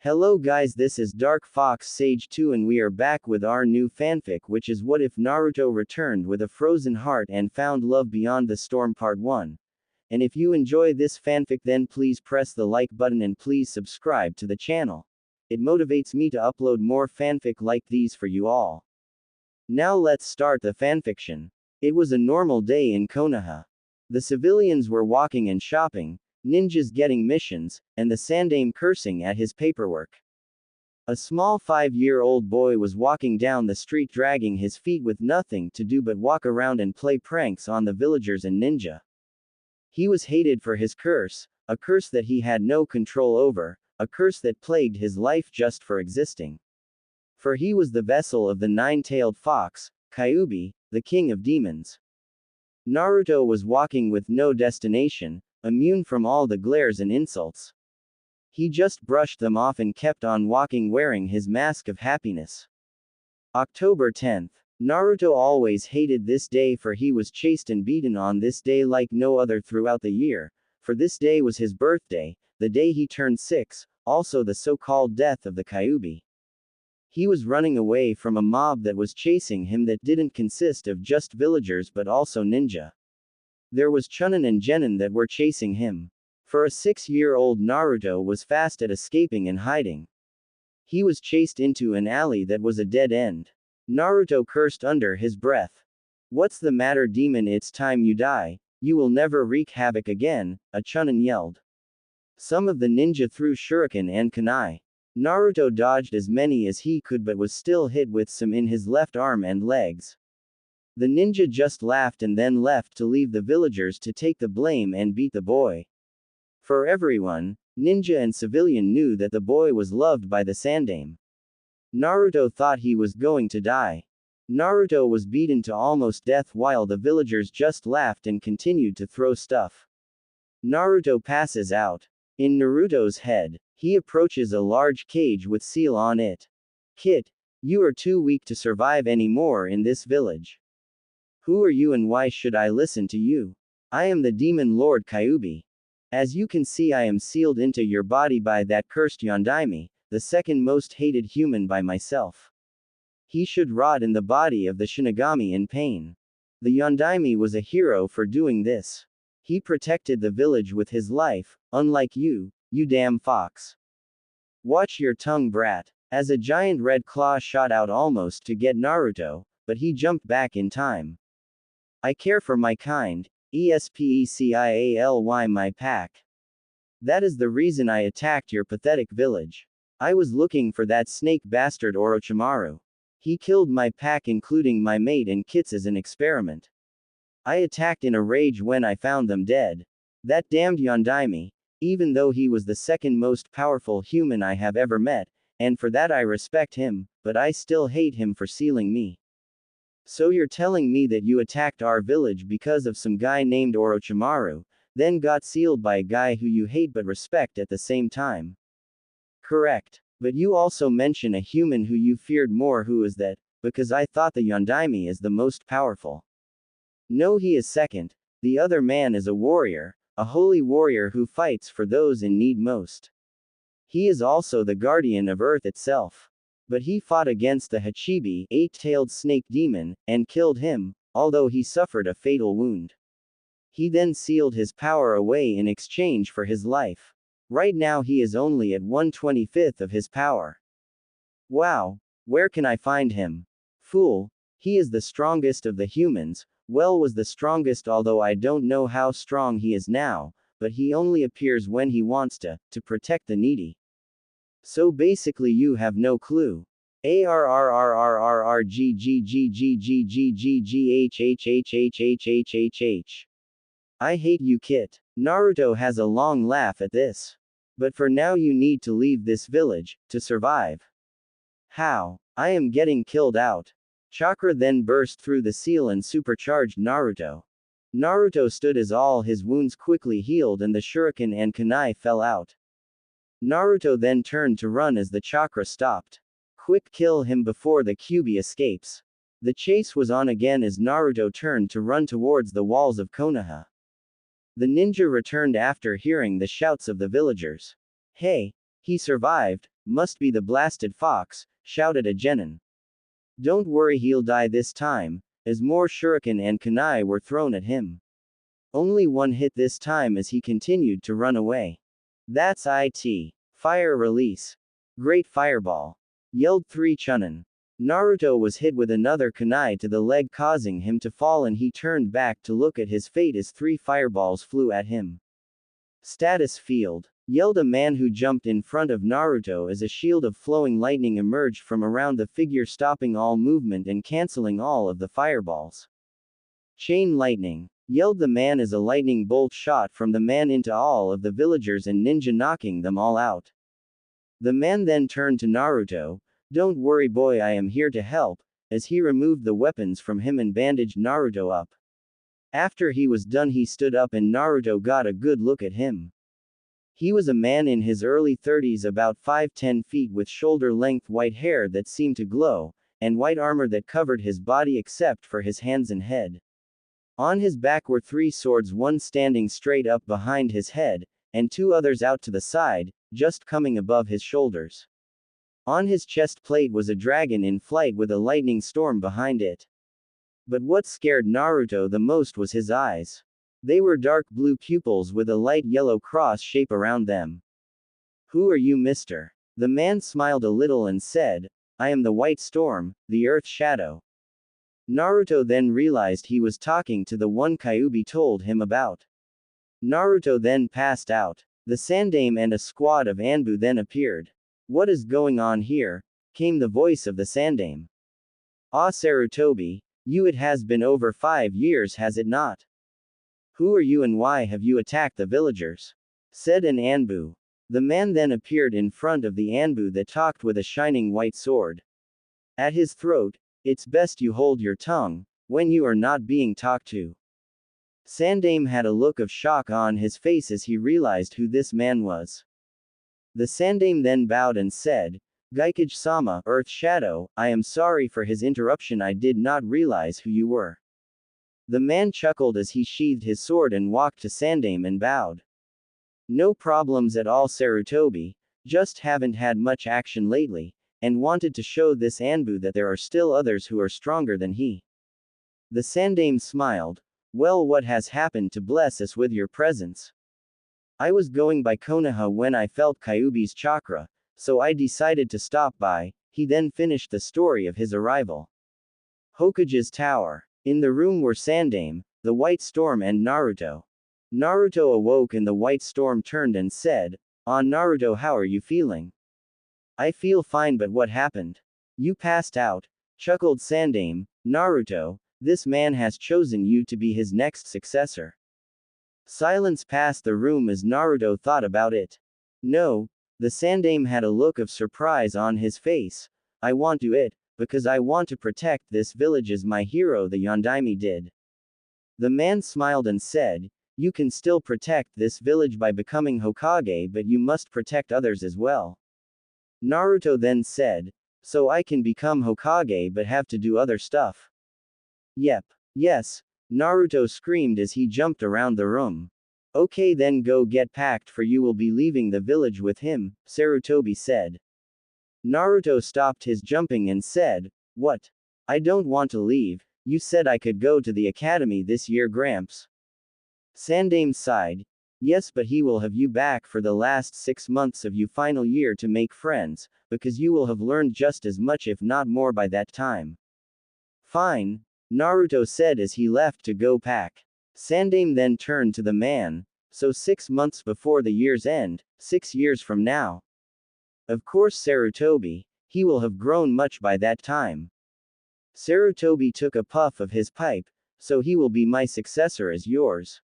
Hello guys, this is Dark Fox Sage 2 and we are back with our new fanfic, which is What If Naruto Returned with a Frozen Heart and Found Love Beyond the Storm Part 1. And if you enjoy this fanfic, then please press the like button and please subscribe to the channel. It motivates me to upload more fanfic like these for you all. Now let's start the fanfiction. It was a normal day in Konoha. The civilians were walking and shopping, ninjas getting missions, and the Sandaime cursing at his paperwork. A small 5-year-old boy was walking down the street dragging his feet with nothing to do but walk around and play pranks on the villagers and ninja. He was hated for his curse, a curse that he had no control over, a curse that plagued his life just for existing. For he was the vessel of the nine-tailed fox, Kyuubi, the king of demons. Naruto was walking with no destination, immune from all the glares and insults. He just brushed them off and kept on walking wearing his mask of happiness. October 10th. Naruto always hated this day, for he was chased and beaten on this day like no other throughout the year, for this day was his birthday, the day he turned 6, also the so-called death of the Kyuubi. He was running away from a mob that was chasing him that didn't consist of just villagers but also ninja. There was Chunin and Genin that were chasing him. For a 6-year-old, Naruto was fast at escaping and hiding. He was chased into an alley that was a dead end. Naruto cursed under his breath. "What's the matter, demon? It's time you die. You will never wreak havoc again," a Chunin yelled. Some of the ninja threw shuriken and kunai. Naruto dodged as many as he could but was still hit with some in his left arm and legs. The ninja just laughed and then left to leave the villagers to take the blame and beat the boy. For everyone, ninja and civilian, knew that the boy was loved by the Sandaime. Naruto thought he was going to die. Naruto was beaten to almost death while the villagers just laughed and continued to throw stuff. Naruto passes out. In Naruto's head, he approaches a large cage with seal on it. "Kid, you are too weak to survive anymore in this village. Who are you and why should I listen to you? I am the demon lord Kyuubi. As you can see, I am sealed into your body by that cursed Yondaime, the second most hated human by myself. He should rot in the body of the Shinigami in pain. The Yondaime was a hero for doing this. He protected the village with his life, unlike you, you damn fox. Watch your tongue, brat." As a giant red claw shot out almost to get Naruto, but he jumped back in time. "I care for my kind, especially my pack. That is the reason I attacked your pathetic village. I was looking for that snake bastard Orochimaru. He killed my pack including my mate and kits as an experiment. I attacked in a rage when I found them dead. That damned Yondaime, even though he was the second most powerful human I have ever met, and for that I respect him, but I still hate him for sealing me. So you're telling me that you attacked our village because of some guy named Orochimaru, then got sealed by a guy who you hate but respect at the same time? Correct. But you also mention a human who you feared more. Who is that? Because I thought the Yondaime is the most powerful." "No, he is second. The other man is a warrior, a holy warrior who fights for those in need most. He is also the guardian of Earth itself. But he fought against the Hachibi, 8-tailed snake demon, and killed him, although he suffered a fatal wound. He then sealed his power away in exchange for his life. Right now he is only at 1/25 of his power." "Wow. Where can I find him?" "Fool. He is the strongest of the humans, well, was the strongest, although I don't know how strong he is now, but he only appears when he wants to protect the needy. So basically you have no clue. ARRRRRRGGGGGGGGHHHHHHHHH. I hate you, Kit." Naruto has a long laugh at this. "But for now you need to leave this village, to survive." "How? I am getting killed out." Chakra then burst through the seal and supercharged Naruto. Naruto stood as all his wounds quickly healed and the shuriken and kunai fell out. Naruto then turned to run as the chakra stopped. Quick, kill him before the Kyuubi escapes. The chase was on again as Naruto turned to run towards the walls of Konoha. The ninja returned after hearing the shouts of the villagers. "Hey, he survived. Must be the blasted fox, shouted a genin. Don't worry, he'll die this time, as more shuriken and kunai were thrown at him. Only one hit this time as he continued to run away. That's it. Fire release. Great fireball. Yelled 3 chunin. Naruto was hit with another kunai to the leg, causing him to fall, and he turned back to look at his fate as 3 fireballs flew at him. Status field. Yelled a man who jumped in front of Naruto as a shield of flowing lightning emerged from around the figure, stopping all movement and canceling all of the fireballs. Chain lightning. Yelled the man as a lightning bolt shot from the man into all of the villagers and ninja, knocking them all out. The man then turned to Naruto. Don't worry boy, I am here to help, as he removed the weapons from him and bandaged Naruto up. After he was done, he stood up and Naruto got a good look at him. He was a man in his early 30s, about 5'10" with shoulder-length white hair that seemed to glow, and white armor that covered his body except for his hands and head. On his back were 3 swords, one standing straight up behind his head, and 2 others out to the side, just coming above his shoulders. On his chest plate was a dragon in flight with a lightning storm behind it. But what scared Naruto the most was his eyes. They were dark blue pupils with a light yellow cross shape around them. Who are you, mister? The man smiled a little and said, I am the White Storm, the Earth Shadow. Naruto then realized he was talking to the one Kyuubi told him about. Naruto then passed out. The Sandaime and a squad of Anbu then appeared. What is going on here? Came the voice of the Sandaime. Ah, Sarutobi, it has been over 5 years, has it not? Who are you and why have you attacked the villagers? Said an Anbu. The man then appeared in front of the Anbu that talked with a shining white sword. At his throat, it's best you hold your tongue, when you are not being talked to. Sandaime had a look of shock on his face as he realized who this man was. The Sandaime then bowed and said, Gaikage-sama, Earth Shadow, I am sorry for his interruption, I did not realize who you were. The man chuckled as he sheathed his sword and walked to Sandaime and bowed. No problems at all, Sarutobi, just haven't had much action lately, and wanted to show this Anbu that there are still others who are stronger than he. The Sandaime smiled. Well, what has happened to bless us with your presence? I was going by Konoha when I felt Kyuubi's chakra, so I decided to stop by. He then finished the story of his arrival. Hokage's tower. In the room were Sandaime, the White Storm and Naruto. Naruto awoke and the White Storm turned and said, Naruto, how are you feeling? I feel fine, but what happened? You passed out, chuckled Sandaime. Naruto, this man has chosen you to be his next successor. Silence passed the room as Naruto thought about it. No, the Sandaime had a look of surprise on his face. I want to it, because I want to protect this village as my hero the Yondaime did. The man smiled and said, you can still protect this village by becoming Hokage, but you must protect others as well. Naruto then said, so I can become Hokage but have to do other stuff? Yep. Yes, Naruto screamed as he jumped around the room. Okay, then go get packed, for you will be leaving the village with him, Sarutobi said. Naruto stopped his jumping and said, what? I don't want to leave, you said I could go to the academy this year, Gramps. Sandaime sighed. Yes, but he will have you back for the last 6 months of your final year to make friends, because you will have learned just as much if not more by that time. Fine, Naruto said as he left to go pack. Sandaime then turned to the man, so 6 months before the year's end, 6 years from now. Of course, Sarutobi, he will have grown much by that time. Sarutobi took a puff of his pipe, so he will be my successor as yours.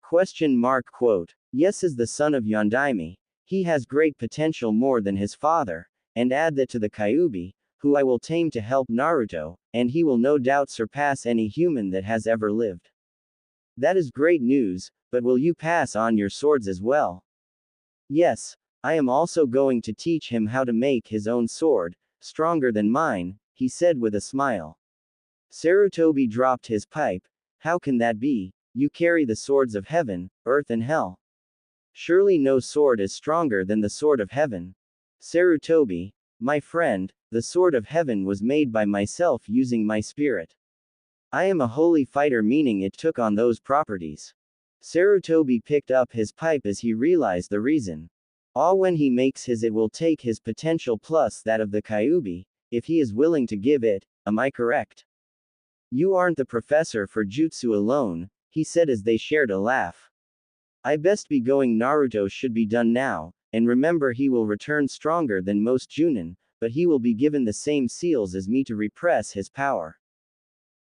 Quote. Yes, as the son of Yondaime, he has great potential, more than his father, and add that to the Kyuubi, who I will tame to help Naruto, and he will no doubt surpass any human that has ever lived. That is great news, but will you pass on your swords as well? Yes, I am also going to teach him how to make his own sword, stronger than mine, he said with a smile. Sarutobi dropped his pipe. How can that be? You carry the swords of heaven, earth and hell. Surely no sword is stronger than the sword of heaven. Sarutobi, my friend, the sword of heaven was made by myself using my spirit. I am a holy fighter, meaning it took on those properties. Sarutobi picked up his pipe as he realized the reason. When he makes his, it will take his potential plus that of the Kyuubi, if he is willing to give it, am I correct? You aren't the professor for jutsu alone, he said as they shared a laugh. I best be going. Naruto should be done now, and remember he will return stronger than most Junin, but he will be given the same seals as me to repress his power.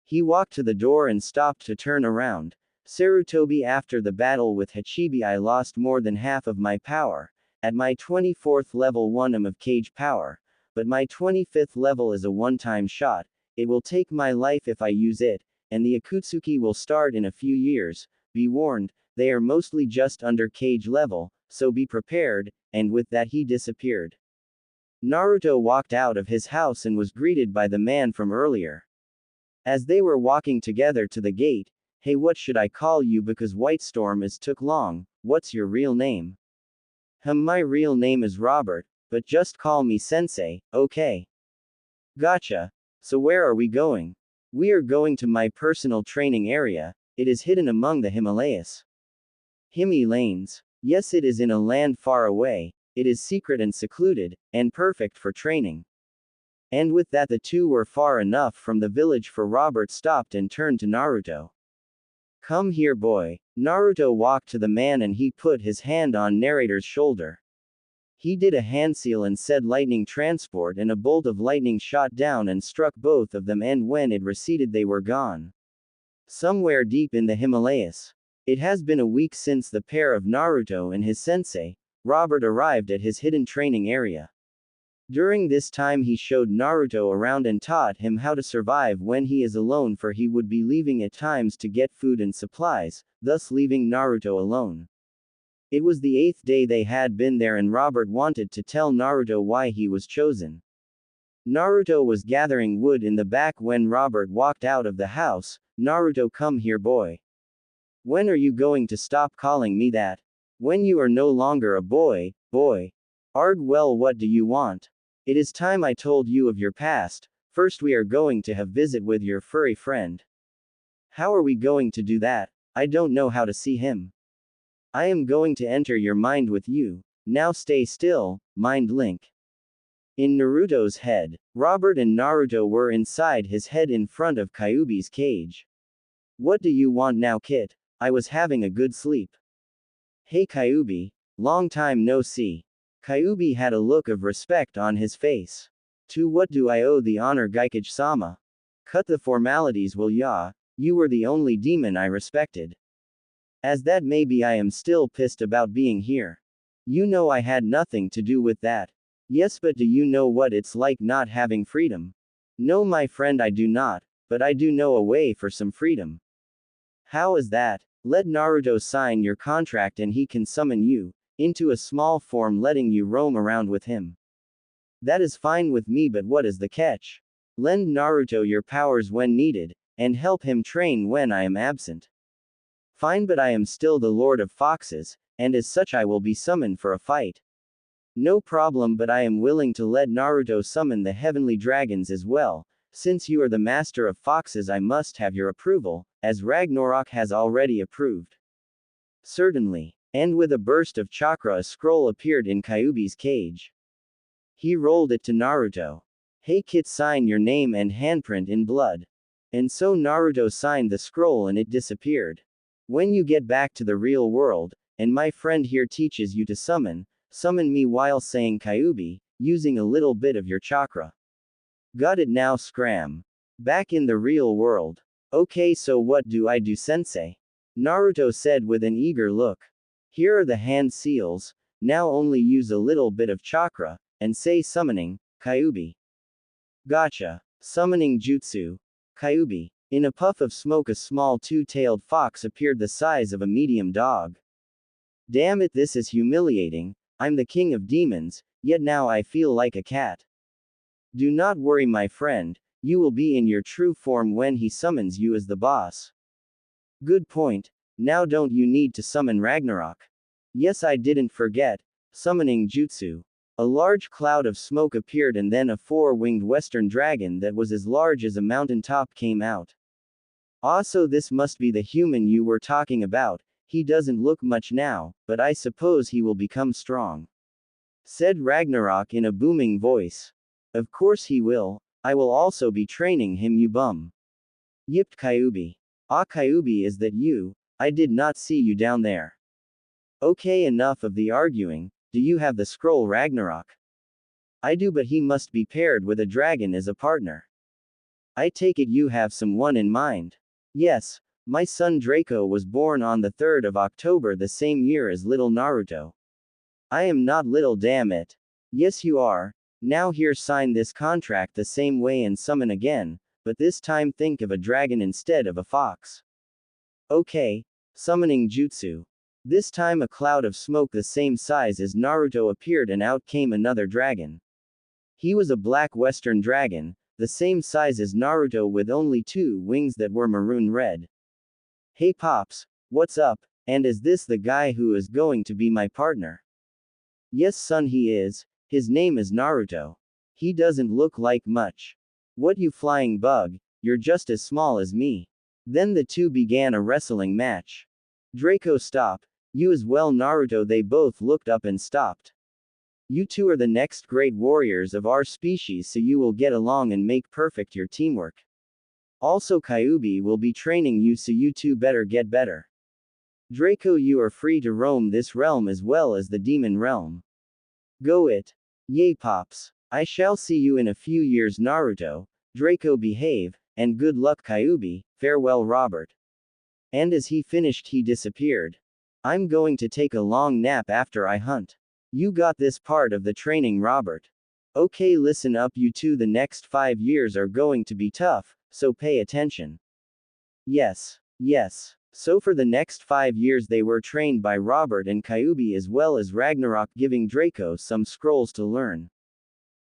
He walked to the door and stopped to turn around. Sarutobi, after the battle with Hachibi I lost more than half of my power. At my 24th level 1 am of cage power, but my 25th level is a one-time shot. It will take my life if I use it, and the Akutsuki will start in a few years. Be warned, they are mostly just under cage level, so be prepared, and with that he disappeared. Naruto walked out of his house and was greeted by the man from earlier. As they were walking together to the gate, hey, what should I call you because White Storm is took long, what's your real name? My real name is Robert, but just call me Sensei, okay? Gotcha. So where are we going? We are going to my personal training area, it is hidden among the Himalayas. Himi Lanes. Yes, it is in a land far away, it is secret and secluded, and perfect for training. And with that the two were far enough from the village for Robert stopped and turned to Naruto. Come here, boy. Naruto walked to the man and he put his hand on narrator's shoulder. He did a handseal and said lightning transport, and a bolt of lightning shot down and struck both of them, and when it receded they were gone. Somewhere deep in the Himalayas. It has been a week since the pair of Naruto and his sensei, Robert, arrived at his hidden training area. During this time he showed Naruto around and taught him how to survive when he is alone, for he would be leaving at times to get food and supplies, thus leaving Naruto alone. It was the 8th day they had been there and Robert wanted to tell Naruto why he was chosen. Naruto was gathering wood in the back when Robert walked out of the house. Naruto, come here, boy. When are you going to stop calling me that? When you are no longer a boy, Arg, well, what do you want? It is time I told you of your past. First we are going to have visit with your furry friend. How are we going to do that? I don't know how to see him. I am going to enter your mind with you. Now stay still, mind link. In Naruto's head, Robert and Naruto were inside his head in front of Kyuubi's cage. What do you want now, kid? I was having a good sleep. Hey Kyuubi, long time no see. Kyuubi had a look of respect on his face. To what do I owe the honor, Geikage-sama? Cut the formalities, will ya? You were the only demon I respected. As that may be, I am still pissed about being here. You know I had nothing to do with that. Yes, but do you know what it's like not having freedom? No, my friend, I do not, but I do know a way for some freedom. How is that? Let Naruto sign your contract and he can summon you into a small form, letting you roam around with him. That is fine with me, but what is the catch? Lend Naruto your powers when needed, and help him train when I am absent. Fine, but I am still the Lord of Foxes, and as such I will be summoned for a fight. No problem, but I am willing to let Naruto summon the heavenly dragons as well. Since you are the master of foxes, I must have your approval, as Ragnarok has already approved. Certainly. And with a burst of chakra a scroll appeared in Kyuubi's cage. He rolled it to Naruto. Hey kid, sign your name and handprint in blood. And so Naruto signed the scroll and it disappeared. When you get back to the real world, and my friend here teaches you to summon me while saying Kyuubi, using a little bit of your chakra. Got it now, scram. Back in the real world. Okay, so what do I do, sensei? Naruto said with an eager look. Here are the hand seals, now only use a little bit of chakra, and say summoning, Kyuubi. Gotcha. Summoning jutsu. Kyuubi. In a puff of smoke a small two-tailed fox appeared the size of a medium dog. Damn it, this is humiliating. I'm the king of demons, yet now I feel like a cat. Do not worry, my friend, you will be in your true form when he summons you as the boss. Good point. Now don't you need to summon Ragnarok? Yes, I didn't forget. Summoning jutsu. A large cloud of smoke appeared and then a four-winged western dragon that was as large as a mountaintop came out. Also, this must be the human you were talking about. He doesn't look much now, but I suppose he will become strong," said Ragnarok in a booming voice. "Of course he will. I will also be training him, you bum," yipped Kyuubi. "Ah, Kyuubi, is that you? I did not see you down there." "Okay, enough of the arguing. Do you have the scroll, Ragnarok?" "I do, but he must be paired with a dragon as a partner." "I take it you have someone in mind." "Yes, my son Draco was born on the 3rd of October, the same year as little Naruto." "I am not little, damn it." "Yes you are. Now here, sign this contract the same way and summon again, but this time think of a dragon instead of a fox." "Okay." Summoning jutsu. This time a cloud of smoke the same size as Naruto appeared and out came another dragon. He was a black western dragon, the same size as Naruto with only 2 wings that were maroon red. "Hey Pops, what's up? And is this the guy who is going to be my partner?" "Yes son, he is. His name is Naruto. He doesn't look like much." "What, you flying bug, you're just as small as me." Then the two began a wrestling match. "Draco, stop. You as well, Naruto." They both looked up and stopped. "You two are the next great warriors of our species, so you will get along and make perfect your teamwork. Also Kyuubi will be training you, so you two better get better. Draco, you are free to roam this realm as well as the demon realm. Go it. Yay Pops. I shall see you in a few years, Naruto. Draco, behave, and good luck Kyuubi. Farewell Robert." And as he finished he disappeared. "I'm going to take a long nap after I hunt. You got this part of the training, Robert. Okay, listen up you two, the next 5 years are going to be tough, so pay attention." Yes. Yes. So for the next 5 years they were trained by Robert and Kyuubi as well as Ragnarok, giving Draco some scrolls to learn.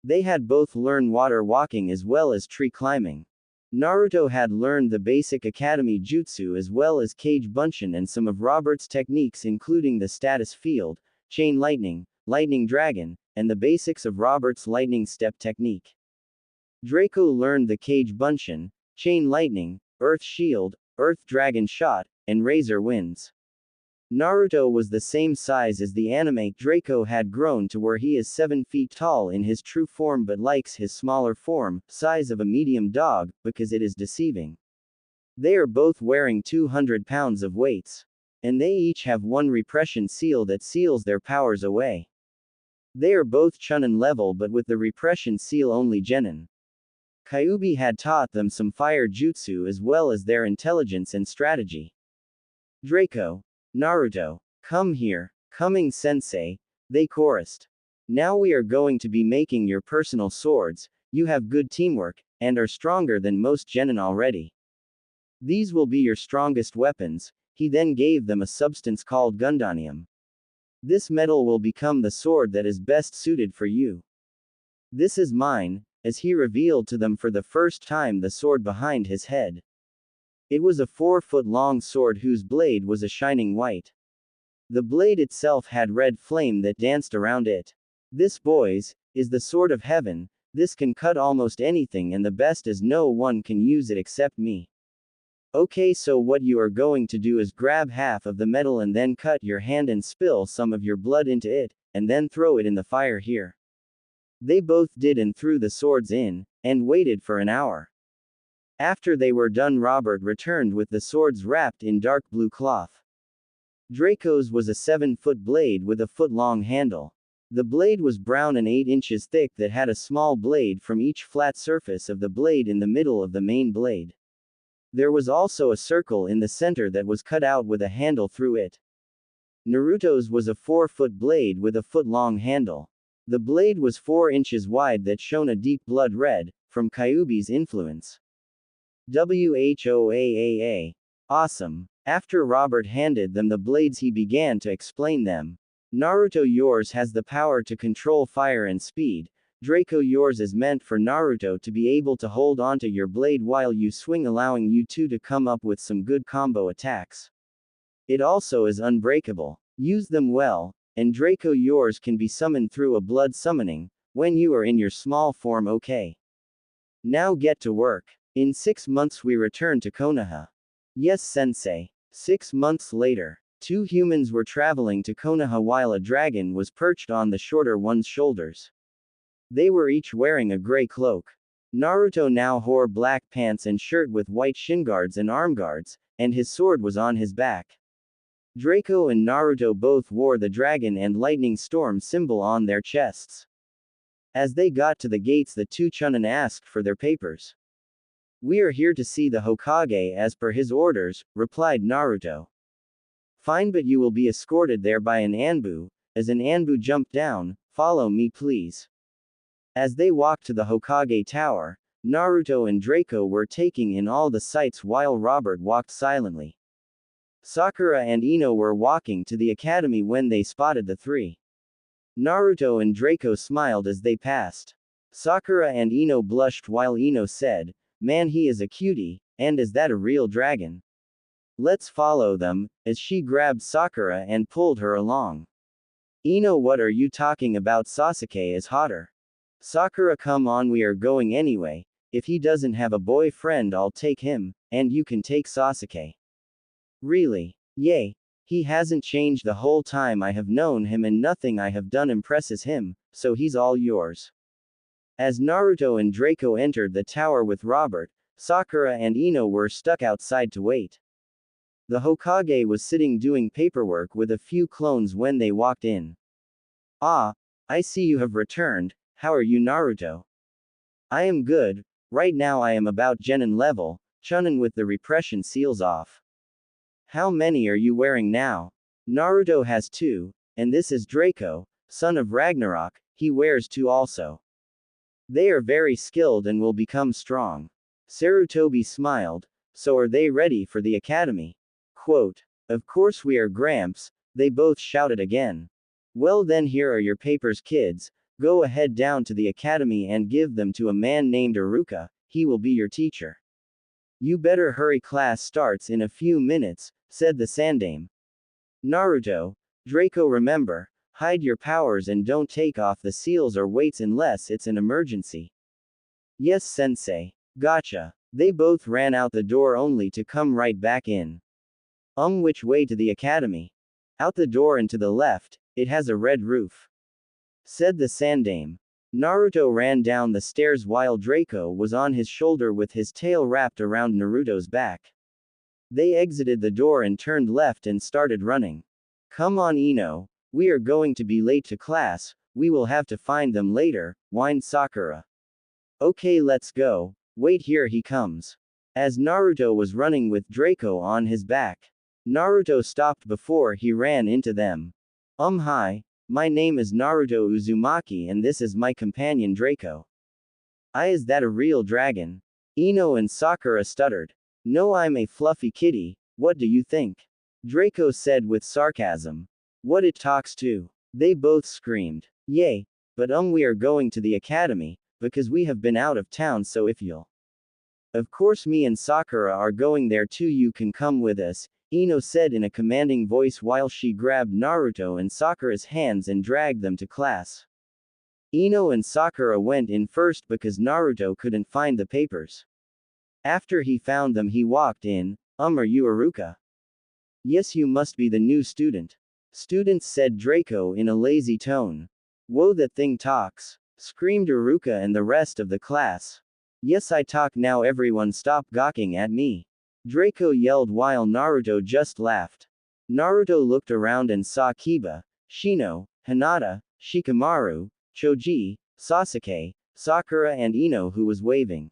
They had both learn water walking as well as tree climbing. Naruto had learned the basic academy jutsu as well as cage bunshin and some of Robert's techniques, including the status field, chain lightning, lightning dragon, and the basics of Robert's lightning step technique. Draco learned the cage bunshin, chain lightning, earth shield, earth dragon shot, and razor winds. Naruto was the same size as the anime. Draco had grown to where he is 7 feet tall in his true form but likes his smaller form, size of a medium dog, because it is deceiving. They are both wearing 200 pounds of weights. And they each have one repression seal that seals their powers away. They are both Chunin level but with the repression seal only Genin. Kyuubi had taught them some fire jutsu as well as their intelligence and strategy. "Draco. Naruto. Come here, coming sensei," they chorused. "Now we are going to be making your personal swords. You have good teamwork, and are stronger than most genin already. These will be your strongest weapons." He then gave them a substance called gundanium. "This metal will become the sword that is best suited for you. This is mine," as he revealed to them for the first time the sword behind his head. It was a 4-foot-long sword whose blade was a shining white. The blade itself had red flame that danced around it. "This, boys, is the sword of heaven. This can cut almost anything, and the best is no one can use it except me. Okay, so what you are going to do is grab half of the metal and then cut your hand and spill some of your blood into it, and then throw it in the fire here." They both did and threw the swords in, and waited for an hour. After they were done, Robert returned with the swords wrapped in dark blue cloth. Draco's was a 7-foot blade with a foot-long handle. The blade was brown and 8 inches thick that had a small blade from each flat surface of the blade in the middle of the main blade. There was also a circle in the center that was cut out with a handle through it. Naruto's was a 4-foot blade with a foot-long handle. The blade was 4 inches wide that shone a deep blood red, from Kyuubi's influence. WHOAAA. Awesome. After Robert handed them the blades he began to explain them. "Naruto, yours has the power to control fire and speed. Draco, yours is meant for Naruto to be able to hold onto your blade while you swing, allowing you two to come up with some good combo attacks. It also is unbreakable. Use them well, and Draco yours can be summoned through a blood summoning, when you are in your small form. Okay. Now get to work. In 6 months we return to Konoha. Yes, sensei. 6 months later, 2 humans were traveling to Konoha while a dragon was perched on the shorter one's shoulders. They were each wearing a gray cloak. Naruto now wore black pants and shirt with white shin guards and arm guards, and his sword was on his back. Draco and Naruto both wore the dragon and lightning storm symbol on their chests. As they got to the gates, the 2 Chunin asked for their papers. We are here to see the Hokage as per his orders, replied Naruto. Fine, but you will be escorted there by an Anbu. As an Anbu jumped down, follow me please. As they walked to the Hokage tower, Naruto and Draco were taking in all the sights while Robert walked silently. Sakura and Ino were walking to the academy when they spotted the 3. Naruto and Draco smiled as they passed. Sakura and Ino blushed while Ino said, "Man, he is a cutie, and is that a real dragon? Let's follow them," as she grabbed Sakura and pulled her along. Ino, what are you talking about? Sasuke is hotter. Sakura, come on, we are going anyway. If he doesn't have a boyfriend, I'll take him, and you can take Sasuke. Really? Yay. He hasn't changed the whole time I have known him, and nothing I have done impresses him, so he's all yours. As Naruto and Draco entered the tower with Robert, Sakura and Ino were stuck outside to wait. The Hokage was sitting doing paperwork with a few clones when they walked in. Ah, I see you have returned. How are you, Naruto? I am good. Right now I am about Genin level, Chunin with the repression seals off. How many are you wearing now? Naruto has 2, and this is Draco, son of Ragnarok, he wears 2 also. They are very skilled and will become strong. Sarutobi smiled. So are they ready for the academy? Quote. Of course we are, Gramps, they both shouted again. Well then, here are your papers, kids. Go ahead down to the academy and give them to a man named Iruka, he will be your teacher. You better hurry, class starts in a few minutes, said the Sandaime. Naruto, Draco, remember, hide your powers and don't take off the seals or weights unless it's an emergency. Yes, sensei. Gotcha. They both ran out the door only to come right back in. Which way to the academy? Out the door and to the left, it has a red roof, said the Sandaime. Naruto ran down the stairs while Draco was on his shoulder with his tail wrapped around Naruto's back. They exited the door and turned left and started running. Come on, Ino. We are going to be late to class, we will have to find them later, whined Sakura. Okay, let's go. Wait, here he comes. As Naruto was running with Draco on his back, Naruto stopped before he ran into them. Hi. My name is Naruto Uzumaki and this is my companion Draco. Is that a real dragon? Ino and Sakura stuttered. No, I'm a fluffy kitty, what do you think? Draco said with sarcasm. What it talks to? They both screamed. Yay. But we are going to the academy, because we have been out of town, so if you'll. Of course, me and Sakura are going there too, you can come with us, Ino said in a commanding voice while she grabbed Naruto and Sakura's hands and dragged them to class. Ino and Sakura went in first because Naruto couldn't find the papers. After he found them, he walked in. Are you Iruka? Yes, you must be the new student. Students, said Draco in a lazy tone. Whoa, that thing talks, screamed Iruka and the rest of the class. Yes, I talk now, everyone stop gawking at me, Draco yelled while Naruto just laughed. Naruto looked around and saw Kiba, Shino, Hinata, Shikamaru, Choji, Sasuke, Sakura and Ino, who was waving.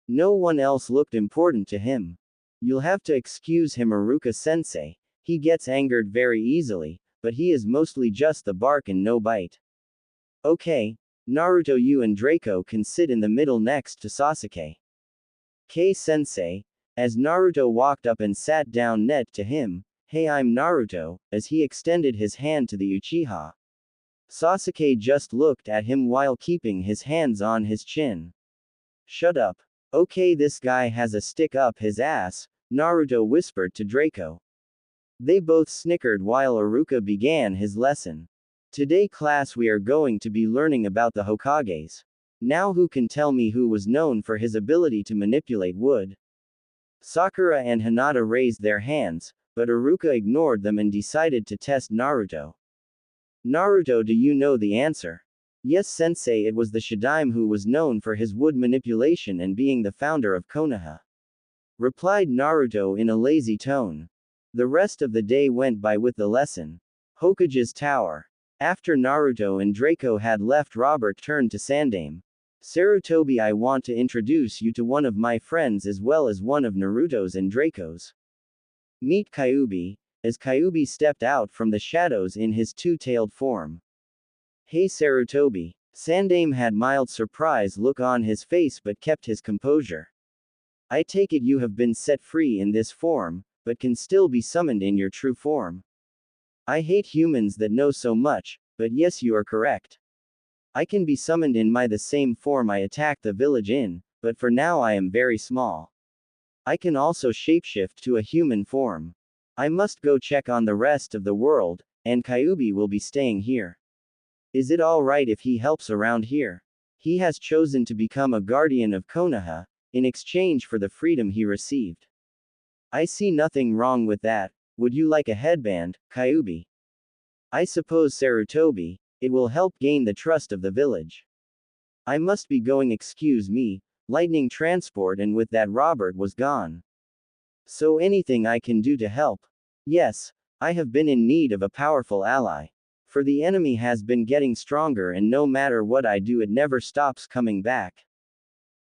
No one else looked important to him. You'll have to excuse him, Iruka-sensei. He gets angered very easily, but he is mostly just the bark and no bite. Okay, Naruto, you and Draco can sit in the middle next to Sasuke. Sensei. As Naruto walked up and sat down next to him, hey, I'm Naruto, as he extended his hand to the Uchiha. Sasuke just looked at him while keeping his hands on his chin. Shut up. Okay, this guy has a stick up his ass, Naruto whispered to Draco. They both snickered while Iruka began his lesson. Today class we are going to be learning about the Hokages. Now who can tell me who was known for his ability to manipulate wood? Sakura and Hinata raised their hands, but Iruka ignored them and decided to test Naruto. Naruto, do you know the answer? Yes sensei, it was the Shadaime who was known for his wood manipulation and being the founder of Konoha. Replied Naruto in a lazy tone. The rest of the day went by with the lesson. Hokage's Tower. After Naruto and Draco had left, Robert turned to Sandaime. Sarutobi, I want to introduce you to one of my friends as well as one of Naruto's and Draco's. Meet Kyuubi. As Kyuubi stepped out from the shadows in his two-tailed form. Hey Sarutobi. Sandaime had mild surprise look on his face but kept his composure. I take it you have been set free in this form, but can still be summoned in your true form. I hate humans that know so much, but yes, you are correct. I can be summoned in the same form I attacked the village in, but for now I am very small. I can also shapeshift to a human form. I must go check on the rest of the world, and Kyuubi will be staying here. Is it alright if he helps around here? He has chosen to become a guardian of Konoha, in exchange for the freedom he received. I see nothing wrong with that. Would you like a headband, Kyuubi? I suppose Sarutobi, it will help gain the trust of the village. I must be going, excuse me, lightning transport, and with that Robert was gone. So anything I can do to help? Yes, I have been in need of a powerful ally. For the enemy has been getting stronger and no matter what I do it never stops coming back.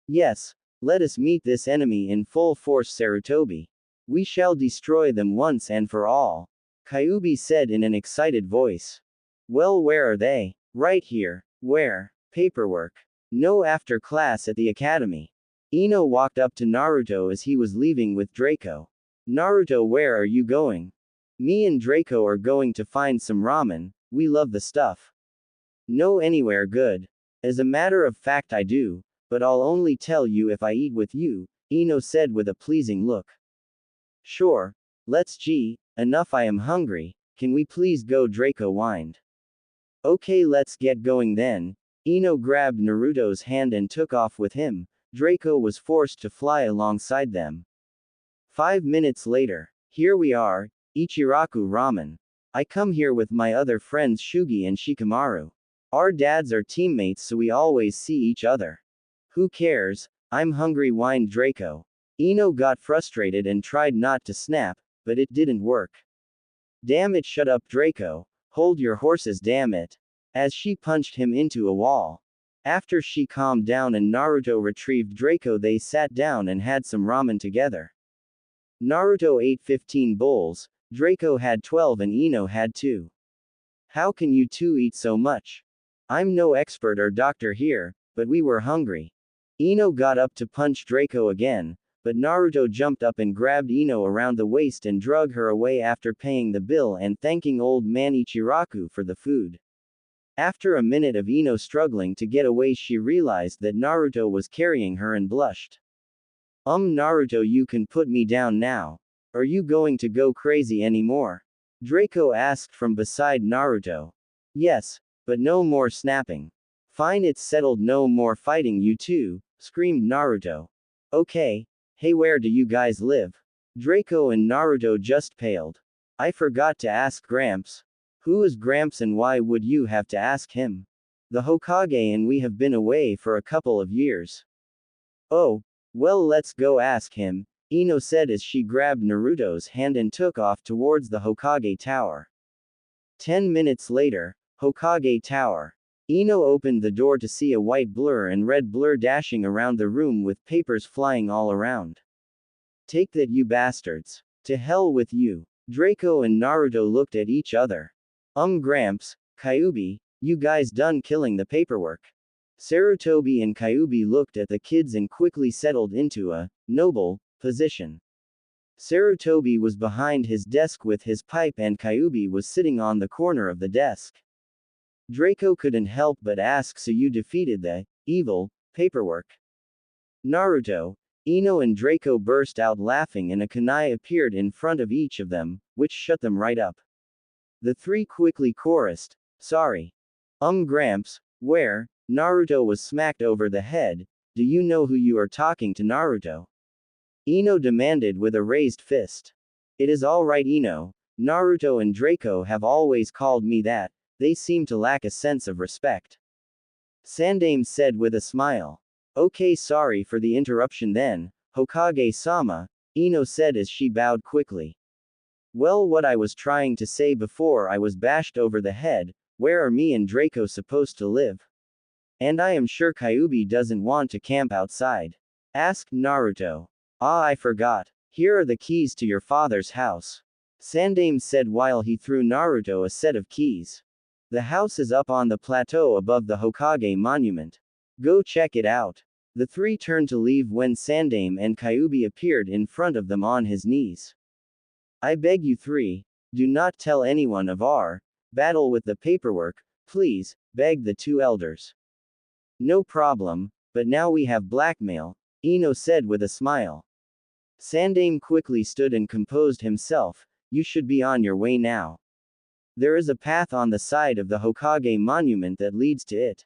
Yes, let us meet this enemy in full force, Sarutobi. We shall destroy them once and for all. Kyuubi said in an excited voice. Well, where are they? Right here. Where? Paperwork. No, after class at the academy. Ino walked up to Naruto as he was leaving with Draco. Naruto, where are you going? Me and Draco are going to find some ramen, we love the stuff. No, anywhere good. As a matter of fact I do, but I'll only tell you if I eat with you, Ino said with a pleasing look. Sure. Let's enough, I am hungry, can we please go, Draco whined. Okay, let's get going then. Ino grabbed Naruto's hand and took off with him. Draco was forced to fly alongside them. 5 minutes later. Here we are, Ichiraku Ramen. I come here with my other friends Shugi and Shikamaru. Our dads are teammates so we always see each other. Who cares? I'm hungry, whined Draco. Ino got frustrated and tried not to snap, but it didn't work. Damn it, shut up, Draco. Hold your horses, damn it. As she punched him into a wall. After she calmed down and Naruto retrieved Draco, they sat down and had some ramen together. Naruto ate 15 bowls, Draco had 12 and Ino had 2. How can you two eat so much? I'm no expert or doctor here, but we were hungry. Ino got up to punch Draco again, but Naruto jumped up and grabbed Ino around the waist and drug her away after paying the bill and thanking old man Ichiraku for the food. After a minute of Ino struggling to get away, she realized that Naruto was carrying her and blushed. Naruto, you can put me down now. Are you going to go crazy anymore? Draco asked from beside Naruto. Yes, but no more snapping. Fine, it's settled, no more fighting, you two, screamed Naruto. Okay. Hey, where do you guys live? Draco and Naruto just paled. I forgot to ask Gramps. Who is Gramps and why would you have to ask him? The Hokage and we have been away for a couple of years. Oh, well, let's go ask him, Ino said as she grabbed Naruto's hand and took off towards the Hokage Tower. 10 minutes later, Hokage Tower. Ino opened the door to see a white blur and red blur dashing around the room with papers flying all around. Take that, you bastards. To hell with you. Draco and Naruto looked at each other. Gramps, Kyuubi, you guys done killing the paperwork? Sarutobi and Kyuubi looked at the kids and quickly settled into a noble position. Sarutobi was behind his desk with his pipe and Kyuubi was sitting on the corner of the desk. Draco couldn't help but ask, so you defeated the evil paperwork? Naruto, Ino and Draco burst out laughing and a kunai appeared in front of each of them, which shut them right up. The three quickly chorused, "Sorry. Gramps, where?" Naruto was smacked over the head. "Do you know who you are talking to, Naruto?" Ino demanded with a raised fist. "It is all right, Ino. Naruto and Draco have always called me that. They seem to lack a sense of respect." Sandaime said with a smile. "Okay, sorry for the interruption then, Hokage-sama," Ino said as she bowed quickly. "Well, what I was trying to say before I was bashed over the head, where are me and Draco supposed to live? And I am sure Kyuubi doesn't want to camp outside," asked Naruto. "Ah, I forgot. Here are the keys to your father's house," Sandaime said while he threw Naruto a set of keys. "The house is up on the plateau above the Hokage monument. Go check it out." The three turned to leave when Sandaime and Kyuubi appeared in front of them on his knees. "I beg you three, do not tell anyone of our battle with the paperwork, please," begged the two elders. "No problem, but now we have blackmail," Ino said with a smile. Sandaime quickly stood and composed himself. "You should be on your way now. There is a path on the side of the Hokage monument that leads to it."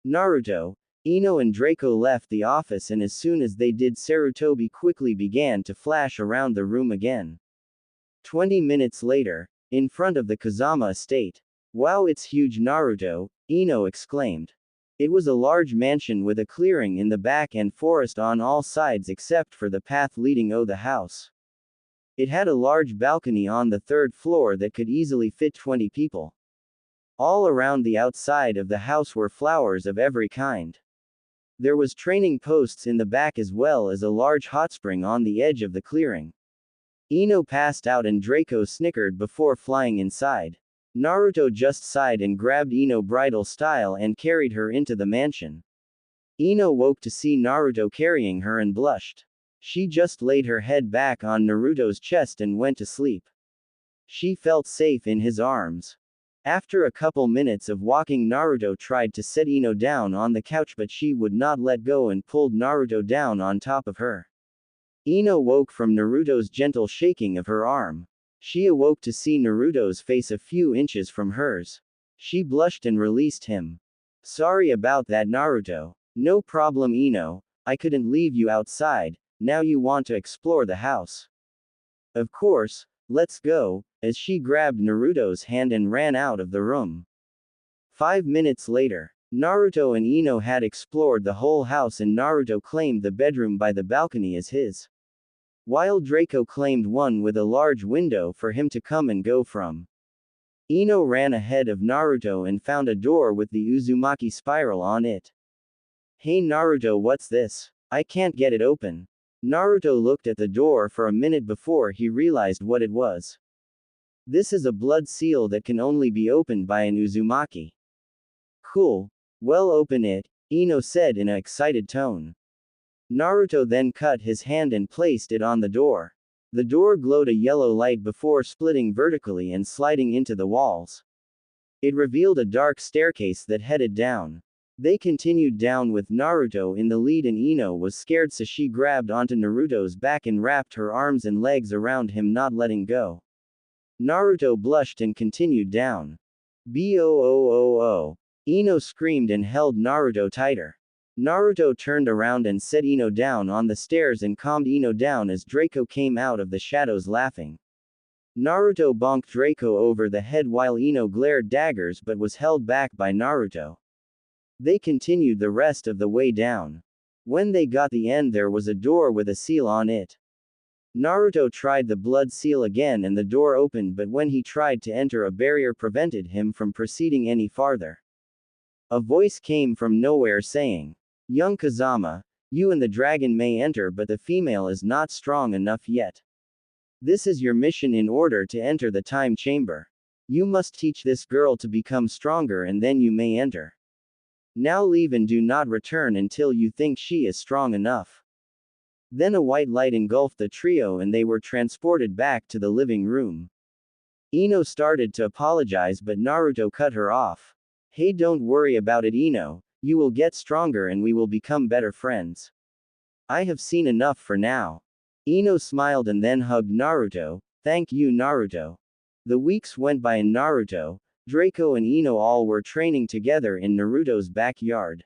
Naruto, Ino and Draco left the office, and as soon as they did, Sarutobi quickly began to flash around the room again. 20 minutes later, in front of the Kazama estate. "Wow, it's huge, Naruto," Ino exclaimed. It was a large mansion with a clearing in the back and forest on all sides except for the path leading to the house. It had a large balcony on the third floor that could easily fit 20 people. All around the outside of the house were flowers of every kind. There was training posts in the back as well as a large hot spring on the edge of the clearing. Ino passed out and Draco snickered before flying inside. Naruto just sighed and grabbed Ino bridal style and carried her into the mansion. Ino woke to see Naruto carrying her and blushed. She just laid her head back on Naruto's chest and went to sleep. She felt safe in his arms. After a couple minutes of walking, Naruto tried to set Ino down on the couch, but she would not let go and pulled Naruto down on top of her. Ino woke from Naruto's gentle shaking of her arm. She awoke to see Naruto's face a few inches from hers. She blushed and released him. "Sorry about that, Naruto." "No problem, Ino. I couldn't leave you outside. Now you want to explore the house?" "Of course, let's go," as she grabbed Naruto's hand and ran out of the room. 5 minutes later, Naruto and Ino had explored the whole house and Naruto claimed the bedroom by the balcony as his, while Draco claimed one with a large window for him to come and go from. Ino ran ahead of Naruto and found a door with the Uzumaki spiral on it. "Hey Naruto, what's this? I can't get it open." Naruto looked at the door for a minute before he realized what it was. "This is a blood seal that can only be opened by an Uzumaki." "Cool. Well, open it," Ino said in an excited tone. Naruto then cut his hand and placed it on the door. The door glowed a yellow light before splitting vertically and sliding into the walls. It revealed a dark staircase that headed down. They continued down with Naruto in the lead and Ino was scared, so she grabbed onto Naruto's back and wrapped her arms and legs around him, not letting go. Naruto blushed and continued down. "Boo! Ino screamed and held Naruto tighter. Naruto turned around and set Ino down on the stairs and calmed Ino down as Draco came out of the shadows laughing. Naruto bonked Draco over the head while Ino glared daggers but was held back by Naruto. They continued the rest of the way down. When they got the end, there was a door with a seal on it. Naruto tried the blood seal again and the door opened, but when he tried to enter, a barrier prevented him from proceeding any farther. A voice came from nowhere saying, "Young Kazama, you and the dragon may enter, but the female is not strong enough yet. This is your mission in order to enter the time chamber. You must teach this girl to become stronger and then you may enter. Now leave and do not return until you think she is strong enough." Then a white light engulfed the trio and they were transported back to the living room. Ino started to apologize, but Naruto cut her off. "Hey, don't worry about it, Ino. You will get stronger and we will become better friends." I have seen enough for now. Ino smiled and then hugged Naruto. Thank you, Naruto. The weeks went by and Naruto, Draco and Ino all were training together in Naruto's backyard.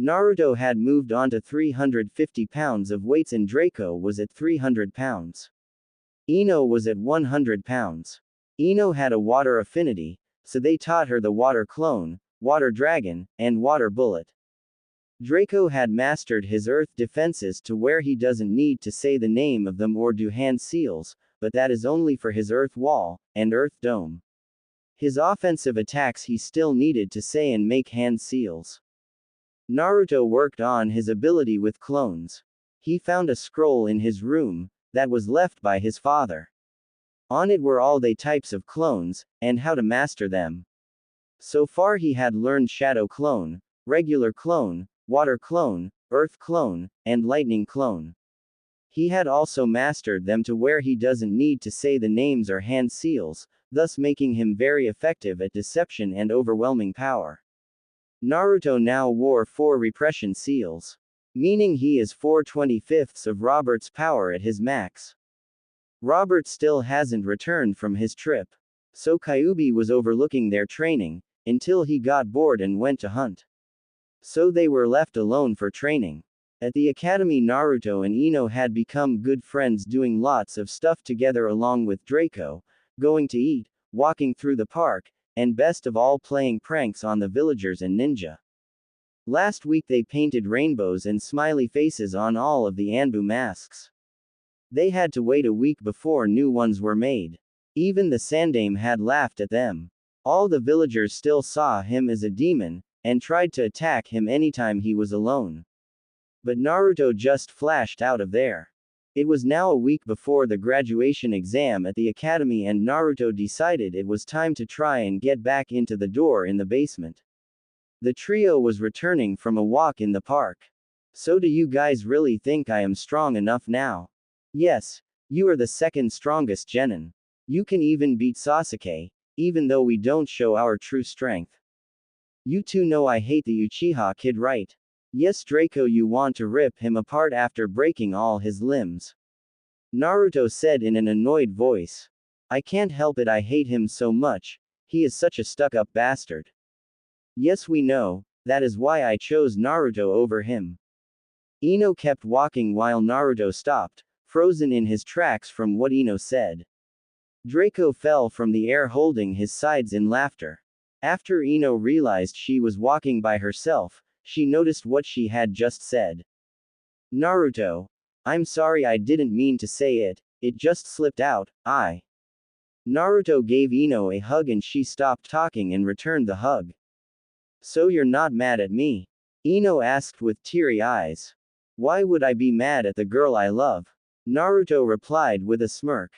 Naruto had moved on to 350 pounds of weights and Draco was at 300 pounds. Ino was at 100 pounds. Ino had a water affinity, so they taught her the water clone, water dragon, and water bullet. Draco had mastered his earth defenses to where he doesn't need to say the name of them or do hand seals, but that is only for his earth wall, and earth dome. His offensive attacks he still needed to say and make hand seals. Naruto worked on his ability with clones. He found a scroll in his room, that was left by his father. On it were all the types of clones, and how to master them. So far he had learned Shadow Clone, Regular Clone, Water Clone, Earth Clone, and Lightning Clone. He had also mastered them to where he doesn't need to say the names or hand seals, thus making him very effective at deception and overwhelming power. Naruto now wore 4 repression seals, meaning he is 4/25ths of Robert's power at his max. Robert still hasn't returned from his trip, so Kyuubi was overlooking their training, until he got bored and went to hunt. So they were left alone for training. At the academy Naruto and Ino had become good friends doing lots of stuff together along with Draco, going to eat, walking through the park, and best of all playing pranks on the villagers and ninja. Last week they painted rainbows and smiley faces on all of the Anbu masks. They had to wait a week before new ones were made. Even the Sandame had laughed at them. All the villagers still saw him as a demon, and tried to attack him anytime he was alone. But Naruto just flashed out of there. It was now a week before the graduation exam at the academy and Naruto decided it was time to try and get back into the door in the basement. The trio was returning from a walk in the park. So do you guys really think I am strong enough now? Yes, you are the second strongest genin. You can even beat Sasuke, even though we don't show our true strength. You two know I hate the Uchiha kid, right? Yes, Draco, you want to rip him apart after breaking all his limbs. Naruto said in an annoyed voice. I can't help it, I hate him so much. He is such a stuck-up bastard. Yes, we know, that is why I chose Naruto over him. Ino kept walking while Naruto stopped, frozen in his tracks from what Ino said. Draco fell from the air holding his sides in laughter. After Ino realized she was walking by herself, she noticed what she had just said. Naruto. I'm sorry, I didn't mean to say it, it just slipped out. Naruto gave Ino a hug and she stopped talking and returned the hug. So you're not mad at me? Ino asked with teary eyes. Why would I be mad at the girl I love? Naruto replied with a smirk.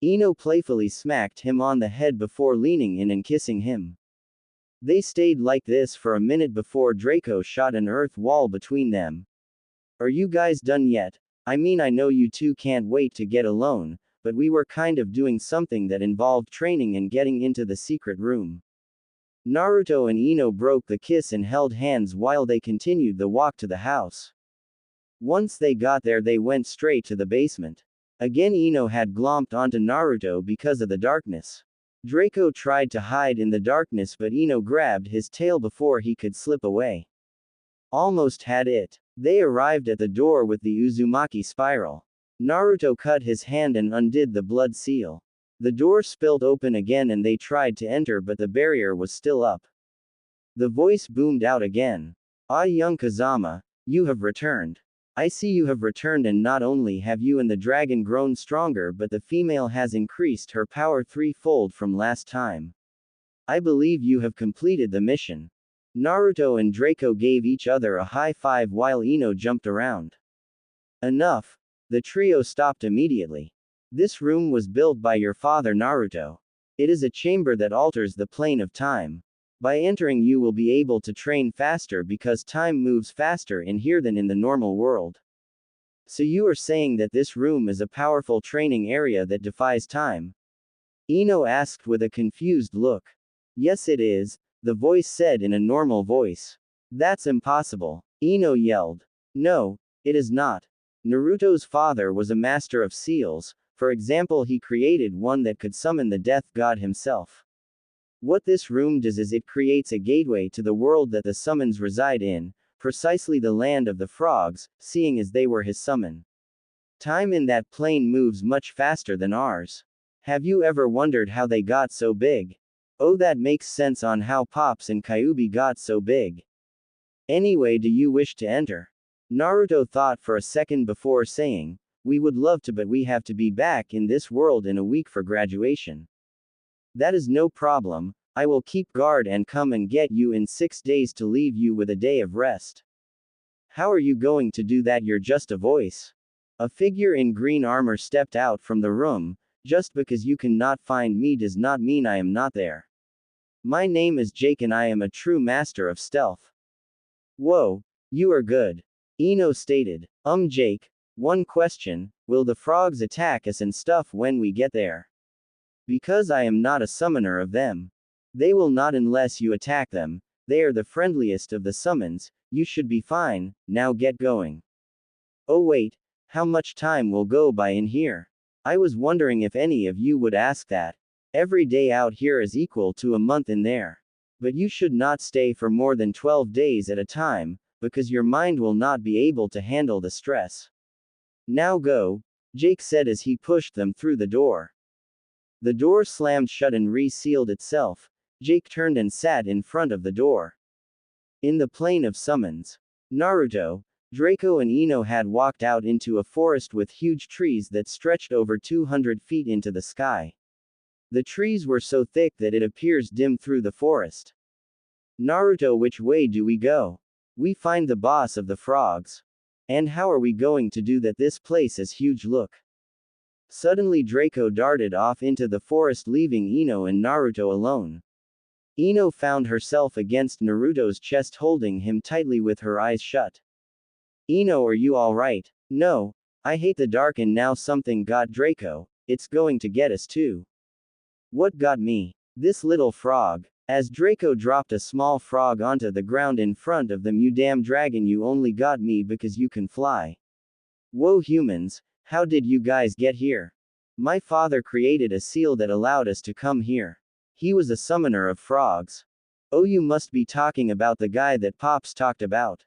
Ino playfully smacked him on the head before leaning in and kissing him. They stayed like this for a minute before Draco shot an earth wall between them. Are you guys done yet? I mean, I know you two can't wait to get alone, but we were kind of doing something that involved training and getting into the secret room. Naruto and Ino broke the kiss and held hands while they continued the walk to the house. Once they got there, they went straight to the basement. Again, Ino had glomped onto Naruto because of the darkness. Draco tried to hide in the darkness, but Ino grabbed his tail before he could slip away. Almost had it. They arrived at the door with the Uzumaki spiral. Naruto cut his hand and undid the blood seal. The door spilled open again and they tried to enter, but the barrier was still up. The voice boomed out again. Ah, young Kazama, you have returned. I see you have returned, and not only have you and the dragon grown stronger, but the female has increased her power 3-fold from last time. I believe you have completed the mission. Naruto and Draco gave each other a high five while Ino jumped around. Enough. The trio stopped immediately. This room was built by your father Naruto. It is a chamber that alters the plane of time. By entering you will be able to train faster because time moves faster in here than in the normal world. So you are saying that this room is a powerful training area that defies time? Ino asked with a confused look. Yes, it is, the voice said in a normal voice. That's impossible. Ino yelled. No, It is not. Naruto's father was a master of seals, for example, he created one that could summon the death god himself. What this room does is it creates a gateway to the world that the summons reside in, precisely the land of the frogs, seeing as they were his summon. Time in that plane moves much faster than ours. Have you ever wondered how they got so big? Oh, that makes sense on how Pops and Kyuubi got so big. Anyway, do you wish to enter? Naruto thought for a second before saying, we would love to, but we have to be back in this world in a week for graduation. That is no problem, I will keep guard and come and get you in 6 days to leave you with a day of rest. How are you going to do that? You're just a voice. A figure in green armor stepped out from the room. Just because you cannot find me does not mean I am not there. My name is Jake and I am a true master of stealth. Whoa, you are good. Ino stated. Jake, one question, will the frogs attack us and stuff when we get there? Because I am not a summoner of them. They will not unless you attack them, they are the friendliest of the summons, you should be fine, now get going. Oh wait, how much time will go by in here? I was wondering if any of you would ask that. Every day out here is equal to a month in there. But you should not stay for more than 12 days at a time, because your mind will not be able to handle the stress. Now go, Jake said as he pushed them through the door. The door slammed shut and re-sealed itself. Jake turned and sat in front of the door. In the plane of summons, Naruto, Draco and Ino had walked out into a forest with huge trees that stretched over 200 feet into the sky. The trees were so thick that it appears dim through the forest. Naruto, which way do we go? We find the boss of the frogs. And how are we going to do that? This place is huge, look. Suddenly Draco darted off into the forest, leaving Ino and Naruto alone. Ino found herself against Naruto's chest, holding him tightly with her eyes shut. Ino, are you alright? No, I hate the dark and now something got Draco, it's going to get us too. What got me? This little frog. As Draco dropped a small frog onto the ground in front of them. You damn dragon, you only got me because you can fly. Whoa humans, how did you guys get here? My father created a seal that allowed us to come here. He was a summoner of frogs. Oh, you must be talking about the guy that Pops talked about.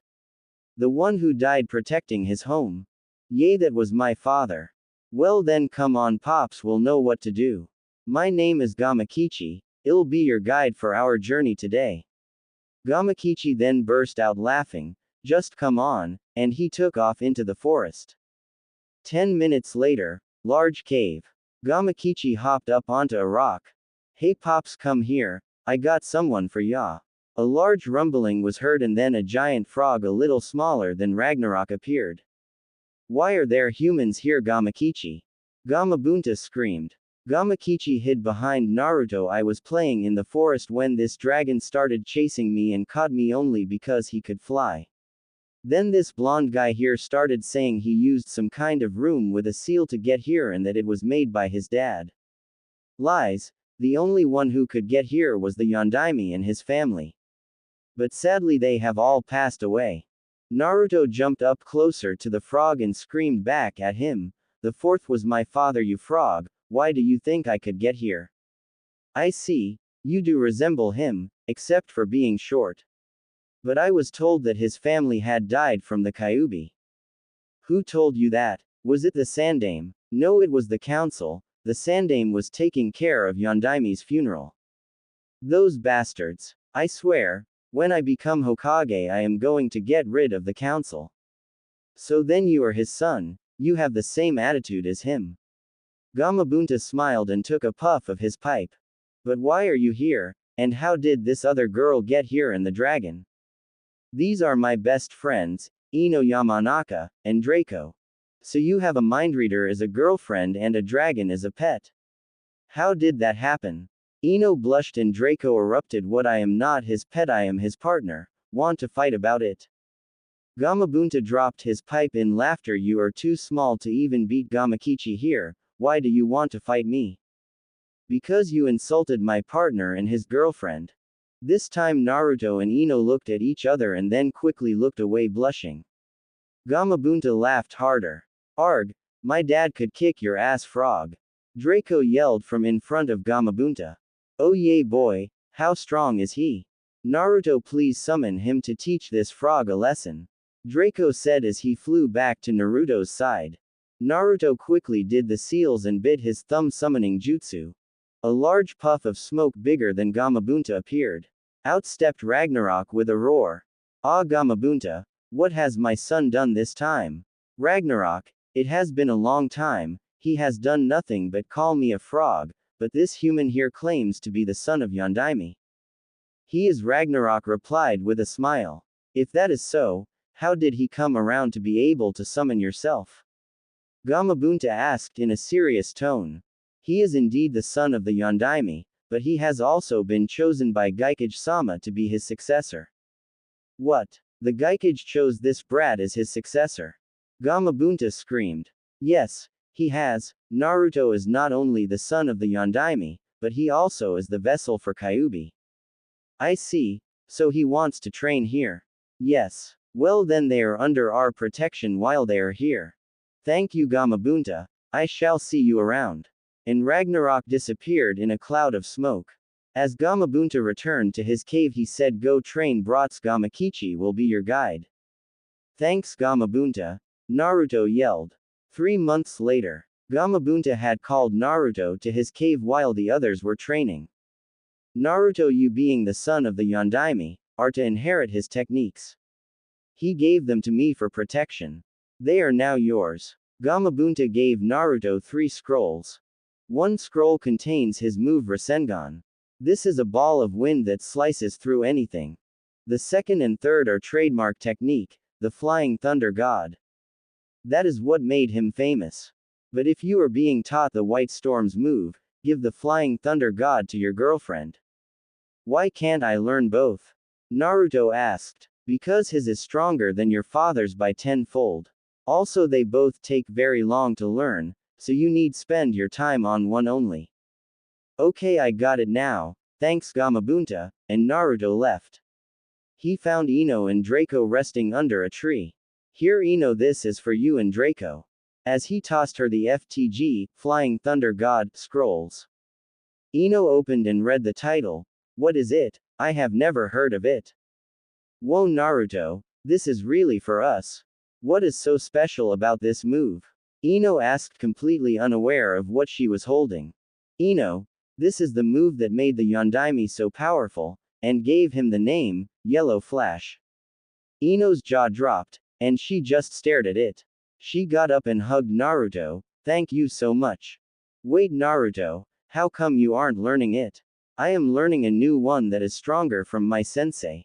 The one who died protecting his home. Yay, that was my father. Well then come on, Pops will know what to do. My name is Gamakichi, I'll be your guide for our journey today. Gamakichi then burst out laughing, just come on, and he took off into the forest. 10 minutes later, large cave. Gamakichi hopped up onto a rock. Hey Pops, come here, I got someone for ya. A large rumbling was heard and then a giant frog a little smaller than Ragnarok appeared. Why are there humans here, Gamakichi? Gamabunta screamed. Gamakichi hid behind Naruto. I was playing in the forest when this dragon started chasing me and caught me only because he could fly. Then this blonde guy here started saying he used some kind of room with a seal to get here and that it was made by his dad. Lies, the only one who could get here was the Yondaime and his family. But sadly they have all passed away. Naruto jumped up closer to the frog and screamed back at him, the fourth was my father, you frog, why do you think I could get here? I see, you do resemble him, except for being short. But I was told that his family had died from the Kyuubi. Who told you that? Was it the Sandame? No, it was the council. The Sandame was taking care of Yondaime's funeral. Those bastards. I swear, when I become Hokage I am going to get rid of the council. So then you are his son, you have the same attitude as him. Gamabunta smiled and took a puff of his pipe. But why are you here, and how did this other girl get here and the dragon? These are my best friends, Ino Yamanaka, and Draco. So you have a mindreader as a girlfriend and a dragon as a pet. How did that happen? Ino blushed and Draco erupted. What, I am not his pet, I am his partner. Want to fight about it? Gamabunta dropped his pipe in laughter. You are too small to even beat Gamakichi here, why do you want to fight me? Because you insulted my partner and his girlfriend. This time Naruto and Ino looked at each other and then quickly looked away, blushing. Gamabunta laughed harder. Arg, my dad could kick your ass, frog. Draco yelled from in front of Gamabunta. Oh yay boy, how strong is he? Naruto, please summon him to teach this frog a lesson. Draco said as he flew back to Naruto's side. Naruto quickly did the seals and bit his thumb summoning jutsu. A large puff of smoke bigger than Gamabunta appeared. Out stepped Ragnarok with a roar. Ah Gamabunta, what has my son done this time? Ragnarok, it has been a long time, he has done nothing but call me a frog, but this human here claims to be the son of Yondaime. He is, Ragnarok replied with a smile. If that is so, how did he come around to be able to summon yourself? Gamabunta asked in a serious tone. He is indeed the son of the Yondaime, but he has also been chosen by Geikage-sama to be his successor. What? The Geikage chose this brat as his successor? Gamabunta screamed. Yes, he has. Naruto is not only the son of the Yondaime, but he also is the vessel for Kyuubi. I see, so he wants to train here. Yes. Well then they are under our protection while they are here. Thank you Gamabunta, I shall see you around. And Ragnarok disappeared in a cloud of smoke. As Gamabunta returned to his cave he said go train brats, Gamakichi will be your guide. Thanks Gamabunta, Naruto yelled. 3 months later, Gamabunta had called Naruto to his cave while the others were training. Naruto, you being the son of the Yondaime, are to inherit his techniques. He gave them to me for protection. They are now yours. Gamabunta gave Naruto 3 scrolls. One scroll contains his move Rasengan. This is a ball of wind that slices through anything. The second and third are trademark technique, the Flying Thunder God. That is what made him famous. But if you are being taught the White Storm's move, give the Flying Thunder God to your girlfriend. Why can't I learn both? Naruto asked. Because his is stronger than your father's by 10-fold. Also they both take very long to learn, so you need spend your time on one only. Okay, I got it now, thanks Gamabunta, and Naruto left. He found Ino and Draco resting under a tree. Here Ino, this is for you and Draco. As he tossed her the FTG, Flying Thunder God, scrolls. Ino opened and read the title. What is it? I have never heard of it. Whoa Naruto, this is really for us. What is so special about this move? Ino asked, completely unaware of what she was holding. Ino, this is the move that made the Yondaime so powerful, and gave him the name, Yellow Flash. Ino's jaw dropped, and she just stared at it. She got up and hugged Naruto. Thank you so much. Wait Naruto, how come you aren't learning it? I am learning a new one that is stronger from my sensei.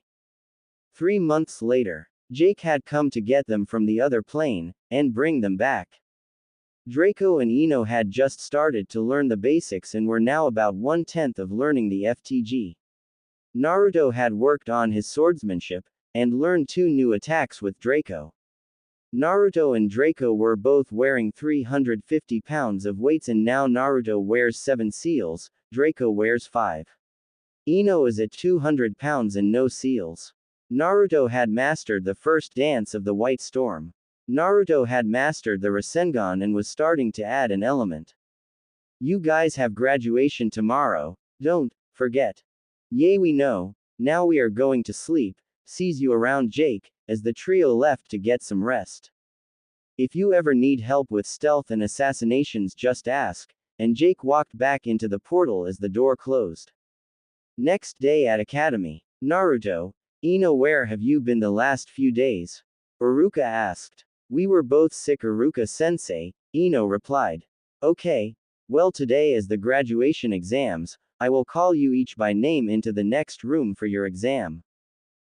3 months later, Jake had come to get them from the other plane, and bring them back. Draco and Ino had just started to learn the basics and were now about 1/10 of learning the FTG. Naruto had worked on his swordsmanship, and learned 2 new attacks with Draco. Naruto and Draco were both wearing 350 pounds of weights, and now Naruto wears 7 seals, Draco wears 5. Ino is at 200 pounds and no seals. Naruto had mastered the first dance of the White Storm. Naruto had mastered the Rasengan and was starting to add an element. You guys have graduation tomorrow, don't forget. Yay, we know. Now we are going to sleep. Sees you around Jake, as the trio left to get some rest. If you ever need help with stealth and assassinations, just ask, and Jake walked back into the portal as the door closed. Next day at Academy. Naruto, Ino, where have you been the last few days? Iruka asked. We were both sick, Iruka-sensei, Ino replied. Okay, well today is the graduation exams, I will call you each by name into the next room for your exam.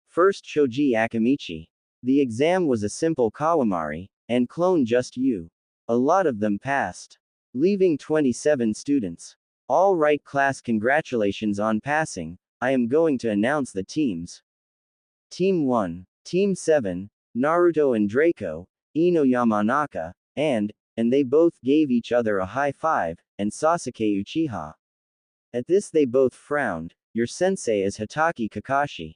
First Shoji Akamichi. The exam was a simple Kawamari, and clone just you. A lot of them passed. Leaving 27 students. All right class, congratulations on passing, I am going to announce the teams. Team 1, Team 7, Naruto and Draco, Ino Yamanaka, and they both gave each other a high five, and Sasuke Uchiha. At this they both frowned. Your sensei is Hatake Kakashi.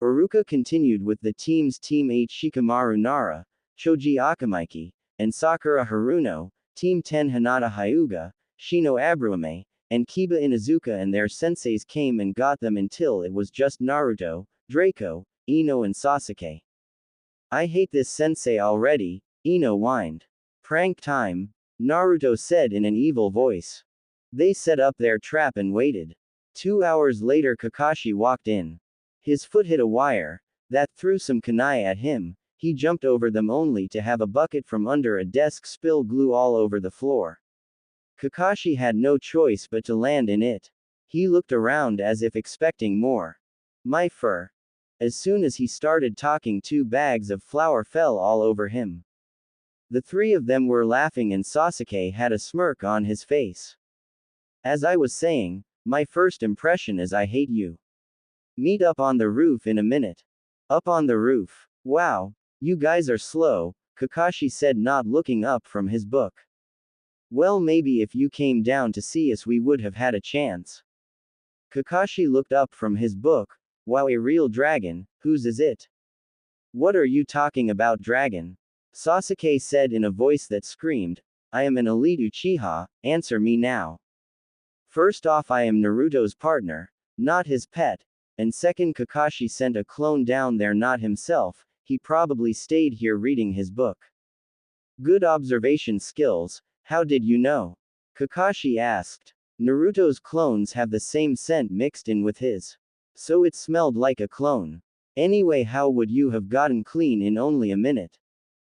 Iruka continued with the teams. Team 8 Shikamaru Nara, Choji Akamaiki, and Sakura Haruno, Team 10 Hinata Hyuga, Shino Aburame, and Kiba Inuzuka and their senseis came and got them until it was just Naruto, Draco, Ino and Sasuke. I hate this sensei already, Ino whined. Prank time, Naruto said in an evil voice. They set up their trap and waited. 2 hours later Kakashi walked in. His foot hit a wire, that threw some kunai at him. He jumped over them only to have a bucket from under a desk spill glue all over the floor. Kakashi had no choice but to land in it. He looked around as if expecting more. My fur. As soon as he started talking, 2 bags of flour fell all over him. The 3 of them were laughing and Sasuke had a smirk on his face. As I was saying, my first impression is I hate you. Meet up on the roof in a minute. Up on the roof. Wow, you guys are slow, Kakashi said, not looking up from his book. Well, maybe if you came down to see us we would have had a chance. Kakashi looked up from his book. Wow, a real dragon, whose is it? What are you talking about, dragon? Sasuke said in a voice that screamed, I am an elite Uchiha, answer me now. First off, I am Naruto's partner, not his pet, and second, Kakashi sent a clone down there, not himself, he probably stayed here reading his book. Good observation skills, how did you know? Kakashi asked. Naruto's clones have the same scent mixed in with his. So it smelled like a clone. Anyway, how would you have gotten clean in only a minute?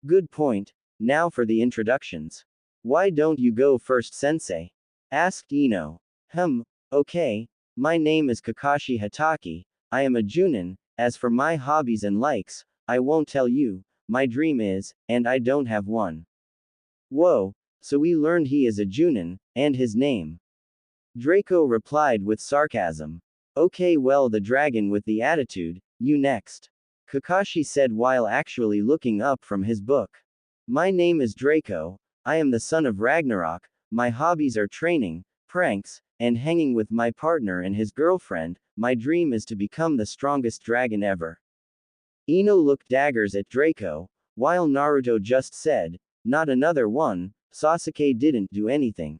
Good point. Now for the introductions. Why don't you go first, sensei? Asked Ino. Okay. My name is Kakashi Hatake. I am a Junin. As for my hobbies and likes, I won't tell you. My dream is, and I don't have one. Whoa. So we learned he is a Junin, and his name. Draco replied with sarcasm. Okay, well, the dragon with the attitude, you next. Kakashi said while actually looking up from his book. My name is Draco. I am the son of Ragnarok. My hobbies are training, pranks, and hanging with my partner and his girlfriend. My dream is to become the strongest dragon ever. Ino looked daggers at Draco, while Naruto just said, not another one. Sasuke didn't do anything.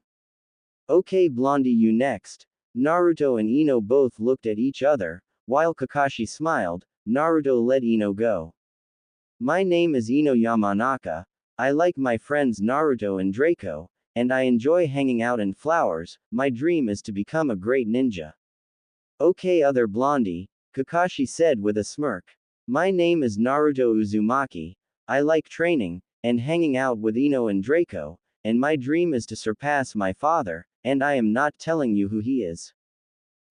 Okay, Blondie, you next. Naruto and Ino both looked at each other, while Kakashi smiled. Naruto let Ino go. My name is Ino Yamanaka. I like my friends Naruto and Draco, and I enjoy hanging out in flowers. My dream is to become a great ninja. Okay, other Blondie, Kakashi said with a smirk. My name is Naruto Uzumaki. I like training, and hanging out with Ino and Draco, and my dream is to surpass my father, and I am not telling you who he is.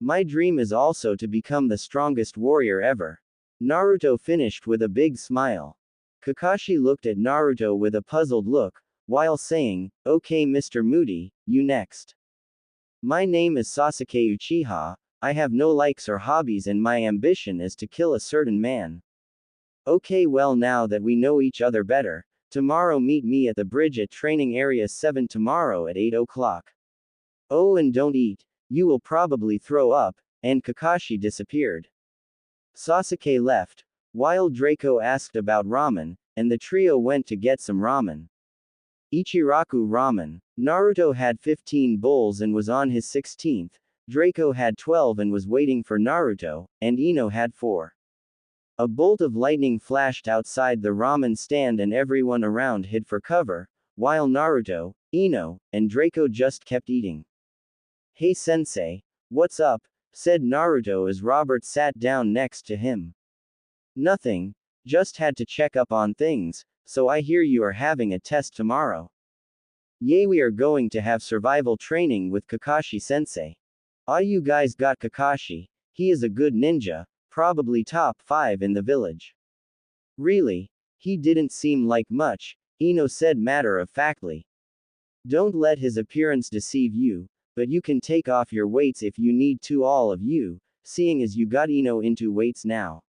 My dream is also to become the strongest warrior ever. Naruto finished with a big smile. Kakashi looked at Naruto with a puzzled look, while saying, okay, Mr. Moody, you next. My name is Sasuke Uchiha. I have no likes or hobbies and my ambition is to kill a certain man. Okay, well, now that we know each other better, tomorrow meet me at the bridge at Training Area 7 tomorrow at 8 o'clock. Oh, and don't eat, you will probably throw up, and Kakashi disappeared. Sasuke left, while Draco asked about ramen, and the trio went to get some ramen. Ichiraku ramen. Naruto had 15 bowls and was on his 16th, Draco had 12 and was waiting for Naruto, and Ino had 4. A bolt of lightning flashed outside the ramen stand and everyone around hid for cover, while Naruto, Ino, and Draco just kept eating. Hey sensei, what's up? Said Naruto as Robert sat down next to him. Nothing, just had to check up on things, so I hear you are having a test tomorrow. Yay, we are going to have survival training with Kakashi sensei. Ah, you guys got Kakashi, he is a good ninja, probably top 5 in the village. Really? He didn't seem like much, Ino said matter-of-factly. Don't let his appearance deceive you, but you can take off your weights if you need to, all of you, seeing as you got Ino into weights now.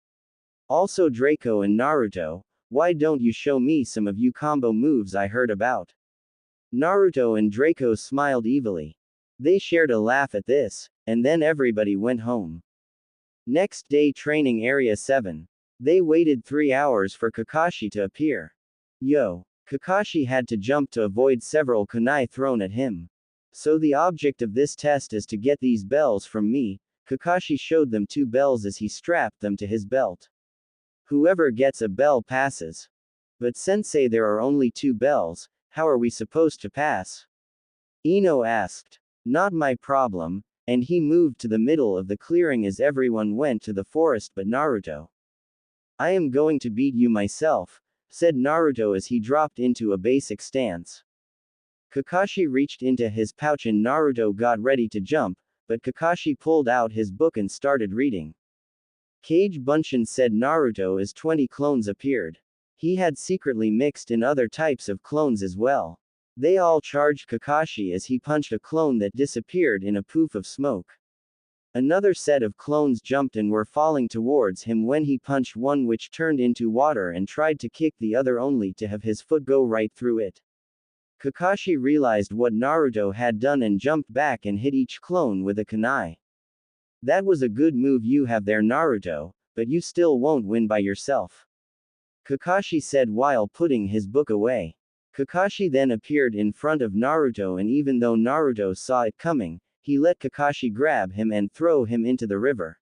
Also Draco and Naruto, why don't you show me some of you combo moves I heard about? Naruto and Draco smiled evilly. They shared a laugh at this, and then everybody went home. Next day, Training Area 7. They waited 3 hours for Kakashi to appear. Yo! Kakashi had to jump to avoid several kunai thrown at him. So the object of this test is to get these bells from me. Kakashi showed them 2 bells as he strapped them to his belt. Whoever gets a bell passes. But sensei, there are only 2 bells, how are we supposed to pass? Ino asked. Not my problem, and he moved to the middle of the clearing as everyone went to the forest but Naruto. I am going to beat you myself, said Naruto as he dropped into a basic stance. Kakashi reached into his pouch and Naruto got ready to jump, but Kakashi pulled out his book and started reading. Kage Bunshin said Naruto as 20 clones appeared. He had secretly mixed in other types of clones as well. They all charged Kakashi as he punched a clone that disappeared in a poof of smoke. Another set of clones jumped and were falling towards him when he punched one which turned into water and tried to kick the other only to have his foot go right through it. Kakashi realized what Naruto had done and jumped back and hit each clone with a kunai. That was a good move you have there, Naruto, but you still won't win by yourself. Kakashi said while putting his book away. Kakashi then appeared in front of Naruto, and even though Naruto saw it coming, he let Kakashi grab him and throw him into the river.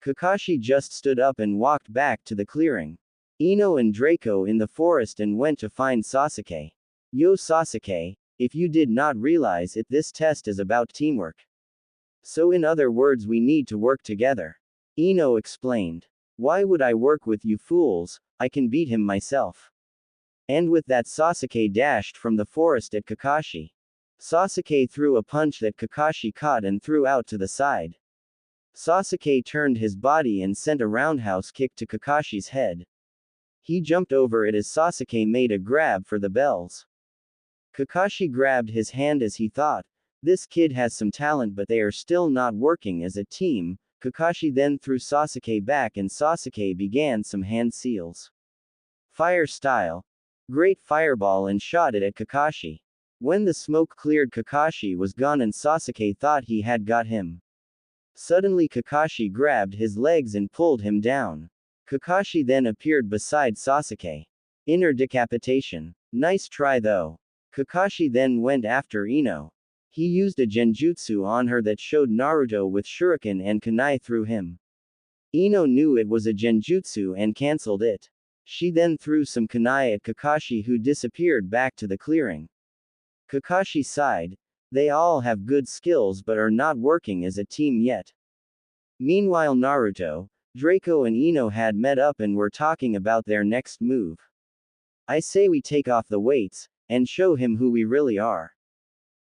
Kakashi just stood up and walked back to the clearing. Ino and Draco in the forest and went to find Sasuke. Yo Sasuke, if you did not realize it, this test is about teamwork. So in other words, we need to work together. Ino explained. Why would I work with you fools? I can beat him myself. And with that, Sasuke dashed from the forest at Kakashi. Sasuke threw a punch that Kakashi caught and threw out to the side. Sasuke turned his body and sent a roundhouse kick to Kakashi's head. He jumped over it as Sasuke made a grab for the bells. Kakashi grabbed his hand as he thought, this kid has some talent but they are still not working as a team. Kakashi then threw Sasuke back and Sasuke began some hand seals. Fire style. Great fireball and shot it at Kakashi. When the smoke cleared, Kakashi was gone and Sasuke thought he had got him. Suddenly Kakashi grabbed his legs and pulled him down. Kakashi then appeared beside Sasuke. Inner decapitation. Nice try though. Kakashi then went after Ino. He used a genjutsu on her that showed Naruto with shuriken and kunai through him. Ino knew it was a genjutsu and cancelled it. She then threw some kunai at Kakashi, who disappeared back to the clearing. Kakashi sighed. They all have good skills but are not working as a team yet. Meanwhile, Naruto, Draco and Ino had met up and were talking about their next move. I say we take off the weights, and show him who we really are,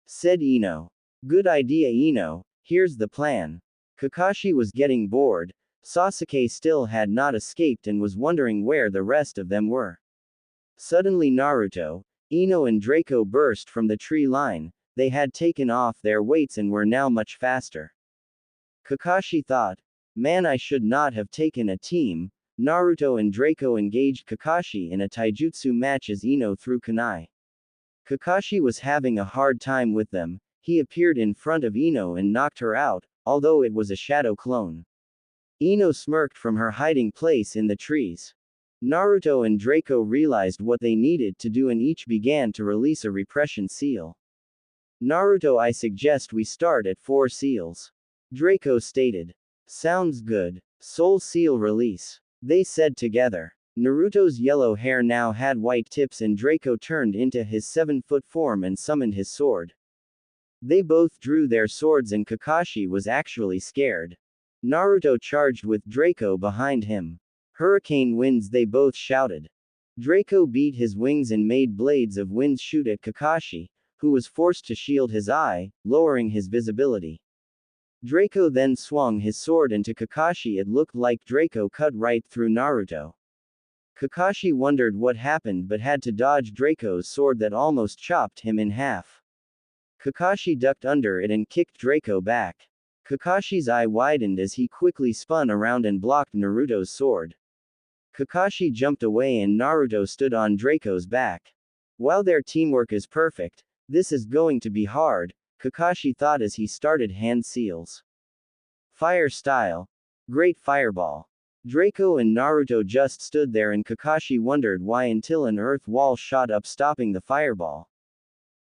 said Ino. Good idea, Ino, here's the plan. Kakashi was getting bored. Sasuke still had not escaped and was wondering where the rest of them were. Suddenly Naruto, Ino and Draco burst from the tree line. They had taken off their weights and were now much faster. Kakashi thought, man, I should not have taken a team. Naruto and Draco engaged Kakashi in a taijutsu match as Ino threw kunai. Kakashi was having a hard time with them. He appeared in front of Ino and knocked her out, although it was a shadow clone. Ino smirked from her hiding place in the trees. Naruto and Draco realized what they needed to do and each began to release a repression seal. Naruto, I suggest we start at 4 seals. Draco stated. Sounds good. Soul seal release. They said together. Naruto's yellow hair now had white tips and Draco turned into his 7-foot form and summoned his sword. They both drew their swords and Kakashi was actually scared. Naruto charged with Draco behind him. Hurricane winds, they both shouted. Draco beat his wings and made blades of wind shoot at Kakashi, who was forced to shield his eye, lowering his visibility. Draco then swung his sword into Kakashi. It looked like Draco cut right through Naruto. Kakashi wondered what happened but had to dodge Draco's sword that almost chopped him in half. Kakashi ducked under it and kicked Draco back. Kakashi's eye widened as he quickly spun around and blocked Naruto's sword. Kakashi jumped away and Naruto stood on Draco's back. While their teamwork is perfect, this is going to be hard, Kakashi thought as he started hand seals. Fire style. Great fireball. Draco and Naruto just stood there and Kakashi wondered why until an earth wall shot up stopping the fireball.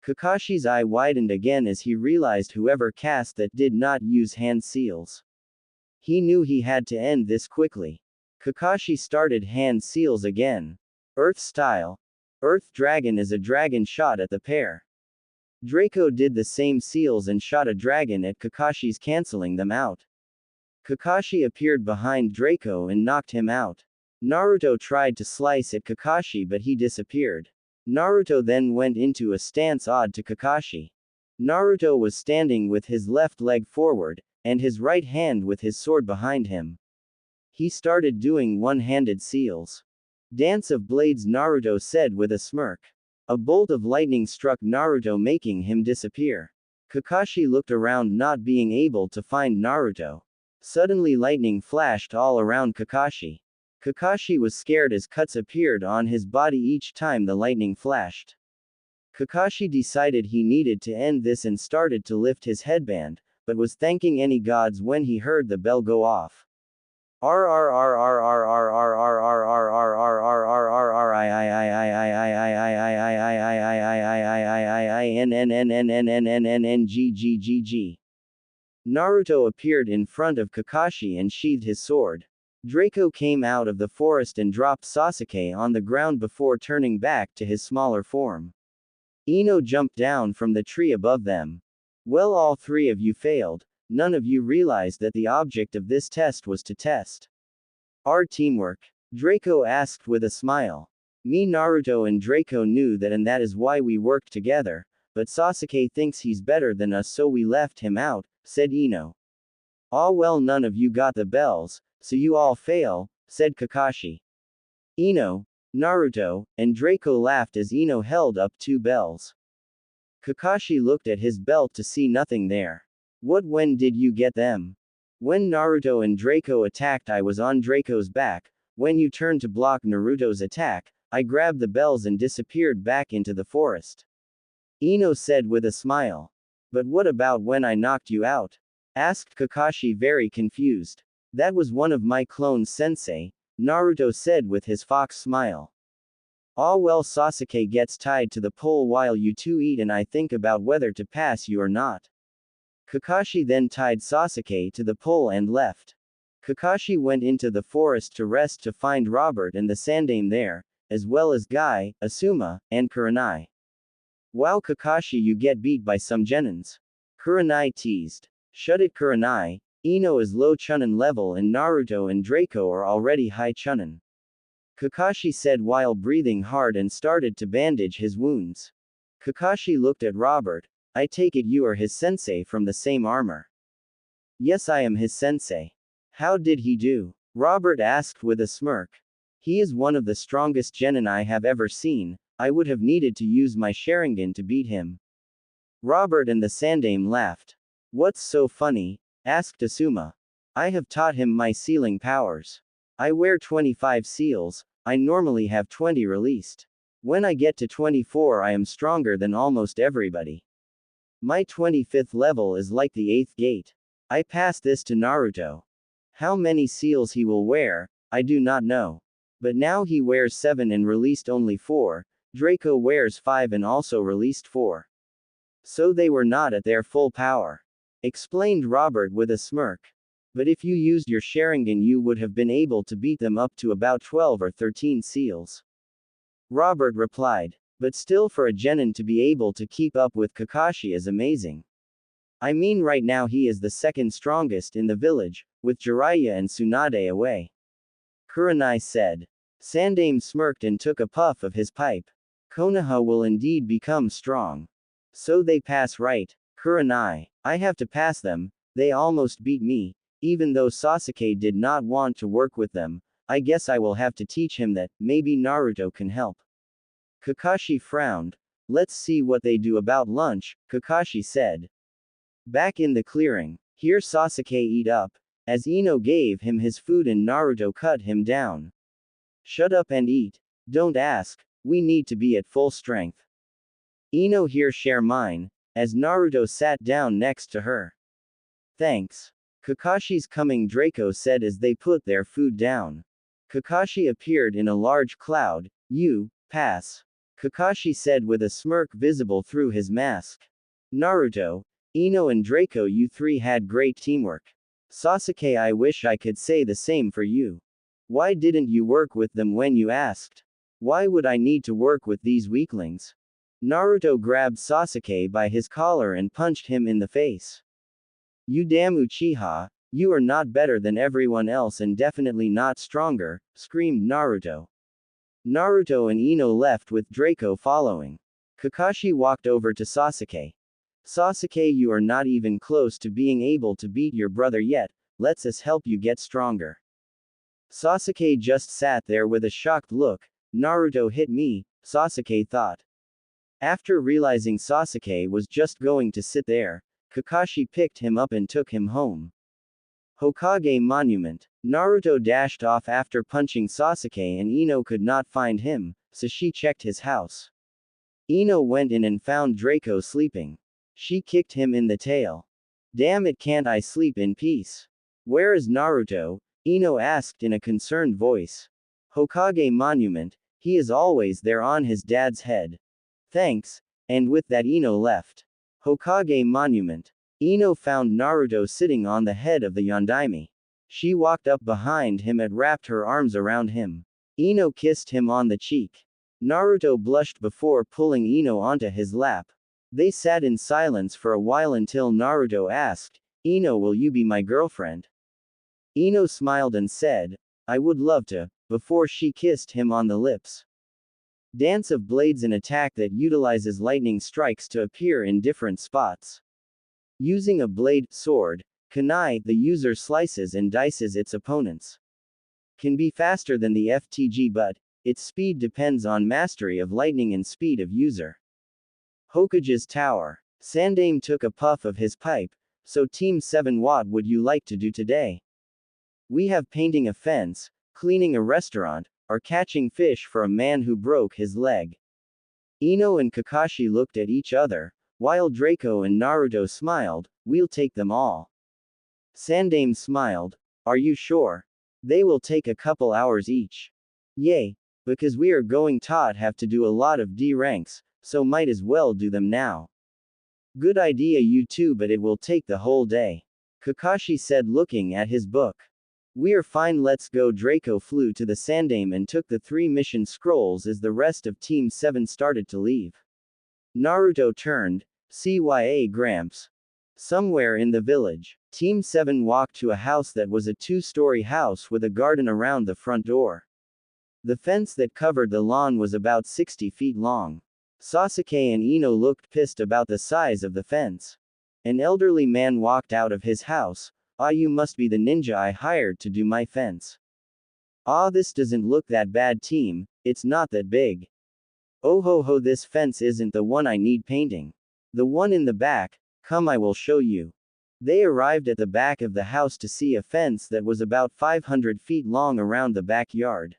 Kakashi's eye widened again as he realized whoever cast that did not use hand seals. He knew he had to end this quickly. Kakashi started hand seals again. Earth style. Earth dragon is a dragon shot at the pair. Draco did the same seals and shot a dragon at Kakashi's, canceling them out. Kakashi appeared behind Draco and knocked him out. Naruto tried to slice at Kakashi but he disappeared. Naruto then went into a stance odd to Kakashi. Naruto was standing with his left leg forward, and his right hand with his sword behind him. He started doing one-handed seals. Dance of blades, Naruto said with a smirk. A bolt of lightning struck Naruto, making him disappear. Kakashi looked around, not being able to find Naruto. Suddenly lightning flashed all around Kakashi. Kakashi was scared as cuts appeared on his body each time the lightning flashed. Kakashi decided he needed to end this and started to lift his headband, but was thanking any gods when he heard the bell go off. Naruto appeared in front of Kakashi and sheathed his sword. Draco came out of the forest and dropped Sasuke on the ground before turning back to his smaller form. Ino jumped down from the tree above them. Well, all three of you failed. None of you realized that the object of this test was to test our teamwork. Draco asked with a smile. Me, Naruto and Draco knew that, and that is why we worked together, but Sasuke thinks he's better than us, so we left him out, said Ino. Ah well, none of you got the bells, so you all fail, said Kakashi. Ino, Naruto, and Draco laughed as Ino held up 2 bells. Kakashi looked at his belt to see nothing there. When did you get them? When Naruto and Draco attacked, I was on Draco's back. When you turned to block Naruto's attack, I grabbed the bells and disappeared back into the forest. Ino said with a smile. But what about when I knocked you out? Asked Kakashi, very confused. That was one of my clones, sensei, Naruto said with his fox smile. Ah well, Sasuke gets tied to the pole while you two eat, and I think about whether to pass you or not. Kakashi then tied Sasuke to the pole and left. Kakashi went into the forest to rest to find Robert and the Sandaime there, as well as Guy, Asuma, and Kurenai. Wow, Kakashi, you get beat by some genins. Kurenai teased. Shut it, Kurenai. Ino is low chunin level and Naruto and Draco are already high chunin. Kakashi said while breathing hard and started to bandage his wounds. Kakashi looked at Robert. I take it you are his sensei from the same armor. Yes, I am his sensei. How did he do? Robert asked with a smirk. He is one of the strongest genin I have ever seen. I would have needed to use my Sharingan to beat him. Robert and the Sandaime laughed. What's so funny? Asked Asuma. I have taught him my sealing powers. I wear 25 seals, I normally have 20 released. When I get to 24 I am stronger than almost everybody. My 25th level is like the 8th gate. I pass this to Naruto. How many seals he will wear, I do not know. But now he wears 7 and released only 4, Draco wears 5 and also released 4. So they were not at their full power. Explained Robert with a smirk. But if you used your Sharingan you would have been able to beat them up to about 12 or 13 seals. Robert replied. But still, for a genin to be able to keep up with Kakashi is amazing. I mean, right now he is the second strongest in the village, with Jiraiya and Tsunade away. Kurenai said. Sandaime smirked and took a puff of his pipe. Konoha will indeed become strong. So they pass, right? Kurenai. I have to pass them, they almost beat me, even though Sasuke did not want to work with them. I guess I will have to teach him that, maybe Naruto can help. Kakashi frowned. Let's see what they do about lunch, Kakashi said. Back in the clearing, here Sasuke eat up, as Ino gave him his food and Naruto cut him down. Shut up and eat. Don't ask, we need to be at full strength. Ino here share mine, as Naruto sat down next to her. Thanks. Kakashi's coming, Draco said as they put their food down. Kakashi appeared in a large cloud. You, pass. Kakashi said with a smirk visible through his mask. Naruto, Ino and Draco, you three had great teamwork. Sasuke, I wish I could say the same for you. Why didn't you work with them when you asked? Why would I need to work with these weaklings? Naruto grabbed Sasuke by his collar and punched him in the face. You damn Uchiha, you are not better than everyone else and definitely not stronger, screamed Naruto. Naruto and Ino left with Draco following. Kakashi walked over to Sasuke. Sasuke, you are not even close to being able to beat your brother yet, let's us help you get stronger. Sasuke just sat there with a shocked look. Naruto hit me, Sasuke thought. After realizing Sasuke was just going to sit there, Kakashi picked him up and took him home. Hokage Monument. Naruto dashed off after punching Sasuke and Ino could not find him, so she checked his house. Ino went in and found Draco sleeping. She kicked him in the tail. Damn it, can't I sleep in peace? Where is Naruto? Ino asked in a concerned voice. Hokage Monument, he is always there on his dad's head. Thanks, and with that Ino left. Hokage Monument. Ino found Naruto sitting on the head of the Yondaime. She walked up behind him and wrapped her arms around him. Ino kissed him on the cheek. Naruto blushed before pulling Ino onto his lap. They sat in silence for a while until Naruto asked, Ino, will you be my girlfriend? Ino smiled and said, I would love to, before she kissed him on the lips. Dance of Blades, an attack that utilizes lightning strikes to appear in different spots. Using a blade, sword, kunai, the user slices and dices its opponents. Can be faster than the FTG, but its speed depends on mastery of lightning and speed of user. Hokage's Tower. Sandaime took a puff of his pipe. So Team 7, what would you like to do today? We have painting a fence, cleaning a restaurant, or catching fish for a man who broke his leg. Ino and Kakashi looked at each other, while Draco and Naruto smiled. We'll take them all. Sandaime smiled. Are you sure? They will take a couple hours each. Yay, because we are going to have to do a lot of D ranks, so might as well do them now. Good idea, you two, but it will take the whole day. Kakashi said, looking at his book. We are fine, let's go. Draco flew to the Sandaime and took the 3 mission scrolls as the rest of Team 7 started to leave. Naruto turned. CYA Gramps. Somewhere in the village, Team 7 walked to a house that was a 2-story house with a garden around the front door. The fence that covered the lawn was about 60 feet long. Sasuke and Ino looked pissed about the size of the fence. An elderly man walked out of his house. Ah, you must be the ninja I hired to do my fence. Ah, this doesn't look that bad, team, it's not that big. Oh ho ho, this fence isn't the one I need painting. The one in the back, come I will show you. They arrived at the back of the house to see a fence that was about 500 feet long around the backyard.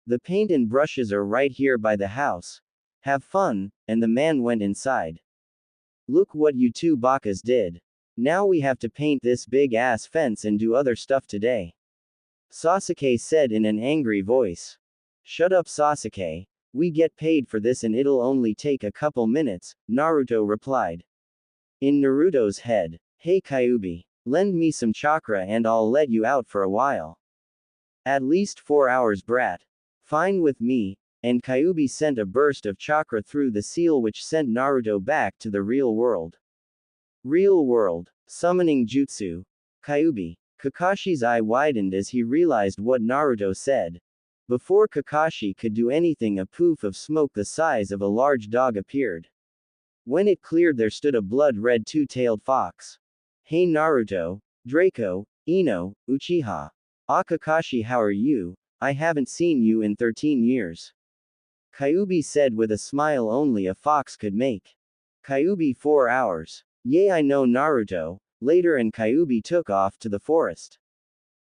The paint and brushes are right here by the house. Have fun, and the man went inside. Look what you two bakas did. Now we have to paint this big ass fence and do other stuff today. Sasuke said in an angry voice. Shut up, Sasuke. We get paid for this and it'll only take a couple minutes, Naruto replied. In Naruto's head, hey Kyuubi, lend me some chakra and I'll let you out for a while. At least 4 hours, brat. Fine with me. And Kyuubi sent a burst of chakra through the seal which sent Naruto back to the real world. Real world. Summoning jutsu. Kyuubi. Kakashi's eye widened as he realized what Naruto said. Before Kakashi could do anything, a poof of smoke the size of a large dog appeared. When it cleared, there stood a blood-red 2-tailed fox. Hey Naruto, Draco, Ino, Uchiha. Ah, Kakashi, how are you? I haven't seen you in 13 years. Kyuubi said with a smile only a fox could make. Kyuubi, 4 hours. Yay, I know, Naruto. Later, and Kyuubi took off to the forest.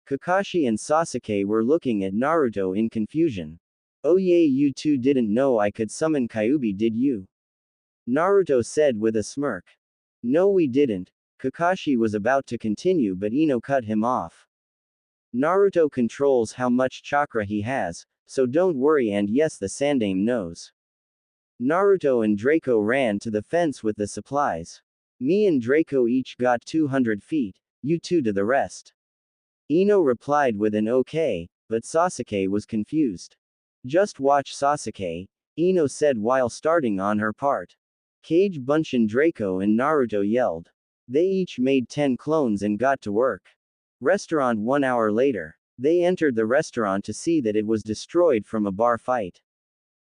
Kakashi and Sasuke were looking at Naruto in confusion. Oh yay, you two didn't know I could summon Kyuubi, did you? Naruto said with a smirk. No, we didn't. Kakashi was about to continue but Ino cut him off. Naruto controls how much chakra he has, so don't worry, and yes, the Sandaime knows. Naruto and Draco ran to the fence with the supplies. Me and Draco each got 200 feet, you two to the rest. Ino replied with an okay, but Sasuke was confused. Just watch Sasuke, Ino said while starting on her part. Kage Bunshin Draco and Naruto yelled. They each made 10 clones and got to work. Restaurant 1 hour later. They entered the restaurant to see that it was destroyed from a bar fight.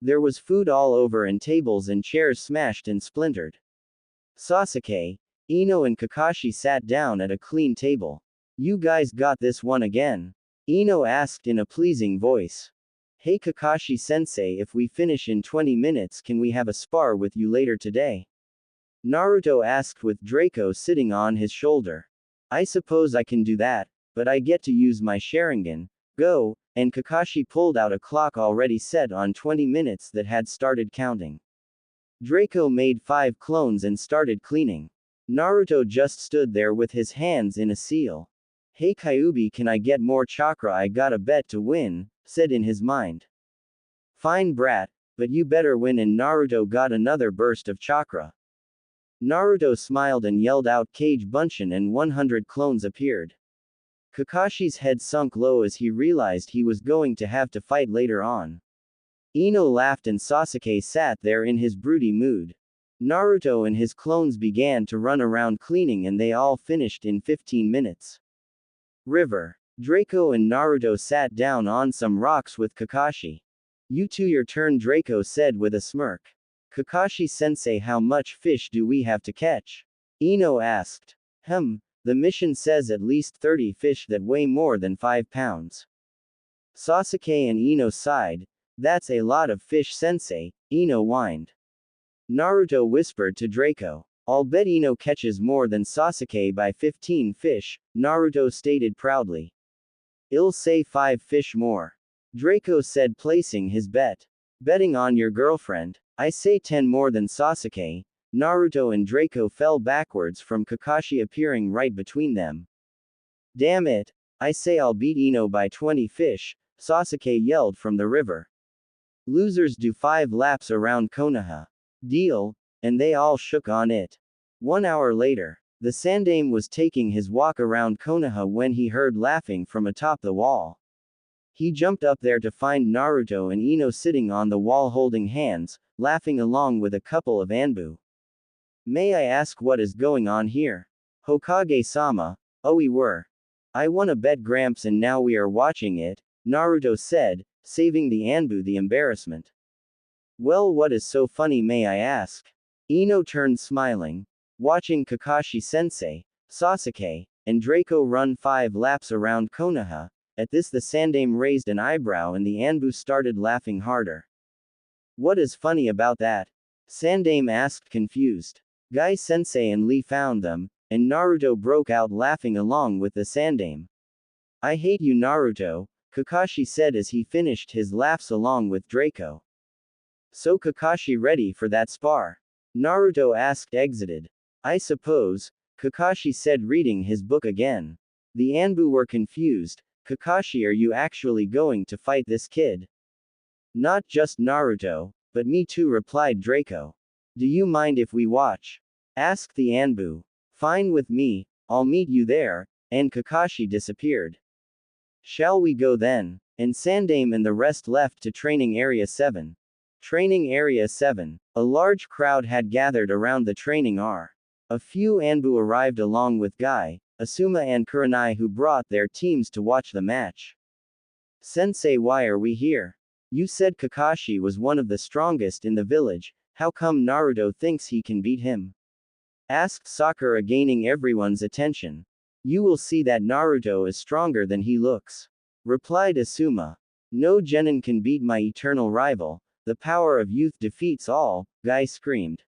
There was food all over and tables and chairs smashed and splintered. Sasuke, Ino and Kakashi sat down at a clean table. You guys got this one again? Ino asked in a pleasing voice. Hey Kakashi sensei, if we finish in 20 minutes can we have a spar with you later today? Naruto asked with Draco sitting on his shoulder. I suppose I can do that, but I get to use my Sharingan. Go, and Kakashi pulled out a clock already set on 20 minutes that had started counting. Draco made 5 clones and started cleaning. Naruto just stood there with his hands in a seal. Hey Kyuubi, can I get more chakra? I got a bet to win, said in his mind. Fine brat, but you better win, and Naruto got another burst of chakra. Naruto smiled and yelled out Kage Bunshin and 100 clones appeared. Kakashi's head sunk low as he realized he was going to have to fight later on. Ino laughed and Sasuke sat there in his broody mood. Naruto and his clones began to run around cleaning and they all finished in 15 minutes. River. Draco and Naruto sat down on some rocks with Kakashi. You two, your turn, Draco said with a smirk. Kakashi sensei, how much fish do we have to catch? Ino asked. The mission says at least 30 fish that weigh more than 5 pounds. Sasuke and Ino sighed. That's a lot of fish sensei, Ino whined. Naruto whispered to Draco. I'll bet Ino catches more than Sasuke by 15 fish, Naruto stated proudly. I'll say 5 fish more. Draco said, placing his bet. Betting on your girlfriend? I say 10 more than Sasuke. Naruto and Draco fell backwards from Kakashi appearing right between them. Damn it. I say I'll beat Ino by 20 fish, Sasuke yelled from the river. Losers do 5 laps around Konoha. Deal? And they all shook on it. 1 hour later, the Sandaime was taking his walk around Konoha when he heard laughing from atop the wall. He jumped up there to find Naruto and Ino sitting on the wall holding hands, laughing along with a couple of Anbu. May I ask what is going on here? Hokage-sama, oh we were. I won a bet Gramps and now we are watching it, Naruto said, saving the Anbu the embarrassment. Well, what is so funny, may I ask? Ino turned smiling. Watching Kakashi-sensei, Sasuke, and Draco run 5 laps around Konoha. At this the Sandaime raised an eyebrow and the Anbu started laughing harder. What is funny about that? Sandaime asked confused. Guy-sensei and Lee found them, and Naruto broke out laughing along with the Sandaime. I hate you, Naruto, Kakashi said as he finished his laughs along with Draco. So Kakashi ready for that spar? Naruto asked exited. I suppose, Kakashi said reading his book again. The Anbu were confused. Kakashi, are you actually going to fight this kid? Not just Naruto, but me too, replied Draco. Do you mind if we watch? Asked the Anbu. Fine with me, I'll meet you there, and Kakashi disappeared. Shall we go then? And Sandaime and the rest left to Training Area 7. Training Area 7. A large crowd had gathered around the training R. A few Anbu arrived along with Guy, Asuma and Kurenai, who brought their teams to watch the match. Sensei, why are we here? You said Kakashi was one of the strongest in the village, how come Naruto thinks he can beat him? Asked Sakura, gaining everyone's attention. You will see that Naruto is stronger than he looks. Replied Asuma. No genin can beat my eternal rival, the power of youth defeats all, Guy screamed.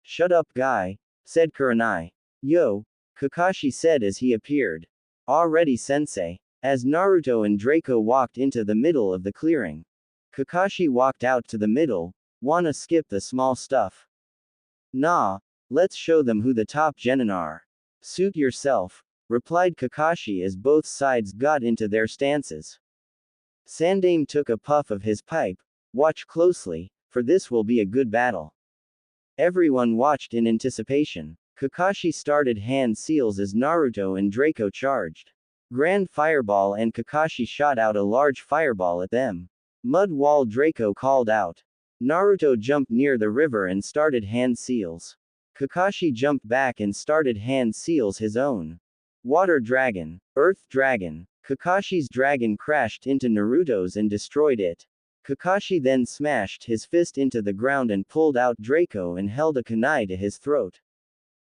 Shut up, Guy, said Kurenai. Yo, Kakashi said as he appeared. Already, sensei. As Naruto and Draco walked into the middle of the clearing. Kakashi walked out to the middle. Wanna skip the small stuff? Nah, let's show them who the top genin are. Suit yourself, replied Kakashi as both sides got into their stances. Sandaime took a puff of his pipe. Watch closely, for this will be a good battle. Everyone watched in anticipation. Kakashi started hand seals as Naruto and Draco charged. Grand Fireball and Kakashi shot out a large fireball at them. Mud Wall Draco called out. Naruto jumped near the river and started hand seals. Kakashi jumped back and started hand seals his own. Water Dragon, Earth Dragon. Kakashi's dragon crashed into Naruto's and destroyed it. Kakashi then smashed his fist into the ground and pulled out Draco and held a kunai to his throat.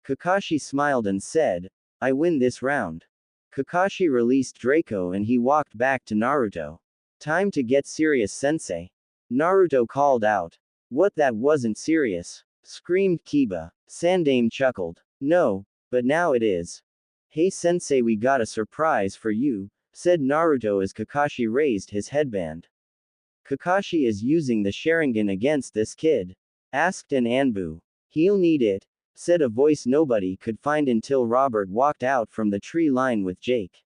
Kakashi smiled and said, I win this round. Kakashi released Draco and he walked back to Naruto. Time to get serious, sensei. Naruto called out. What, that wasn't serious? Screamed Kiba. Sandaime chuckled. No, but now it is. Hey sensei, we got a surprise for you, said Naruto as Kakashi raised his headband. Kakashi is using the Sharingan against this kid? Asked an Anbu. He'll need it, said a voice nobody could find until Robert walked out from the tree line with Jake.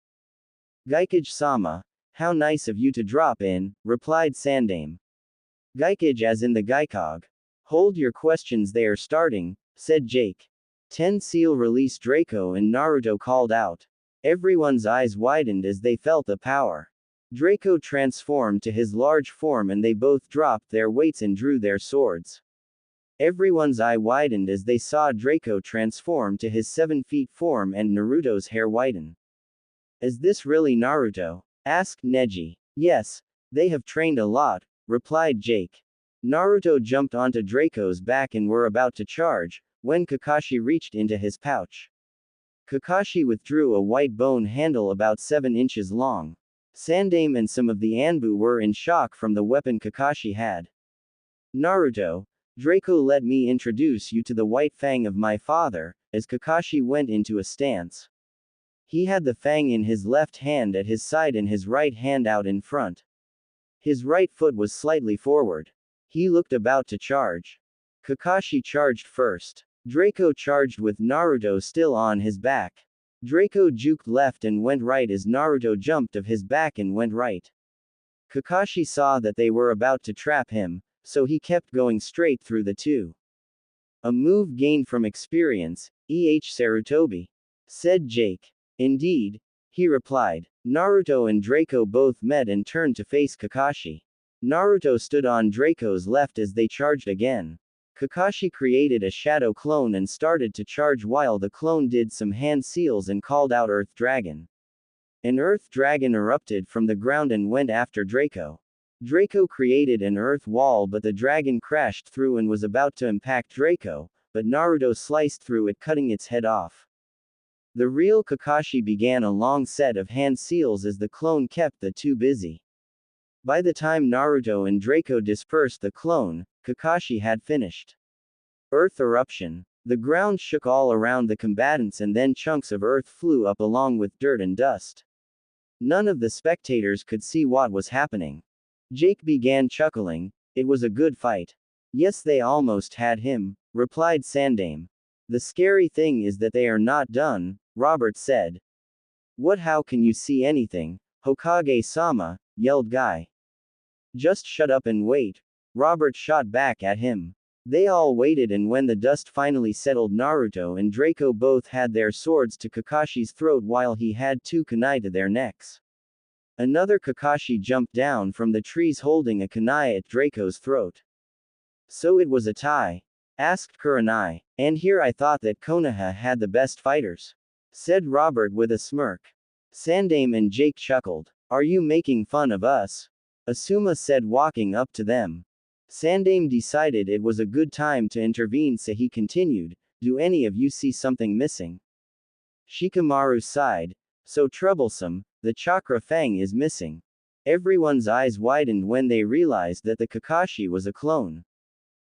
Gaikage-sama, how nice of you to drop in, replied Sandaime. Gaikage as in the Gaikog. Hold your questions, they are starting, said Jake. 10 Seal release Draco and Naruto called out. Everyone's eyes widened as they felt the power. Draco transformed to his large form and they both dropped their weights and drew their swords. Everyone's eye widened as they saw Draco transform to his 7 feet form and Naruto's hair whiten. Is this really Naruto? Asked Neji. Yes, they have trained a lot, replied Jake. Naruto jumped onto Draco's back and were about to charge, when Kakashi reached into his pouch. Kakashi withdrew a white bone handle about 7 inches long. Sandaime and some of the Anbu were in shock from the weapon Kakashi had. Naruto, Draco, let me introduce you to the white fang of my father, as Kakashi went into a stance. He had the fang in his left hand at his side and his right hand out in front. His right foot was slightly forward. He looked about to charge. Kakashi charged first. Draco charged with Naruto still on his back. Draco juked left and went right as Naruto jumped of his back and went right. Kakashi saw that they were about to trap him, so he kept going straight through the two. A move gained from experience, Sarutobi, said Jake. Indeed, he replied. Naruto and Draco both met and turned to face Kakashi. Naruto stood on Draco's left as they charged again. Kakashi created a shadow clone and started to charge while the clone did some hand seals and called out Earth Dragon. An Earth Dragon erupted from the ground and went after Draco. Draco created an earth wall but the dragon crashed through and was about to impact Draco, but Naruto sliced through it, cutting its head off. The real Kakashi began a long set of hand seals as the clone kept the two busy. By the time Naruto and Draco dispersed the clone, Kakashi had finished. Earth eruption. The ground shook all around the combatants and then chunks of earth flew up along with dirt and dust. None of the spectators could see what was happening. Jake began chuckling. It was a good fight. Yes, they almost had him, replied Sandaime. The scary thing is that they are not done, Robert said. What, how can you see anything, Hokage-sama, yelled Guy. Just shut up and wait, Robert shot back at him. They all waited and when the dust finally settled, Naruto and Draco both had their swords to Kakashi's throat while he had 2 kunai to their necks. Another Kakashi jumped down from the trees holding a kunai at Draco's throat. So it was a tie? Asked Kurenai. And here I thought that Konoha had the best fighters, said Robert with a smirk. Sandaime and Jake chuckled. Are you making fun of us? Asuma said, walking up to them. Sandaime decided it was a good time to intervene, so he continued, do any of you see something missing? Shikamaru sighed. So troublesome, the chakra fang is missing. Everyone's eyes widened when they realized that the Kakashi was a clone.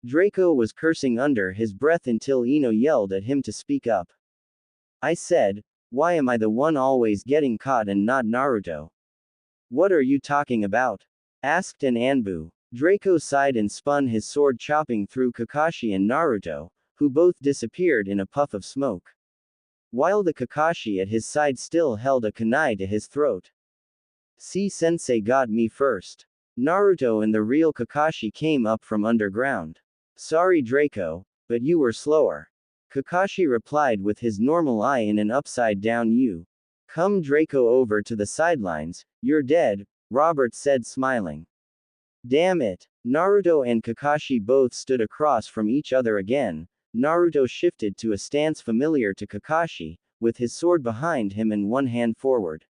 Draco was cursing under his breath until Ino yelled at him to speak up. I said, why am I the one always getting caught and not Naruto? What are you talking about? Asked an Anbu. Draco sighed and spun his sword, chopping through Kakashi and Naruto, who both disappeared in a puff of smoke. while the Kakashi at his side still held a kunai to his throat. See, sensei got me first. Naruto and the real Kakashi came up from underground. Sorry Draco, but you were slower. Kakashi replied with his normal eye in an upside-down U. Come Draco over to the sidelines, you're dead, Robert said smiling. Damn it. Naruto and Kakashi both stood across from each other again. Naruto shifted to a stance familiar to Kakashi, with his sword behind him and one hand forward.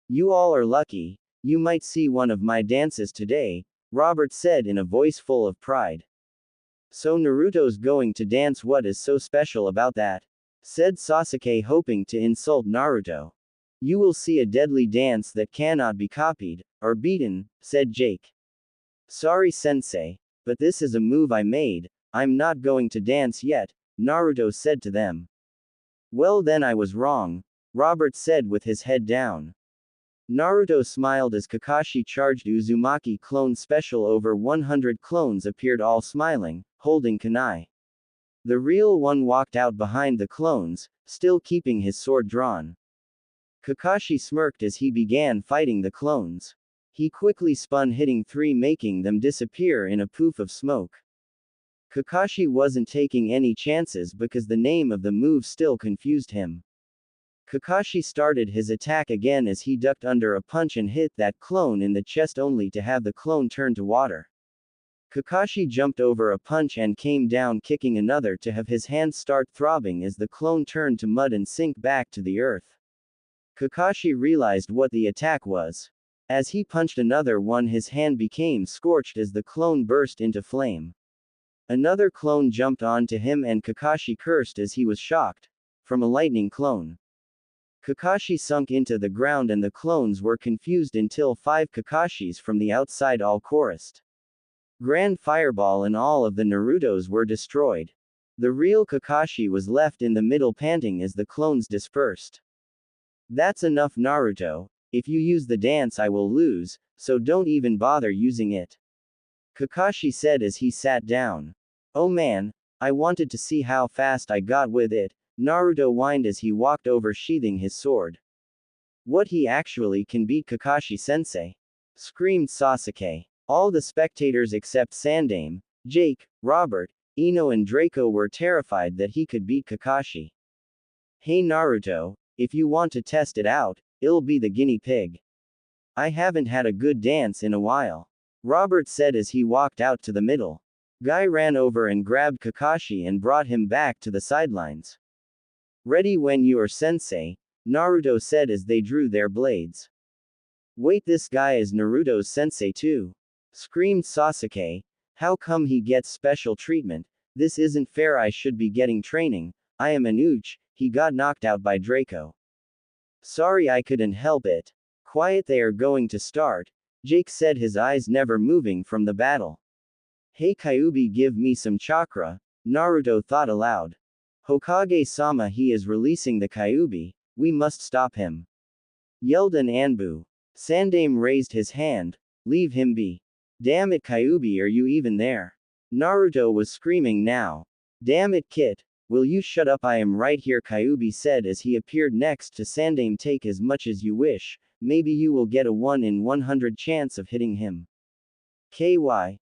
You all are lucky, you might see one of my dances today, Robert said in a voice full of pride. So Naruto's going to dance, what is so special about that? Said Sasuke, hoping to insult Naruto. You will see a deadly dance that cannot be copied, or beaten, said Jake. Sorry sensei, but this is a move I made, I'm not going to dance yet, Naruto said to them. Well then I was wrong, Robert said with his head down. Naruto smiled as Kakashi charged Uzumaki clone special. Over 100 clones appeared, all smiling, holding kunai. The real one walked out behind the clones, still keeping his sword drawn. Kakashi smirked as he began fighting the clones. He quickly spun, hitting 3, making them disappear in a poof of smoke. Kakashi wasn't taking any chances because the name of the move still confused him. Kakashi started his attack again as he ducked under a punch and hit that clone in the chest, only to have the clone turn to water. Kakashi jumped over a punch and came down, kicking another to have his hands start throbbing as the clone turned to mud and sink back to the earth. Kakashi realized what the attack was. As he punched another one, his hand became scorched as the clone burst into flame. Another clone jumped onto him and Kakashi cursed as he was shocked. From a lightning clone. Kakashi sunk into the ground and the clones were confused until 5 Kakashis from the outside all chorused. Grand Fireball and all of the Narutos were destroyed. The real Kakashi was left in the middle panting as the clones dispersed. That's enough Naruto, if you use the dance I will lose, so don't even bother using it. Kakashi said as he sat down. Oh man, I wanted to see how fast I got with it, Naruto whined as he walked over sheathing his sword. What, he actually can beat Kakashi-sensei? Screamed Sasuke. All the spectators except Sandaime, Jake, Robert, Ino and Draco were terrified that he could beat Kakashi. Hey Naruto, if you want to test it out, I'll be the guinea pig. I haven't had a good dance in a while. Robert said as he walked out to the middle. Guy ran over and grabbed Kakashi and brought him back to the sidelines. Ready when you are, sensei, Naruto said as they drew their blades. Wait, this guy is Naruto's sensei too? Screamed Sasuke. How come he gets special treatment? This isn't fair, I should be getting training. I am an ooch. He got knocked out by Draco. Sorry, I couldn't help it. Quiet, they are going to start, Jake said, his eyes never moving from the battle. Hey Kyuubi, give me some chakra, Naruto thought aloud. Hokage-sama, he is releasing the Kyuubi, we must stop him. Yelled an Anbu. Sandaime raised his hand. Leave him be. Damn it Kyuubi, are you even there? Naruto was screaming now. Damn it Kit, will you shut up, I am right here, Kyuubi said as he appeared next to Sandaime. Take as much as you wish, maybe you will get a 1 in 100 chance of hitting him. KY.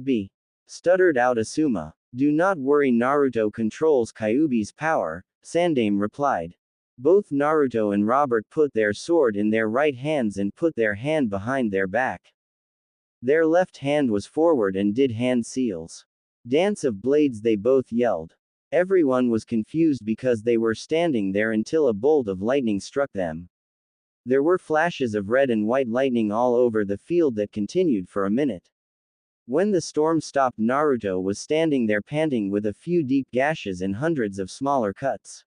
B. Stuttered out Asuma. Do not worry, Naruto controls Kyuubi's power, Sandaime replied. Both Naruto and Robert put their sword in their right hands and put their hand behind their back. Their left hand was forward and did hand seals. Dance of blades, they both yelled. Everyone was confused because they were standing there until a bolt of lightning struck them. There were flashes of red and white lightning all over the field that continued for a minute. When the storm stopped, Naruto was standing there panting with a few deep gashes and hundreds of smaller cuts.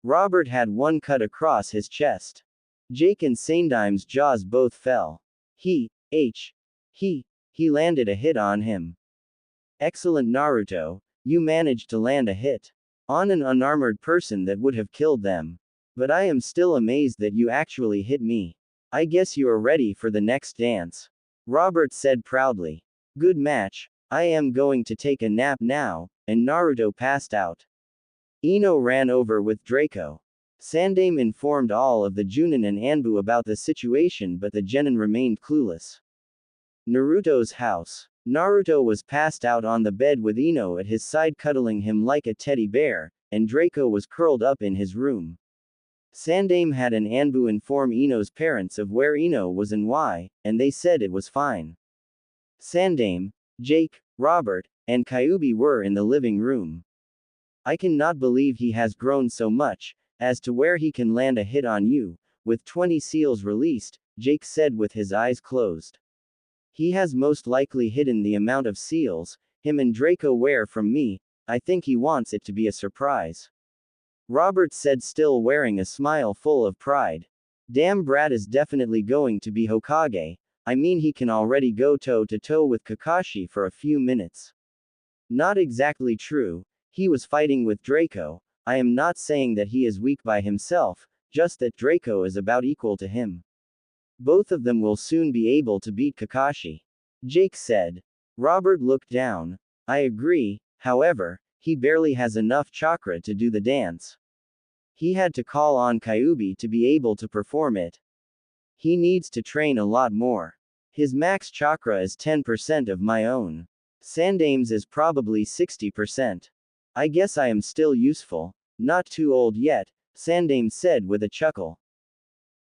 Robert had one cut across his chest. Jake and Sandaime's jaws both fell. He landed a hit on him. Excellent Naruto, you managed to land a hit on an unarmored person that would have killed them. But I am still amazed that you actually hit me. I guess you are ready for the next dance. Robert said proudly. Good match. I am going to take a nap now, and Naruto passed out. Ino ran over with Draco. Sandaime informed all of the Junin and Anbu about the situation, but the genin remained clueless. Naruto's house. Naruto was passed out on the bed with Ino at his side cuddling him like a teddy bear, and Draco was curled up in his room. Sandaime had an Anbu inform Ino's parents of where Ino was and why, and they said it was fine. Sandaime, Jake, Robert, and Kyuubi were in the living room. I cannot believe he has grown so much, as to where he can land a hit on you, with 20 seals released, Jake said with his eyes closed. He has most likely hidden the amount of seals him and Draco wear from me. I think he wants it to be a surprise. Robert said, still wearing a smile full of pride. Damn, Brad is definitely going to be Hokage. I mean, he can already go toe to toe with Kakashi for a few minutes. Not exactly true. He was fighting with Draco. I am not saying that he is weak by himself, just that Draco is about equal to him. Both of them will soon be able to beat Kakashi. Jake said. Robert looked down. I agree, however, he barely has enough chakra to do the dance. He had to call on Kyuubi to be able to perform it. He needs to train a lot more. His max chakra is 10% of my own. Sandaime's is probably 60%. I guess I am still useful. Not too old yet, Sandaime said with a chuckle.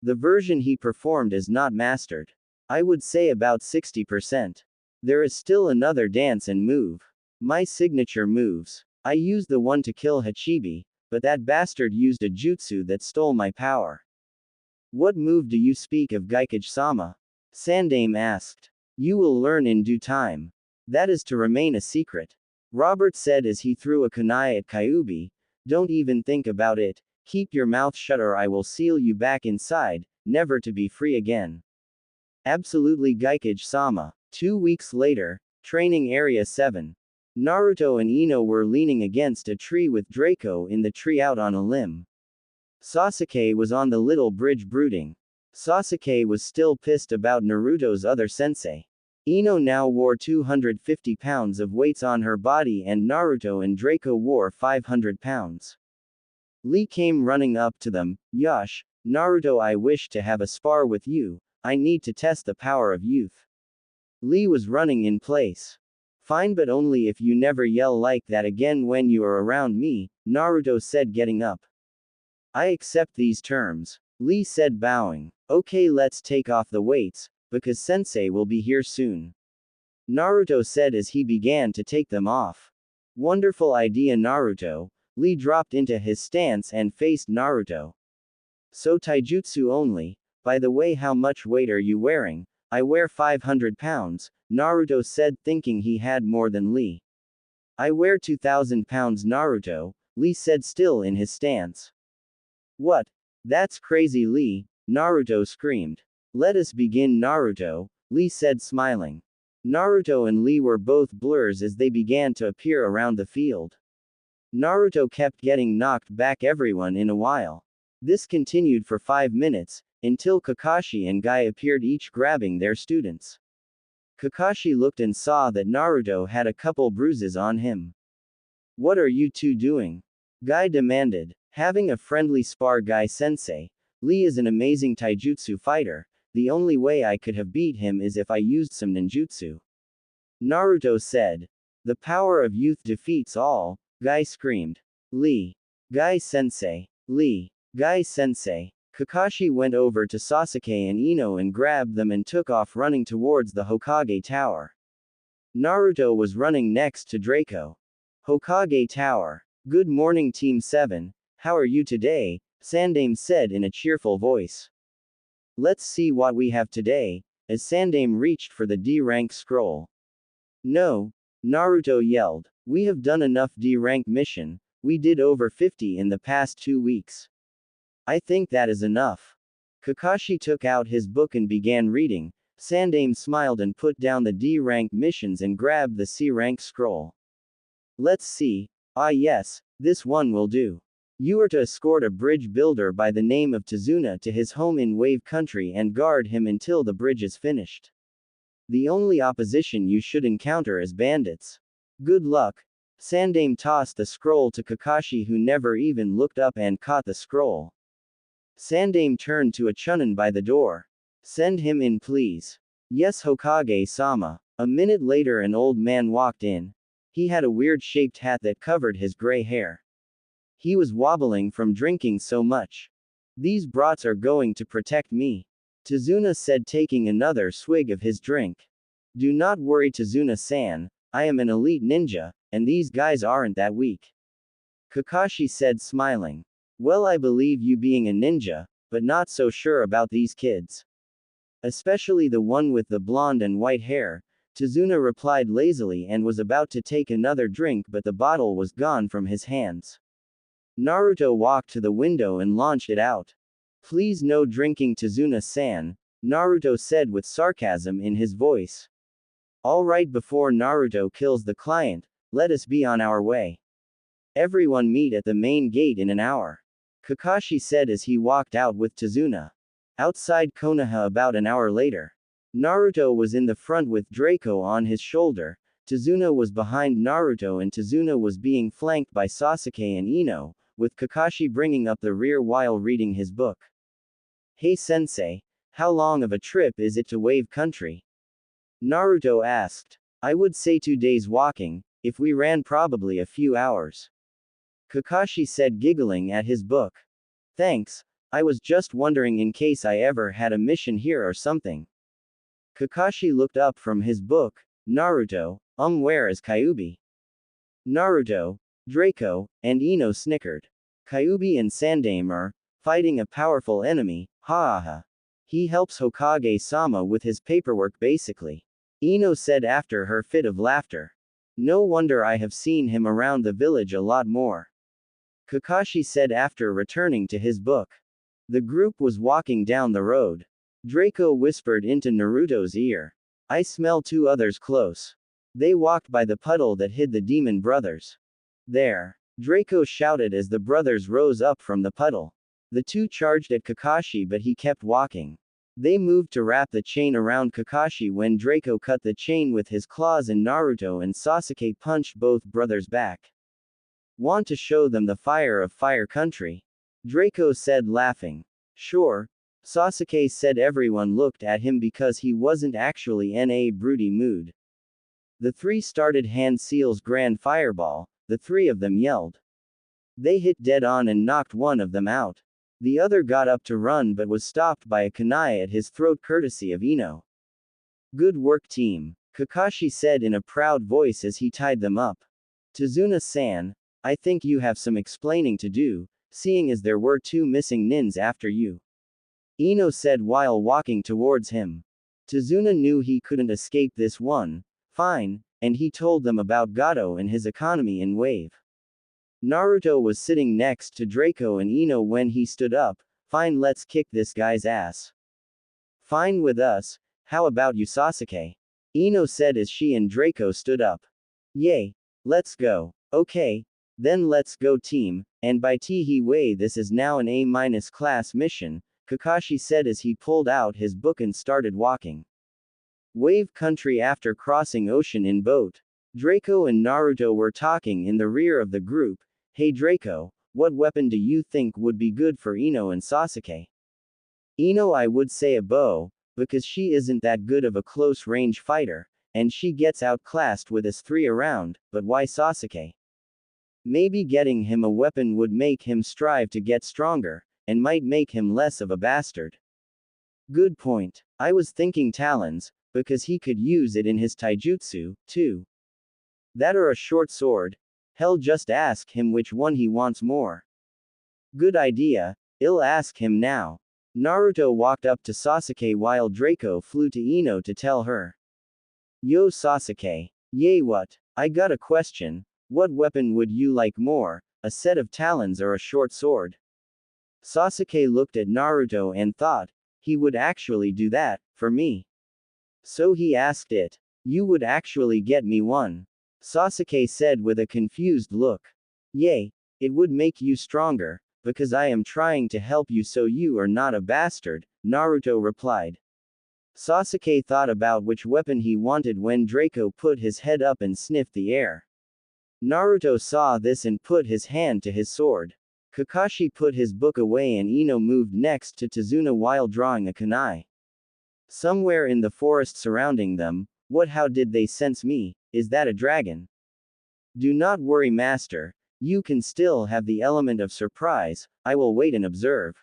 The version he performed is not mastered. I would say about 60%. There is still another dance and move. My signature moves. I used the one to kill Hachibi, but that bastard used a jutsu that stole my power. What move do you speak of, Geikage-sama? Sandaime asked. You will learn in due time. That is to remain a secret. Robert said as he threw a kunai at Kyuubi. Don't even think about it. Keep your mouth shut or I will seal you back inside, never to be free again. Absolutely, Geikage-sama. 2 weeks later, Training Area 7. Naruto and Ino were leaning against a tree with Draco in the tree out on a limb. Sasuke was on the little bridge brooding. Sasuke was still pissed about Naruto's other sensei. Ino now wore 250 pounds of weights on her body and Naruto and Draco wore 500 pounds. Lee came running up to them. Yosh, Naruto, I wish to have a spar with you. I need to test the power of youth. Lee was running in place. Fine, but only if you never yell like that again when you are around me, Naruto said, getting up. I accept these terms, Lee said, bowing. Okay, let's take off the weights, because sensei will be here soon. Naruto said as he began to take them off. Wonderful idea, Naruto. Lee dropped into his stance and faced Naruto. So taijutsu only. By the way, how much weight are you wearing? I wear 500 pounds, Naruto said, thinking he had more than Lee. I wear 2,000 pounds, Naruto, Lee said, still in his stance. What? That's crazy, Lee, Naruto screamed. Let us begin, Naruto, Lee said, smiling. Naruto and Lee were both blurs as they began to appear around the field. Naruto kept getting knocked back everyone in a while. This continued for 5 minutes, until Kakashi and Guy appeared, each grabbing their students. Kakashi looked and saw that Naruto had a couple bruises on him. What are you two doing? Guy demanded. Having a friendly spar, Guy-sensei. Lee is an amazing taijutsu fighter. The only way I could have beat him is if I used some ninjutsu. Naruto said. The power of youth defeats all, Guy screamed. Lee. Guy-sensei. Lee. Guy-sensei. Kakashi went over to Sasuke and Ino and grabbed them and took off running towards the Hokage Tower. Naruto was running next to Draco. Hokage Tower. Good morning, Team 7. How are you today? Sandaime said in a cheerful voice. Let's see what we have today, as Sandaime reached for the D-rank scroll. No, Naruto yelled. We have done enough D-rank mission. We did over 50 in the past 2 weeks. I think that is enough. Kakashi took out his book and began reading. Sandaime smiled and put down the D-rank missions and grabbed the C-rank scroll. Let's see. Ah yes, this one will do. You are to escort a bridge builder by the name of Tazuna to his home in Wave Country and guard him until the bridge is finished. The only opposition you should encounter is bandits. Good luck. Sandaime tossed the scroll to Kakashi, who never even looked up and caught the scroll. Sandaime turned to a Chunin by the door. Send him in, please. Yes, Hokage-sama. A minute later, an old man walked in. He had a weird-shaped hat that covered his gray hair. He was wobbling from drinking so much. These brats are going to protect me, Tazuna said, taking another swig of his drink. Do not worry, Tazuna-san. I am an elite ninja, and these guys aren't that weak, Kakashi said, smiling. Well, I believe you being a ninja, but not so sure about these kids. Especially the one with the blonde and white hair, Tazuna replied lazily and was about to take another drink, but the bottle was gone from his hands. Naruto walked to the window and launched it out. Please, no drinking, Tazuna-san, Naruto said with sarcasm in his voice. All right, before Naruto kills the client, let us be on our way. Everyone meet at the main gate in an hour, Kakashi said as he walked out with Tazuna. Outside Konoha about an hour later. Naruto was in the front with Draco on his shoulder, Tazuna was behind Naruto, and Tazuna was being flanked by Sasuke and Ino, with Kakashi bringing up the rear while reading his book. Hey sensei, how long of a trip is it to Wave Country? Naruto asked. I would say 2 days walking, if we ran probably a few hours, Kakashi said, giggling at his book. Thanks, I was just wondering in case I ever had a mission here or something. Kakashi looked up from his book. Naruto, where is Kyuubi? Naruto, Draco, and Ino snickered. Kyuubi and Sandaime are fighting a powerful enemy, ha ha ha. He helps Hokage-sama with his paperwork basically, Ino said after her fit of laughter. No wonder I have seen him around the village a lot more, Kakashi said after returning to his book. The group was walking down the road. Draco whispered into Naruto's ear. I smell 2 others close. They walked by the puddle that hid the demon brothers. There, Draco shouted as the brothers rose up from the puddle. The 2 charged at Kakashi, but he kept walking. They moved to wrap the chain around Kakashi when Draco cut the chain with his claws, and Naruto and Sasuke punched both brothers back. Want to show them the fire of Fire Country? Draco said, laughing. Sure, Sasuke said. Everyone looked at him because he wasn't actually in a broody mood. The 3 started Hand Seal's Grand Fireball, the 3 of them yelled. They hit dead on and knocked one of them out. The other got up to run but was stopped by a kunai at his throat courtesy of Ino. Good work, team, Kakashi said in a proud voice as he tied them up. Tazuna-san, I think you have some explaining to do, seeing as there were 2 missing nins after you, Ino said while walking towards him. Tazuna knew he couldn't escape this one. Fine, and he told them about Gato and his economy in Wave. Naruto was sitting next to Draco and Ino when he stood up. Fine, let's kick this guy's ass. Fine with us, how about you, Sasuke? Ino said as she and Draco stood up. Yay, let's go. Okay, then let's go, team, and by Tihee way this is now an A- class mission, Kakashi said as he pulled out his book and started walking. Wave Country. After crossing ocean in boat, Draco and Naruto were talking in the rear of the group. Hey Draco, what weapon do you think would be good for Ino and Sasuke? Ino, I would say a bow, because she isn't that good of a close-range fighter, and she gets outclassed with us 3 around, but why Sasuke? Maybe getting him a weapon would make him strive to get stronger, and might make him less of a bastard. Good point. I was thinking talons, because he could use it in his taijutsu, too. That or a short sword. Hell, just ask him which one he wants more. Good idea, I'll ask him now. Naruto walked up to Sasuke while Draco flew to Ino to tell her. Yo Sasuke. Yay, what? I got a question. What weapon would you like more, a set of talons or a short sword? Sasuke looked at Naruto and thought, he would actually do that, for me. So he asked it. You would actually get me one? Sasuke said with a confused look. Yay, it would make you stronger, because I am trying to help you so you are not a bastard, Naruto replied. Sasuke thought about which weapon he wanted when Draco put his head up and sniffed the air. Naruto saw this and put his hand to his sword. Kakashi put his book away and Ino moved next to Tazuna while drawing a kunai. Somewhere in the forest surrounding them, how did they sense me? Is that a dragon? Do not worry, master. You can still have the element of surprise, I will wait and observe.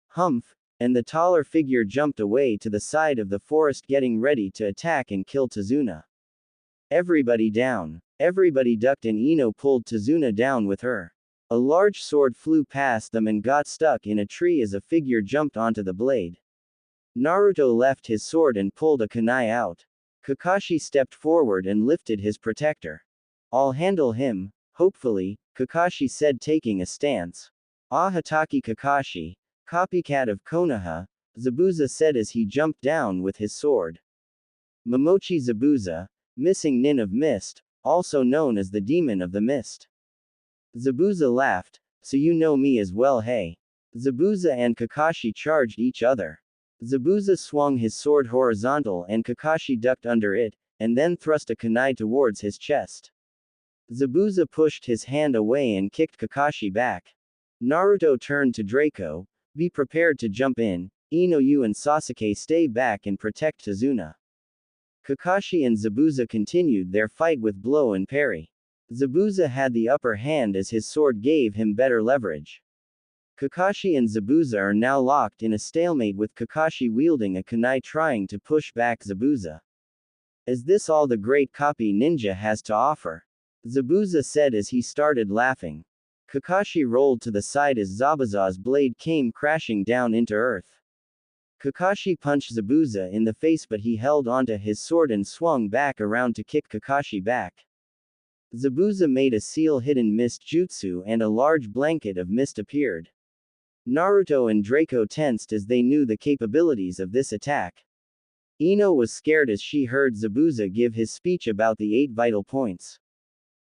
Humph, and the taller figure jumped away to the side of the forest getting ready to attack and kill Tazuna. Everybody down. Everybody ducked and Ino pulled Tazuna down with her. A large sword flew past them and got stuck in a tree as a figure jumped onto the blade. Naruto left his sword and pulled a kunai out. Kakashi stepped forward and lifted his protector. I'll handle him, hopefully, Kakashi said, taking a stance. Ah, Hatake Kakashi, copycat of Konoha, Zabuza said as he jumped down with his sword. Momochi Zabuza, missing nin of mist, also known as the demon of the mist. Zabuza laughed, so you know me as well, hey. Zabuza and Kakashi charged each other. Zabuza swung his sword horizontal and Kakashi ducked under it, and then thrust a kunai towards his chest. Zabuza pushed his hand away and kicked Kakashi back. Naruto turned to Draco, be prepared to jump in, Ino, you and Sasuke stay back and protect Tazuna. Kakashi and Zabuza continued their fight with blow and parry. Zabuza had the upper hand as his sword gave him better leverage. Kakashi and Zabuza are now locked in a stalemate with Kakashi wielding a kunai trying to push back Zabuza. Is this all the great copy ninja has to offer? Zabuza said as he started laughing. Kakashi rolled to the side as Zabuza's blade came crashing down into earth. Kakashi punched Zabuza in the face but he held onto his sword and swung back around to kick Kakashi back. Zabuza made a seal hidden mist jutsu and a large blanket of mist appeared. Naruto and Draco tensed as they knew the capabilities of this attack. Ino was scared as she heard Zabuza give his speech about the 8 vital points.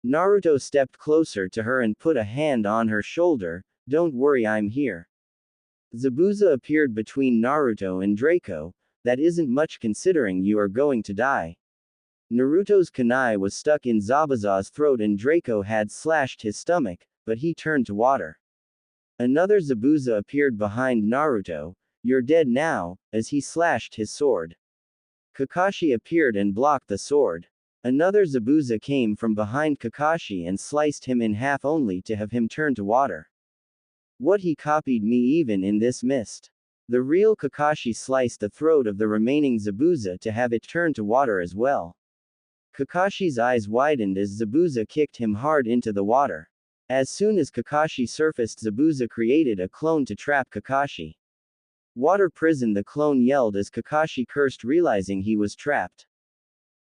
Naruto stepped closer to her and put a hand on her shoulder, don't worry, I'm here. Zabuza appeared between Naruto and Draco, that isn't much considering you are going to die. Naruto's kunai was stuck in Zabuza's throat and Draco had slashed his stomach, but he turned to water. Another Zabuza appeared behind Naruto, you're dead now, as he slashed his sword. Kakashi appeared and blocked the sword. Another Zabuza came from behind Kakashi and sliced him in half only to have him turn to water. What, he copied me even in this mist? The real Kakashi sliced the throat of the remaining Zabuza to have it turn to water as well. Kakashi's eyes widened as Zabuza kicked him hard into the water. As soon as Kakashi surfaced, Zabuza created a clone to trap Kakashi. Water prison, the clone yelled as Kakashi cursed, realizing he was trapped.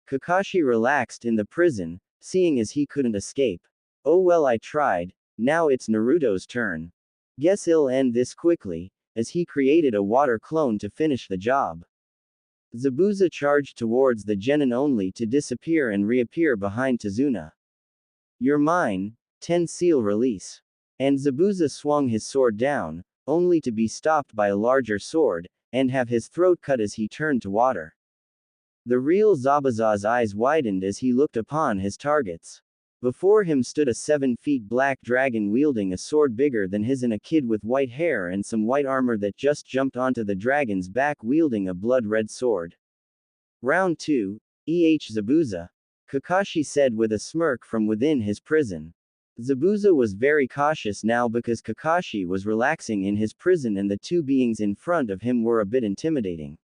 Kakashi relaxed in the prison, seeing as he couldn't escape. Oh well, I tried, now it's Naruto's turn. Guess he'll end this quickly, as he created a water clone to finish the job. Zabuza charged towards the genin only to disappear and reappear behind Tazuna. You're mine, 10 seal release. And Zabuza swung his sword down, only to be stopped by a larger sword, and have his throat cut as he turned to water. The real Zabuza's eyes widened as he looked upon his targets. Before him stood a 7 feet black dragon wielding a sword bigger than his and a kid with white hair and some white armor that just jumped onto the dragon's back wielding a blood-red sword. Round 2, Zabuza. Kakashi said with a smirk from within his prison. Zabuza was very cautious now because Kakashi was relaxing in his prison and the two beings in front of him were a bit intimidating.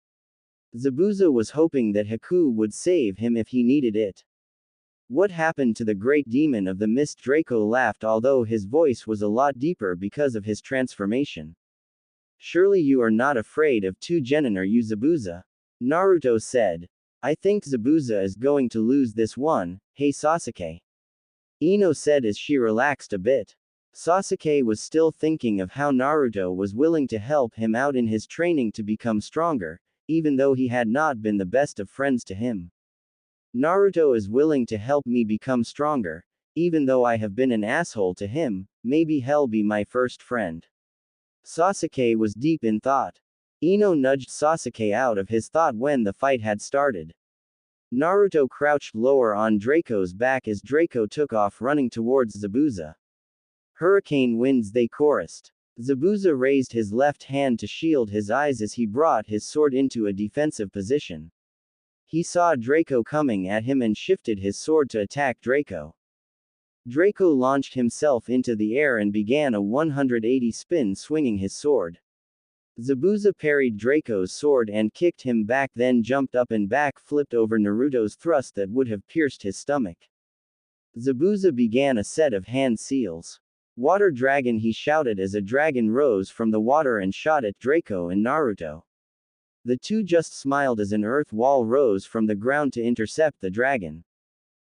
Zabuza was hoping that Haku would save him if he needed it. What happened to the great demon of the mist? Draco laughed, although his voice was a lot deeper because of his transformation. Surely you are not afraid of 2 genin, are you, Zabuza? Naruto said. I think Zabuza is going to lose this one, hey Sasuke. Ino said as she relaxed a bit. Sasuke was still thinking of how Naruto was willing to help him out in his training to become stronger, even though he had not been the best of friends to him. Naruto is willing to help me become stronger, even though I have been an asshole to him, maybe he'll be my first friend. Sasuke was deep in thought. Ino nudged Sasuke out of his thought when the fight had started. Naruto crouched lower on Draco's back as Draco took off running towards Zabuza. Hurricane winds, they chorused. Zabuza raised his left hand to shield his eyes as he brought his sword into a defensive position. He saw Draco coming at him and shifted his sword to attack Draco. Draco launched himself into the air and began a 180 spin swinging his sword. Zabuza parried Draco's sword and kicked him back, then jumped up and back flipped over Naruto's thrust that would have pierced his stomach. Zabuza began a set of hand seals. Water dragon, he shouted as a dragon rose from the water and shot at Draco and Naruto. The two just smiled as an earth wall rose from the ground to intercept the dragon.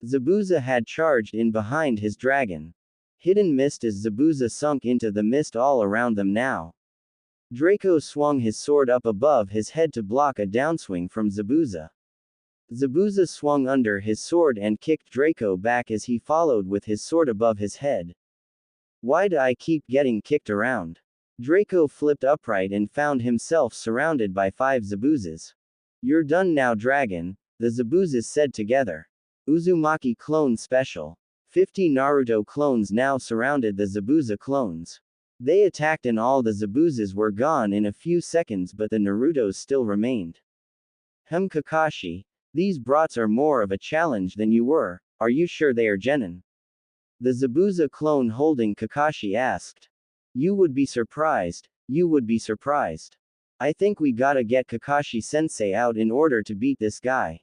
Zabuza had charged in behind his dragon. Hidden mist as Zabuza sunk into the mist all around them now. Draco swung his sword up above his head to block a downswing from Zabuza. Zabuza swung under his sword and kicked Draco back as he followed with his sword above his head. Why do I keep getting kicked around? Draco flipped upright and found himself surrounded by 5 Zabuzas. You're done now, dragon, the Zabuzas said together. Uzumaki clone special. 50 Naruto clones now surrounded the Zabuza clones. They attacked and all the Zabuzas were gone in a few seconds, but the Narutos still remained. Kakashi, these brats are more of a challenge than you were, are you sure they are genin? The Zabuza clone holding Kakashi asked. You would be surprised, you would be surprised. I think we gotta get Kakashi-sensei out in order to beat this guy.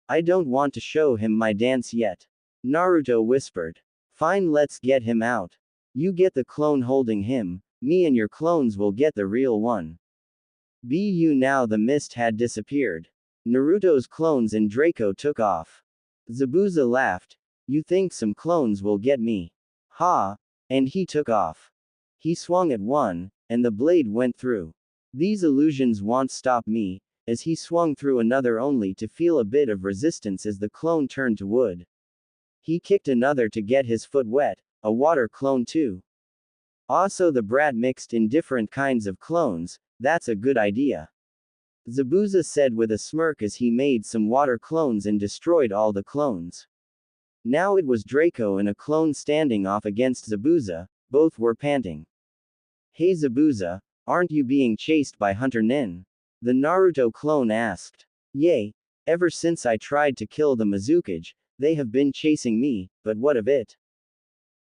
I don't want to show him my dance yet. Naruto whispered. Fine, let's get him out. You get the clone holding him, me and your clones will get the real one. Now the mist had disappeared. Naruto's clones and Draco took off. Zabuza laughed. You think some clones will get me? Ha! And he took off. He swung at one, and the blade went through. These illusions won't stop me, as he swung through another only to feel a bit of resistance as the clone turned to wood. He kicked another to get his foot wet, a water clone too. Also the brat mixed in different kinds of clones, that's a good idea. Zabuza said with a smirk as he made some water clones and destroyed all the clones. Now it was Draco and a clone standing off against Zabuza, both were panting. Hey Zabuza, aren't you being chased by Hunter Nin? The Naruto clone asked. Yay, ever since I tried to kill the Mizukage, they have been chasing me, but what of it?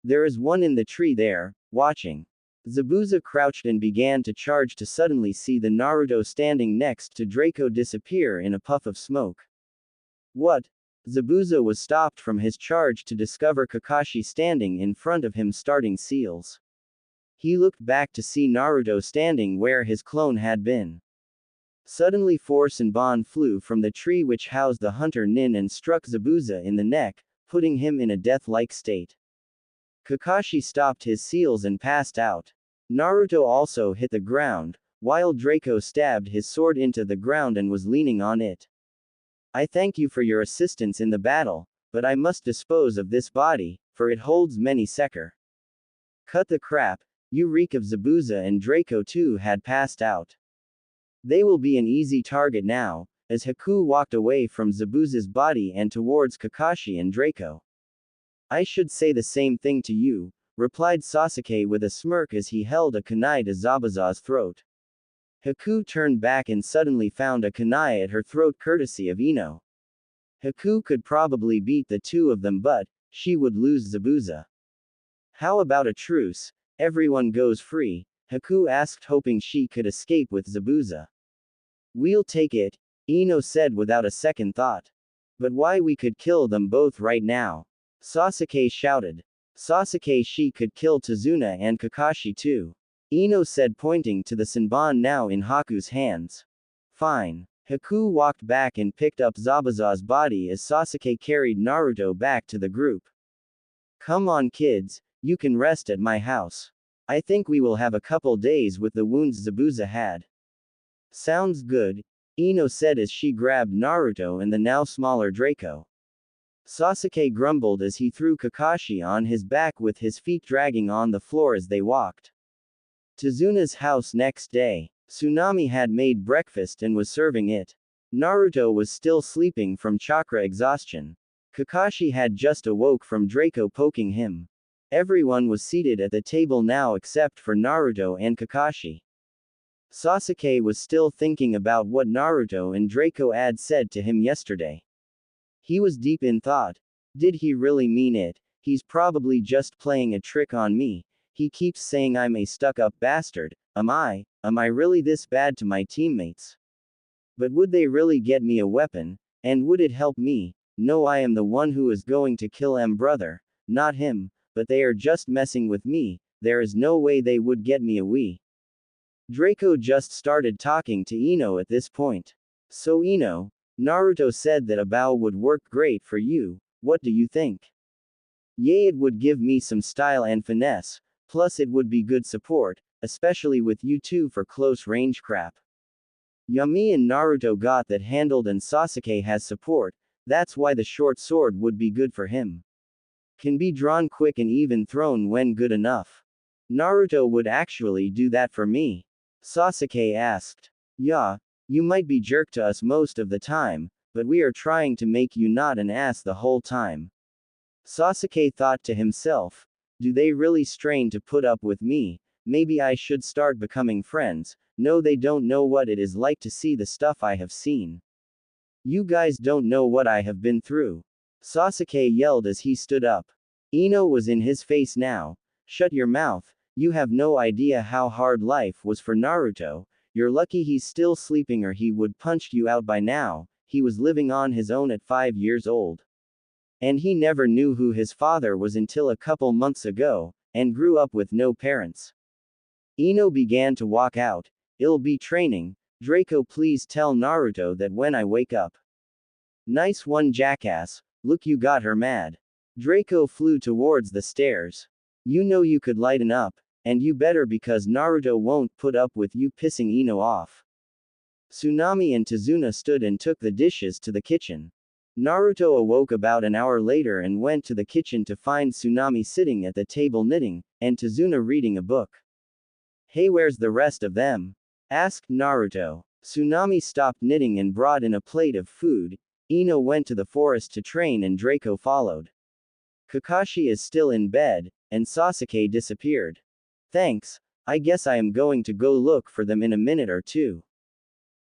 There is one in the tree there, watching. Zabuza crouched and began to charge to suddenly see the Naruto standing next to Draco disappear in a puff of smoke. What? Zabuza was stopped from his charge to discover Kakashi standing in front of him starting seals. He looked back to see Naruto standing where his clone had been. Suddenly four Senbon flew from the tree which housed the Hunter Nin and struck Zabuza in the neck, putting him in a death-like state. Kakashi stopped his seals and passed out. Naruto also hit the ground, while Draco stabbed his sword into the ground and was leaning on it. I thank you for your assistance in the battle, but I must dispose of this body, for it holds many seker. Cut the crap, you reek of Zabuza and Draco too had passed out. They will be an easy target now, as Haku walked away from Zabuza's body and towards Kakashi and Draco. I should say the same thing to you, replied Sasuke with a smirk as he held a kunai to Zabuza's throat. Haku turned back and suddenly found a kunai at her throat courtesy of Ino. Haku could probably beat the two of them, but she would lose Zabuza. How about a truce? Everyone goes free, Haku asked, hoping she could escape with Zabuza. We'll take it, Ino said without a second thought. But why, we could kill them both right now. Sasuke shouted. Sasuke, she could kill Tazuna and Kakashi too. Ino said, pointing to the Senbon now in Haku's hands. Fine. Haku walked back and picked up Zabuza's body as Sasuke carried Naruto back to the group. Come on kids, you can rest at my house. I think we will have a couple days with the wounds Zabuza had. Sounds good, Ino said as she grabbed Naruto and the now smaller Draco. Sasuke grumbled as he threw Kakashi on his back with his feet dragging on the floor as they walked. Tazuna's house next day. Tsunami had made breakfast and was serving it. Naruto was still sleeping from chakra exhaustion. Kakashi had just awoke from Draco poking him. Everyone was seated at the table now except for Naruto and Kakashi. Sasuke was still thinking about what Naruto and Draco had said to him yesterday. He was deep in thought. Did he really mean it? He's probably just playing a trick on me. He keeps saying I'm a stuck-up bastard. Am I really this bad to my teammates? But would they really get me a weapon? And would it help me? No, I am the one who is going to kill brother, not him, but they are just messing with me. There is no way they would get me a Wii. Draco just started talking to Ino at this point. So Ino, Naruto said that a bow would work great for you. What do you think? Yay, it would give me some style and finesse, plus it would be good support, especially with you two for close range crap. Yami and Naruto got that handled and Sasuke has support, that's why the short sword would be good for him. Can be drawn quick and even thrown when good enough. Naruto would actually do that for me. Sasuke asked. Yeah, you might be jerk to us most of the time, but we are trying to make you not an ass the whole time. Sasuke thought to himself, do they really strain to put up with me? Maybe I should start becoming friends. No, they don't know what it is like to see the stuff I have seen. You guys don't know what I have been through. Sasuke yelled as he stood up. Ino was in his face now. Shut your mouth, you have no idea how hard life was for Naruto. You're lucky he's still sleeping or he would punched you out by now. He was living on his own at 5 years old. And he never knew who his father was until a couple months ago, and grew up with no parents. Ino began to walk out. It'll be training. Draco, please tell Naruto that when I wake up. Nice one, jackass. Look, you got her mad. Draco flew towards the stairs. You know you could lighten up, and you better, because Naruto won't put up with you pissing Ino off. Tsunami and Tazuna stood and took the dishes to the kitchen. Naruto awoke about an hour later and went to the kitchen to find Tsunami sitting at the table knitting, and Tazuna reading a book. Hey, where's the rest of them? Asked Naruto. Tsunami stopped knitting and brought in a plate of food. Ino went to the forest to train and Draco followed. Kakashi is still in bed, and Sasuke disappeared. Thanks, I guess I am going to go look for them in a minute or two.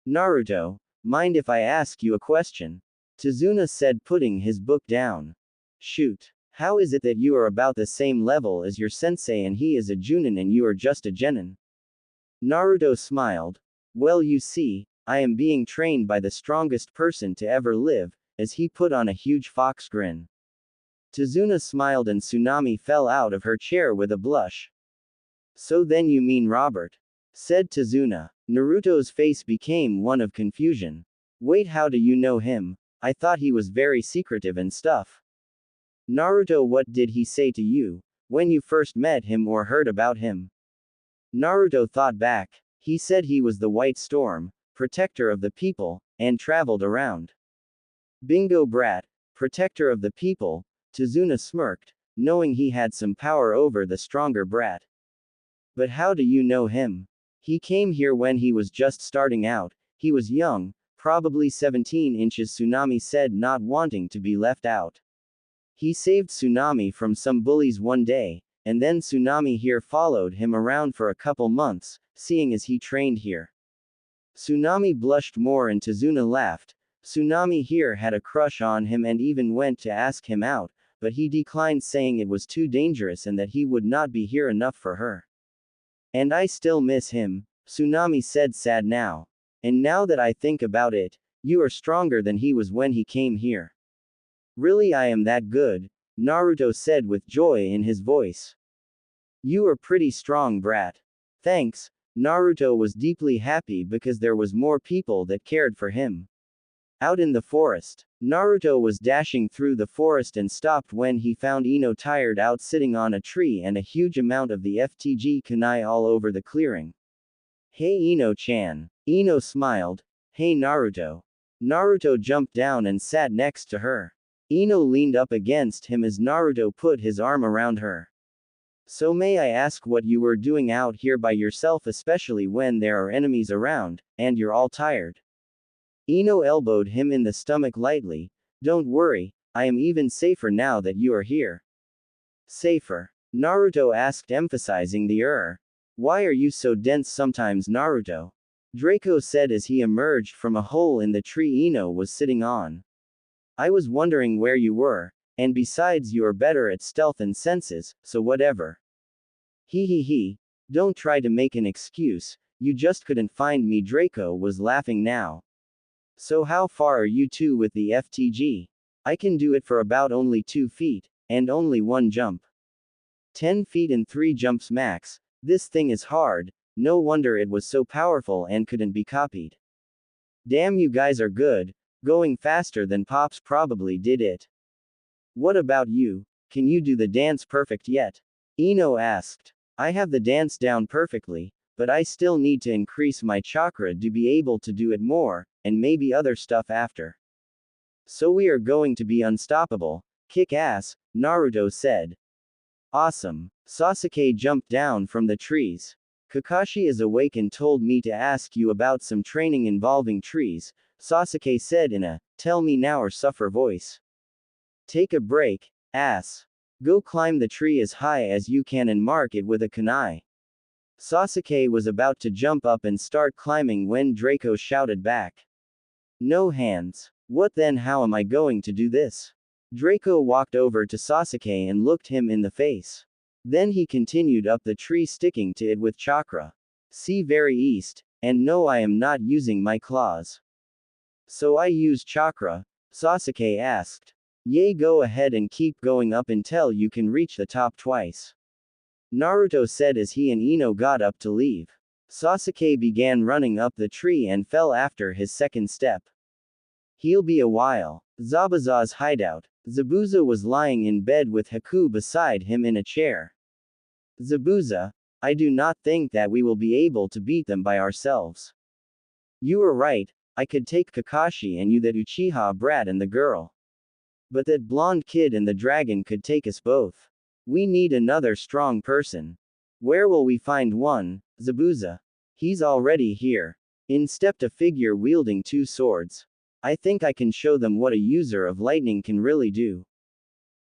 Naruto, mind if I ask you a question? Tazuna said, putting his book down. Shoot. How is it that you are about the same level as your sensei and he is a Junin and you are just a Genin? Naruto smiled. Well, you see, I am being trained by the strongest person to ever live, as he put on a huge fox grin. Tazuna smiled and Tsunami fell out of her chair with a blush. So then you mean Robert? Said Tazuna. Naruto's face became one of confusion. Wait, how do you know him? I thought he was very secretive and stuff. Naruto, what did he say to you, when you first met him or heard about him? Naruto thought back. He said he was the White Storm, protector of the people, and traveled around. Bingo brat, protector of the people, Tazuna smirked, knowing he had some power over the stronger brat. But how do you know him? He came here when he was just starting out, he was young, probably 17 inches, Tsunami said, not wanting to be left out. He saved Tsunami from some bullies one day, and then Tsunami here followed him around for a couple months, seeing as he trained here. Tsunami blushed more and Tazuna laughed. Tsunami here had a crush on him and even went to ask him out, but he declined, saying it was too dangerous and that he would not be here enough for her. And I still miss him, Tsunami said, sad now. And now that I think about it, you are stronger than he was when he came here. Really, I am that good? Naruto said with joy in his voice. You are pretty strong, brat. Thanks. Naruto was deeply happy because there was more people that cared for him. Out in the forest, Naruto was dashing through the forest and stopped when he found Ino tired out sitting on a tree and a huge amount of the FTG kunai all over the clearing. Hey Ino-chan. Ino smiled. Hey Naruto. Naruto jumped down and sat next to her. Ino leaned up against him as Naruto put his arm around her. So may I ask what you were doing out here by yourself, especially when there are enemies around, and you're all tired? Ino elbowed him in the stomach lightly. Don't worry, I am even safer now that you are here. Safer? Naruto asked, emphasizing the Why are you so dense sometimes, Naruto? Draco said as he emerged from a hole in the tree Ino was sitting on. I was wondering where you were, and besides you are better at stealth and senses, so whatever. He. Don't try to make an excuse, you just couldn't find me. Draco was laughing now. So how far are you two with the FTG? I can do it for about only 2 feet, and only 1 jump. 10 feet and 3 jumps max, this thing is hard, no wonder it was so powerful and couldn't be copied. Damn, you guys are good, going faster than Pops probably did it. What about you, can you do the dance perfect yet? Ino asked. I have the dance down perfectly, but I still need to increase my chakra to be able to do it more, and maybe other stuff after. So we are going to be unstoppable, kick ass, Naruto said. Awesome. Sasuke jumped down from the trees. Kakashi is awake and told me to ask you about some training involving trees, Sasuke said in a, tell me now or suffer voice. Take a break, ass. Go climb the tree as high as you can and mark it with a kunai. Sasuke was about to jump up and start climbing when Draco shouted back. No hands. What then? How am I going to do this? Draco walked over to Sasuke and looked him in the face. Then he continued up the tree, sticking to it with chakra. See very east, and no, I am not using my claws. So I use chakra? Sasuke asked. Yay, go ahead and keep going up until you can reach the top twice. Naruto said as he and Ino got up to leave. Sasuke began running up the tree and fell after his second step. He'll be a while. Zabuza's hideout. Zabuza was lying in bed with Haku beside him in a chair. Zabuza, I do not think that we will be able to beat them by ourselves. You are right, I could take Kakashi and you, that Uchiha brat and the girl. But that blonde kid and the dragon could take us both. We need another strong person. Where will we find one, Zabuza? He's already here. In stepped a figure wielding 2 swords. I think I can show them what a user of lightning can really do.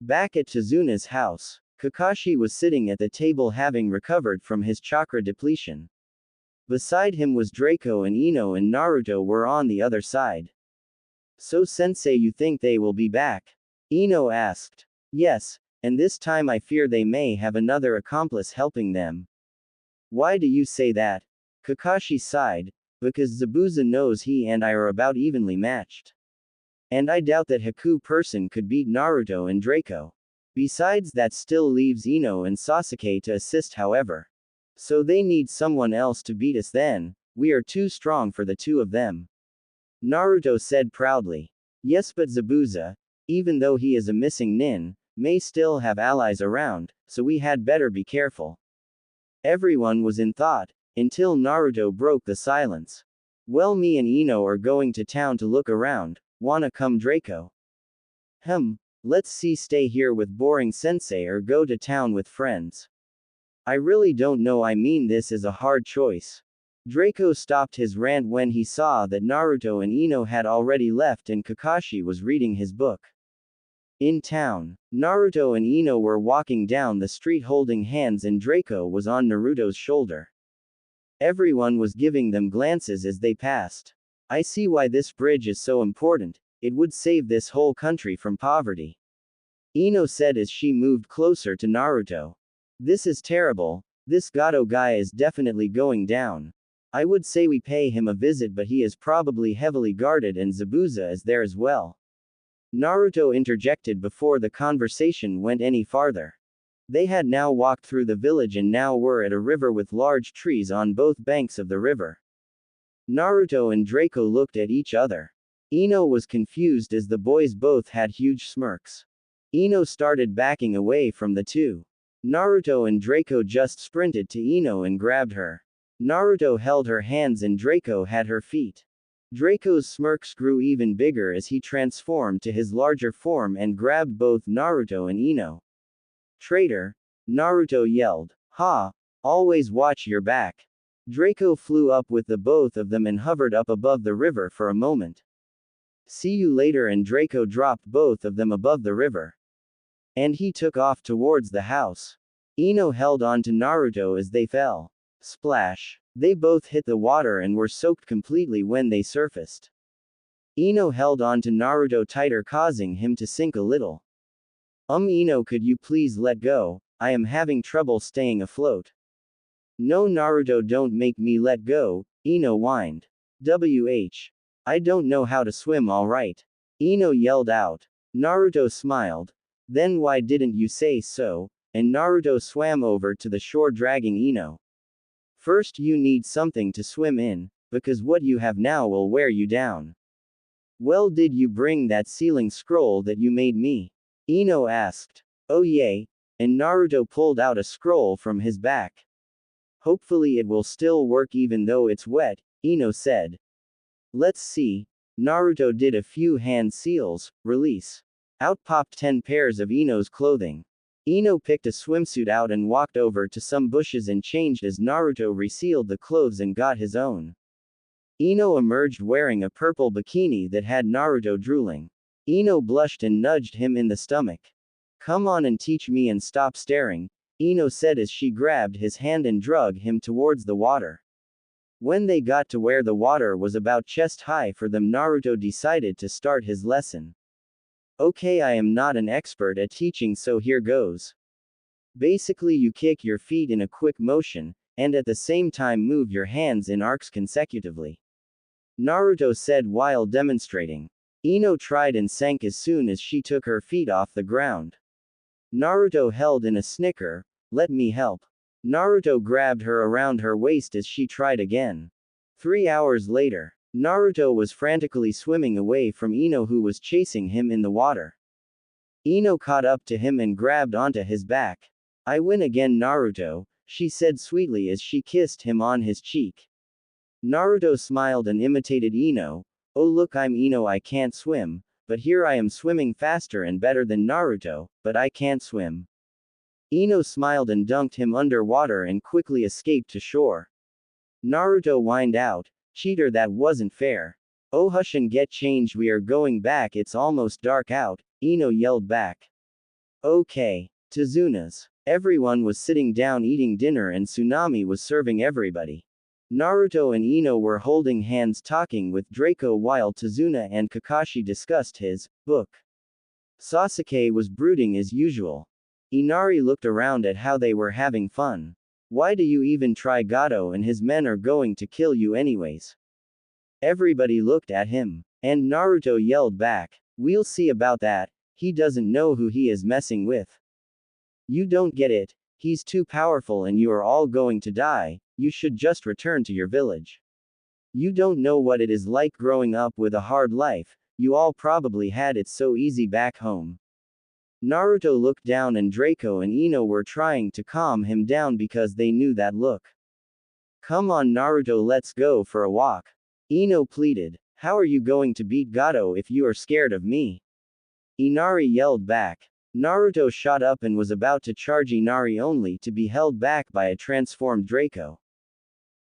Back at Chizuna's house, Kakashi was sitting at the table having recovered from his chakra depletion. Beside him was Draco, and Ino and Naruto were on the other side. So sensei, you think they will be back? Ino asked. Yes, and this time I fear they may have another accomplice helping them. Why do you say that? Kakashi sighed. Because Zabuza knows he and I are about evenly matched. And I doubt that Haku person could beat Naruto and Draco. Besides, that still leaves Ino and Sasuke to assist, however. So they need someone else to beat us then, we are too strong for the 2 of them. Naruto said proudly. Yes, but Zabuza, even though he is a missing nin, may still have allies around, so we had better be careful. Everyone was in thought, until Naruto broke the silence. Well, me and Ino are going to town to look around, wanna come, Draco? Let's see, stay here with boring sensei or go to town with friends. I really don't know, I mean this is a hard choice. Draco stopped his rant when he saw that Naruto and Ino had already left and Kakashi was reading his book. In town, Naruto and Ino were walking down the street holding hands and Draco was on Naruto's shoulder. Everyone was giving them glances as they passed. I see why this bridge is so important, it would save this whole country from poverty. Ino said as she moved closer to Naruto. This is terrible, this Gato guy is definitely going down. I would say we pay him a visit, but he is probably heavily guarded and Zabuza is there as well. Naruto interjected before the conversation went any farther. They had now walked through the village and now were at a river with large trees on both banks of the river. Naruto and Draco looked at each other. Ino was confused as the boys both had huge smirks. Ino started backing away from the 2. Naruto and Draco just sprinted to Ino and grabbed her. Naruto held her hands and Draco had her feet. Draco's smirks grew even bigger as he transformed to his larger form and grabbed both Naruto and Ino. Traitor! Naruto yelled. Ha! Always watch your back. Draco flew up with the both of them and hovered up above the river for a moment. See you later, and Draco dropped both of them above the river. And he took off towards the house. Ino held on to Naruto as they fell. Splash. They both hit the water and were soaked completely when they surfaced. Ino held on to Naruto tighter, causing him to sink a little. Ino, could you please let go? I am having trouble staying afloat. No, Naruto, don't make me let go, Ino whined. I don't know how to swim, alright. Ino yelled out. Naruto smiled. Then why didn't you say so? And Naruto swam over to the shore, dragging Ino. First you need something to swim in, because what you have now will wear you down. Well, did you bring that sealing scroll that you made me? Ino asked. Oh yay. And Naruto pulled out a scroll from his back. Hopefully it will still work even though it's wet, Ino said. Let's see. Naruto did a few hand seals, release. Out popped 10 pairs of Ino's clothing. Ino picked a swimsuit out and walked over to some bushes and changed as Naruto resealed the clothes and got his own. Ino emerged wearing a purple bikini that had Naruto drooling. Ino blushed and nudged him in the stomach. Come on and teach me and stop staring, Ino said as she grabbed his hand and dragged him towards the water. When they got to where the water was about chest high for them, Naruto decided to start his lesson. Okay, I am not an expert at teaching, so here goes. Basically, you kick your feet in a quick motion, and at the same time move your hands in arcs consecutively. Naruto said while demonstrating. Ino tried and sank as soon as she took her feet off the ground. Naruto held in a snicker. Let me help. Naruto grabbed her around her waist as she tried again. 3 hours later, Naruto was frantically swimming away from Ino, who was chasing him in the water. Ino caught up to him and grabbed onto his back. I win again, Naruto, she said sweetly as she kissed him on his cheek. Naruto smiled and imitated Ino. Oh look, I'm Ino, I can't swim, but here I am swimming faster and better than Naruto, but I can't swim. Ino smiled and dunked him underwater and quickly escaped to shore. Naruto whined out, cheater, that wasn't fair. Oh hush and get changed, we are going back, it's almost dark out, Ino yelled back. Okay. Tazuna's. Everyone was sitting down eating dinner and Tsunami was serving everybody. Naruto and Ino were holding hands talking with Draco while Tazuna and Kakashi discussed his book. Sasuke was brooding as usual. Inari looked around at how they were having fun. Why do you even try? Gato and his men are going to kill you anyways. Everybody looked at him. And Naruto yelled back. We'll see about that, he doesn't know who he is messing with. You don't get it, he's too powerful and you are all going to die, you should just return to your village. You don't know what it is like growing up with a hard life, you all probably had it so easy back home. Naruto looked down and Draco and Ino were trying to calm him down because they knew that look. Come on Naruto, let's go for a walk. Ino pleaded. How are you going to beat Gato if you are scared of me? Inari yelled back. Naruto shot up and was about to charge Inari only to be held back by a transformed Draco.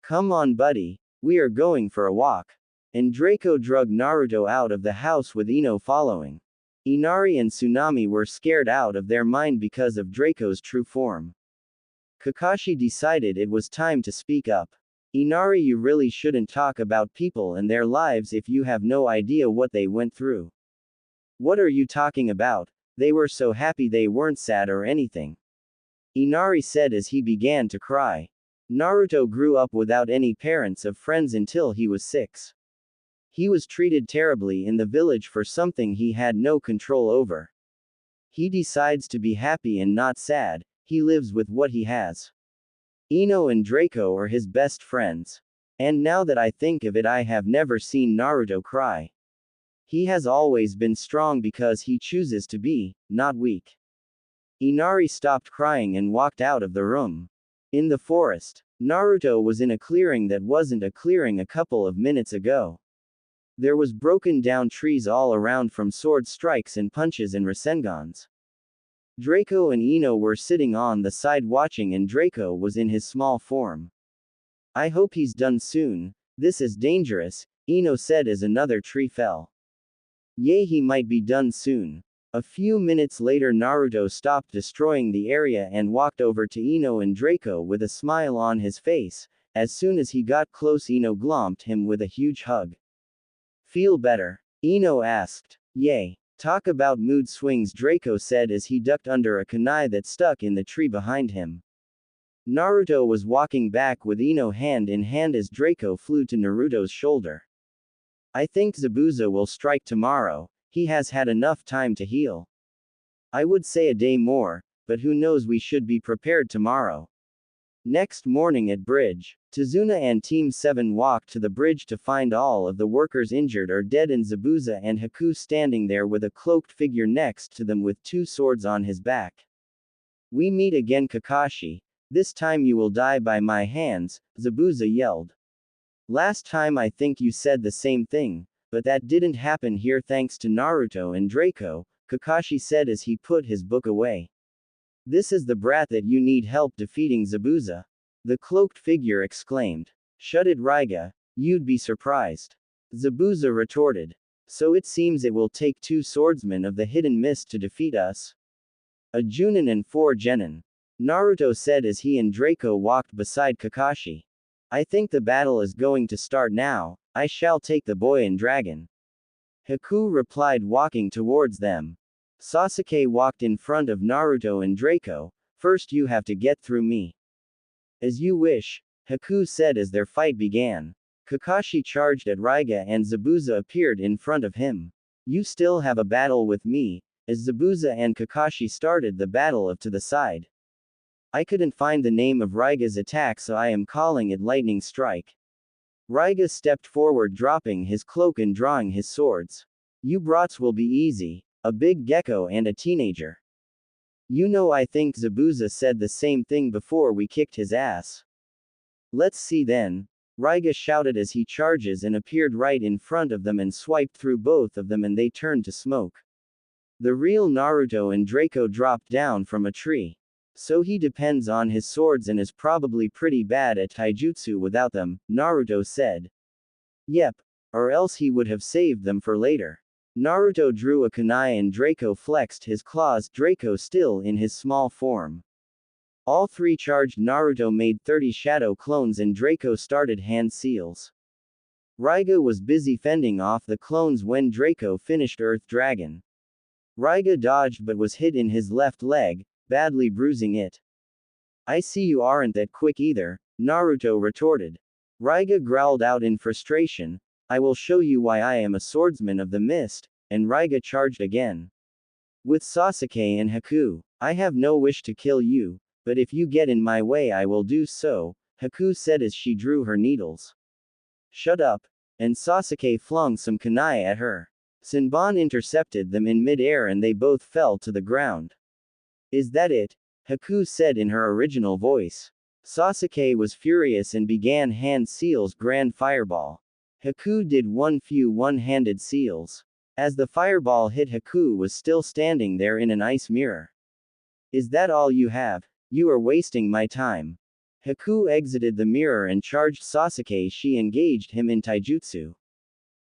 Come on buddy, we are going for a walk. And Draco dragged Naruto out of the house with Ino following. Inari and Tsunami were scared out of their mind because of Draco's true form. Kakashi decided it was time to speak up. Inari, you really shouldn't talk about people and their lives if you have no idea what they went through. What are you talking about? They were so happy, they weren't sad or anything. Inari said as he began to cry. Naruto grew up without any parents or friends until he was 6. He was treated terribly in the village for something he had no control over. He decides to be happy and not sad, he lives with what he has. Ino and Draco are his best friends. And now that I think of it, I have never seen Naruto cry. He has always been strong because he chooses to be, not weak. Inari stopped crying and walked out of the room. In the forest, Naruto was in a clearing that wasn't a clearing a couple of minutes ago. There was broken down trees all around from sword strikes and punches and Rasengans. Draco and Ino were sitting on the side watching and Draco was in his small form. I hope he's done soon. This is dangerous, Ino said as another tree fell. Yay, he might be done soon. A few minutes later, Naruto stopped destroying the area and walked over to Ino and Draco with a smile on his face. As soon as he got close, Ino glomped him with a huge hug. Feel better? Ino asked. Yay. Talk about mood swings, Draco said as he ducked under a kunai that stuck in the tree behind him. Naruto was walking back with Ino hand in hand as Draco flew to Naruto's shoulder. I think Zabuza will strike tomorrow. He has had enough time to heal. I would say a day more, but who knows, we should be prepared tomorrow. Next morning at bridge, Tazuna and Team 7 walked to the bridge to find all of the workers injured or dead and Zabuza and Haku standing there with a cloaked figure next to them with 2 swords on his back. We meet again, Kakashi. This time you will die by my hands, Zabuza yelled. Last time I think you said the same thing, but that didn't happen here thanks to Naruto and Draco, Kakashi said as he put his book away. This is the brat that you need help defeating Zabuza. The cloaked figure exclaimed. Shut it, Raiga, you'd be surprised. Zabuza retorted. So it seems it will take 2 swordsmen of the hidden mist to defeat us. A Junin and 4 genin. Naruto said as he and Draco walked beside Kakashi. I think the battle is going to start now. I shall take the boy and dragon. Haku replied, walking towards them. Sasuke walked in front of Naruto and Draco. First you have to get through me. As you wish, Haku said as their fight began. Kakashi charged at Raiga and Zabuza appeared in front of him. You still have a battle with me, as Zabuza and Kakashi started the battle of to the side. I couldn't find the name of Raiga's attack, so I am calling it Lightning Strike. Raiga stepped forward, dropping his cloak and drawing his swords. You brats will be easy. A big gecko and a teenager. You know, I think Zabuza said the same thing before we kicked his ass. Let's see then. Raiga shouted as he charges and appeared right in front of them and swiped through both of them and they turned to smoke. The real Naruto and Draco dropped down from a tree. So he depends on his swords and is probably pretty bad at taijutsu without them, Naruto said. Yep. Or else he would have saved them for later. Naruto drew a kunai and Draco flexed his claws, Draco still in his small form. All 3 charged. Naruto made 30 shadow clones and Draco started hand seals. Raiga was busy fending off the clones when Draco finished Earth Dragon. Raiga dodged but was hit in his left leg, badly bruising it. I see you aren't that quick either, Naruto retorted. Raiga growled out in frustration. I will show you why I am a swordsman of the mist, and Raiga charged again. With Sasuke and Haku, I have no wish to kill you, but if you get in my way I will do so, Haku said as she drew her needles. Shut up, and Sasuke flung some kunai at her. Senbon intercepted them in mid-air and they both fell to the ground. Is that it? Haku said in her original voice. Sasuke was furious and began hand seals grand fireball. Haku did one few one-handed seals. As the fireball hit, Haku was still standing there in an ice mirror. Is that all you have? You are wasting my time. Haku exited the mirror and charged Sasuke. She engaged him in taijutsu.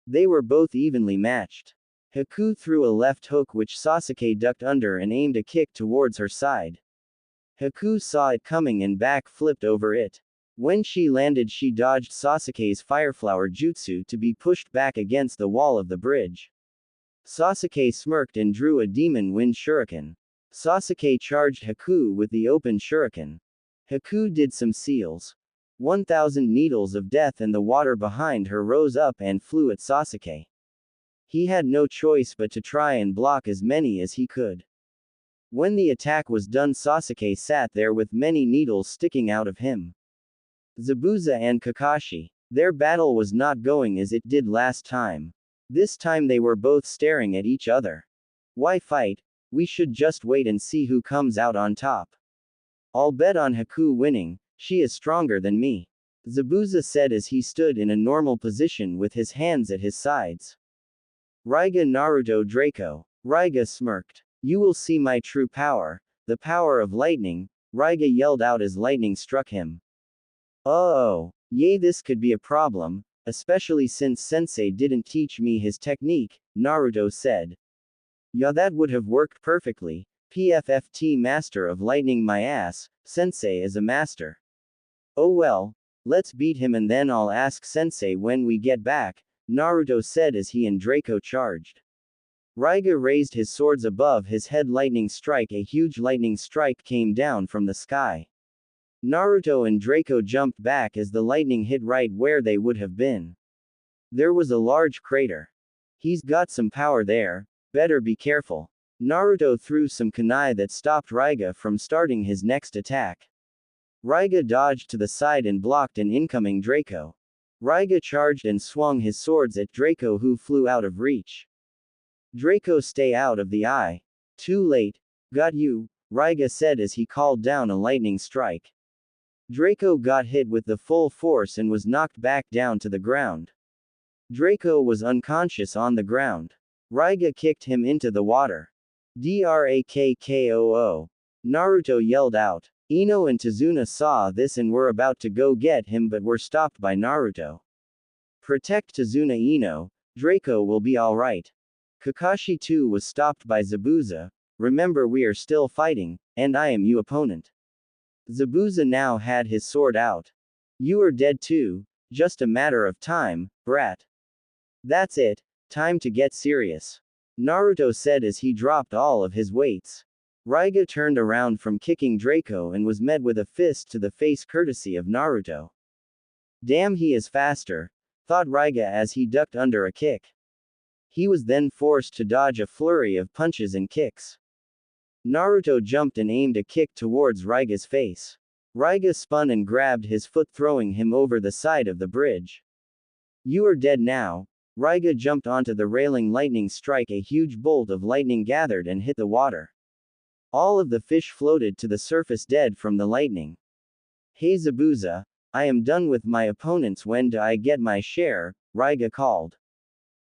They were both evenly matched. Haku threw a left hook which Sasuke ducked under and aimed a kick towards her side. Haku saw it coming and back flipped over it. When she landed, she dodged Sasuke's fireflower jutsu to be pushed back against the wall of the bridge. Sasuke smirked and drew a demon wind shuriken. Sasuke charged Haku with the open shuriken. Haku did some seals. 1,000 needles of death and the water behind her rose up and flew at Sasuke. He had no choice but to try and block as many as he could. When the attack was done, Sasuke sat there with many needles sticking out of him. Zabuza and Kakashi. Their battle was not going as it did last time. This time they were both staring at each other. Why fight? We should just wait and see who comes out on top. I'll bet on Haku winning, she is stronger than me. Zabuza said as he stood in a normal position with his hands at his sides. Raiga Naruto Draco. Raiga smirked. You will see my true power, the power of lightning, Raiga yelled out as lightning struck him. Oh! Yay, this could be a problem, especially since Sensei didn't teach me his technique, Naruto said. Yeah, that would have worked perfectly. PFFT master of lightning my ass, Sensei is a master. Oh well, let's beat him and then I'll ask Sensei when we get back, Naruto said as he and Draco charged. Raiga raised his swords above his head. Lightning strike. A huge lightning strike came down from the sky. Naruto and Draco jumped back as the lightning hit right where they would have been. There was a large crater. He's got some power there, better be careful. Naruto threw some kunai that stopped Raiga from starting his next attack. Raiga dodged to the side and blocked an incoming Draco. Raiga charged and swung his swords at Draco, who flew out of reach. Draco, stay out of the eye. Too late. Got you, Raiga said as he called down a lightning strike. Draco got hit with the full force and was knocked back down to the ground. Draco was unconscious on the ground. Raiga kicked him into the water. Drakko. Naruto yelled out. Ino and Tazuna saw this and were about to go get him but were stopped by Naruto. Protect Tazuna, Ino, Draco will be alright. Kakashi too was stopped by Zabuza. Remember, we are still fighting, and I am your opponent. Zabuza now had his sword out. You are dead too, just a matter of time, brat. That's it, time to get serious. Naruto said as he dropped all of his weights. Raiga turned around from kicking Draco and was met with a fist to the face courtesy of Naruto. Damn, he is faster, thought Raiga as he ducked under a kick. He was then forced to dodge a flurry of punches and kicks. Naruto jumped and aimed a kick towards Raiga's face. Raiga spun and grabbed his foot, throwing him over the side of the bridge. You are dead now. Raiga jumped onto the railing. Lightning strike. A huge bolt of lightning gathered and hit the water. All of the fish floated to the surface dead from the lightning. Hey Zabuza, I am done with my opponents. When do I get my share? Raiga called.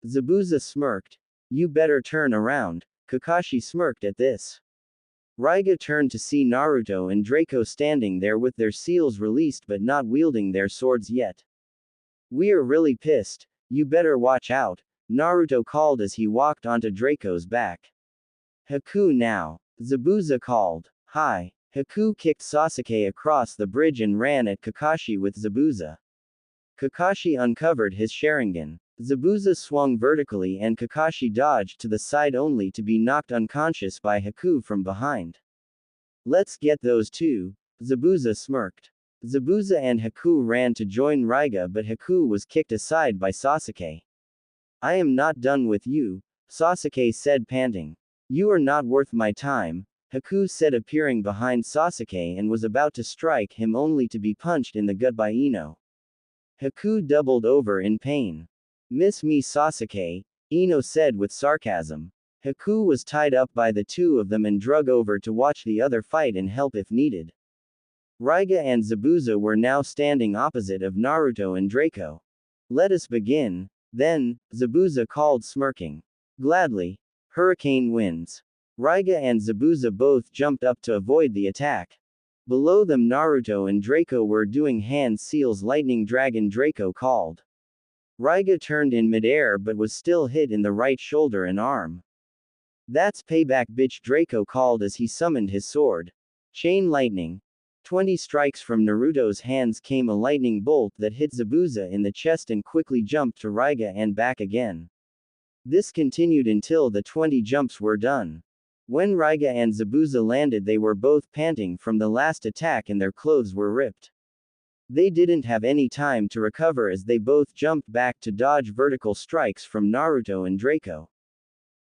Zabuza smirked. You better turn around. Kakashi smirked at this. Raiga turned to see Naruto and Draco standing there with their seals released but not wielding their swords yet. We are really pissed, you better watch out, Naruto called as he walked onto Draco's back. Haku now, Zabuza called. Hi. Haku kicked Sasuke across the bridge and ran at Kakashi with Zabuza. Kakashi uncovered his Sharingan. Zabuza swung vertically and Kakashi dodged to the side only to be knocked unconscious by Haku from behind. Let's get those two, Zabuza smirked. Zabuza and Haku ran to join Raiga but Haku was kicked aside by Sasuke. I am not done with you, Sasuke said, panting. You are not worth my time, Haku said, appearing behind Sasuke and was about to strike him only to be punched in the gut by Ino. Haku doubled over in pain. Miss me, Sasuke, Ino said with sarcasm. Haku was tied up by the two of them and drug over to watch the other fight and help if needed. Raiga and Zabuza were now standing opposite of Naruto and Draco. Let us begin, then, Zabuza called, smirking. Gladly. Hurricane winds. Raiga and Zabuza both jumped up to avoid the attack. Below them Naruto and Draco were doing hand seals. Lightning dragon, Draco called. Raiga turned in midair but was still hit in the right shoulder and arm. That's payback, bitch, Draco called as he summoned his sword. Chain lightning. 20 strikes from Naruto's hands came a lightning bolt that hit Zabuza in the chest and quickly jumped to Raiga and back again. This continued until the 20 jumps were done. When Raiga and Zabuza landed, they were both panting from the last attack and their clothes were ripped. They didn't have any time to recover as they both jumped back to dodge vertical strikes from Naruto and Draco.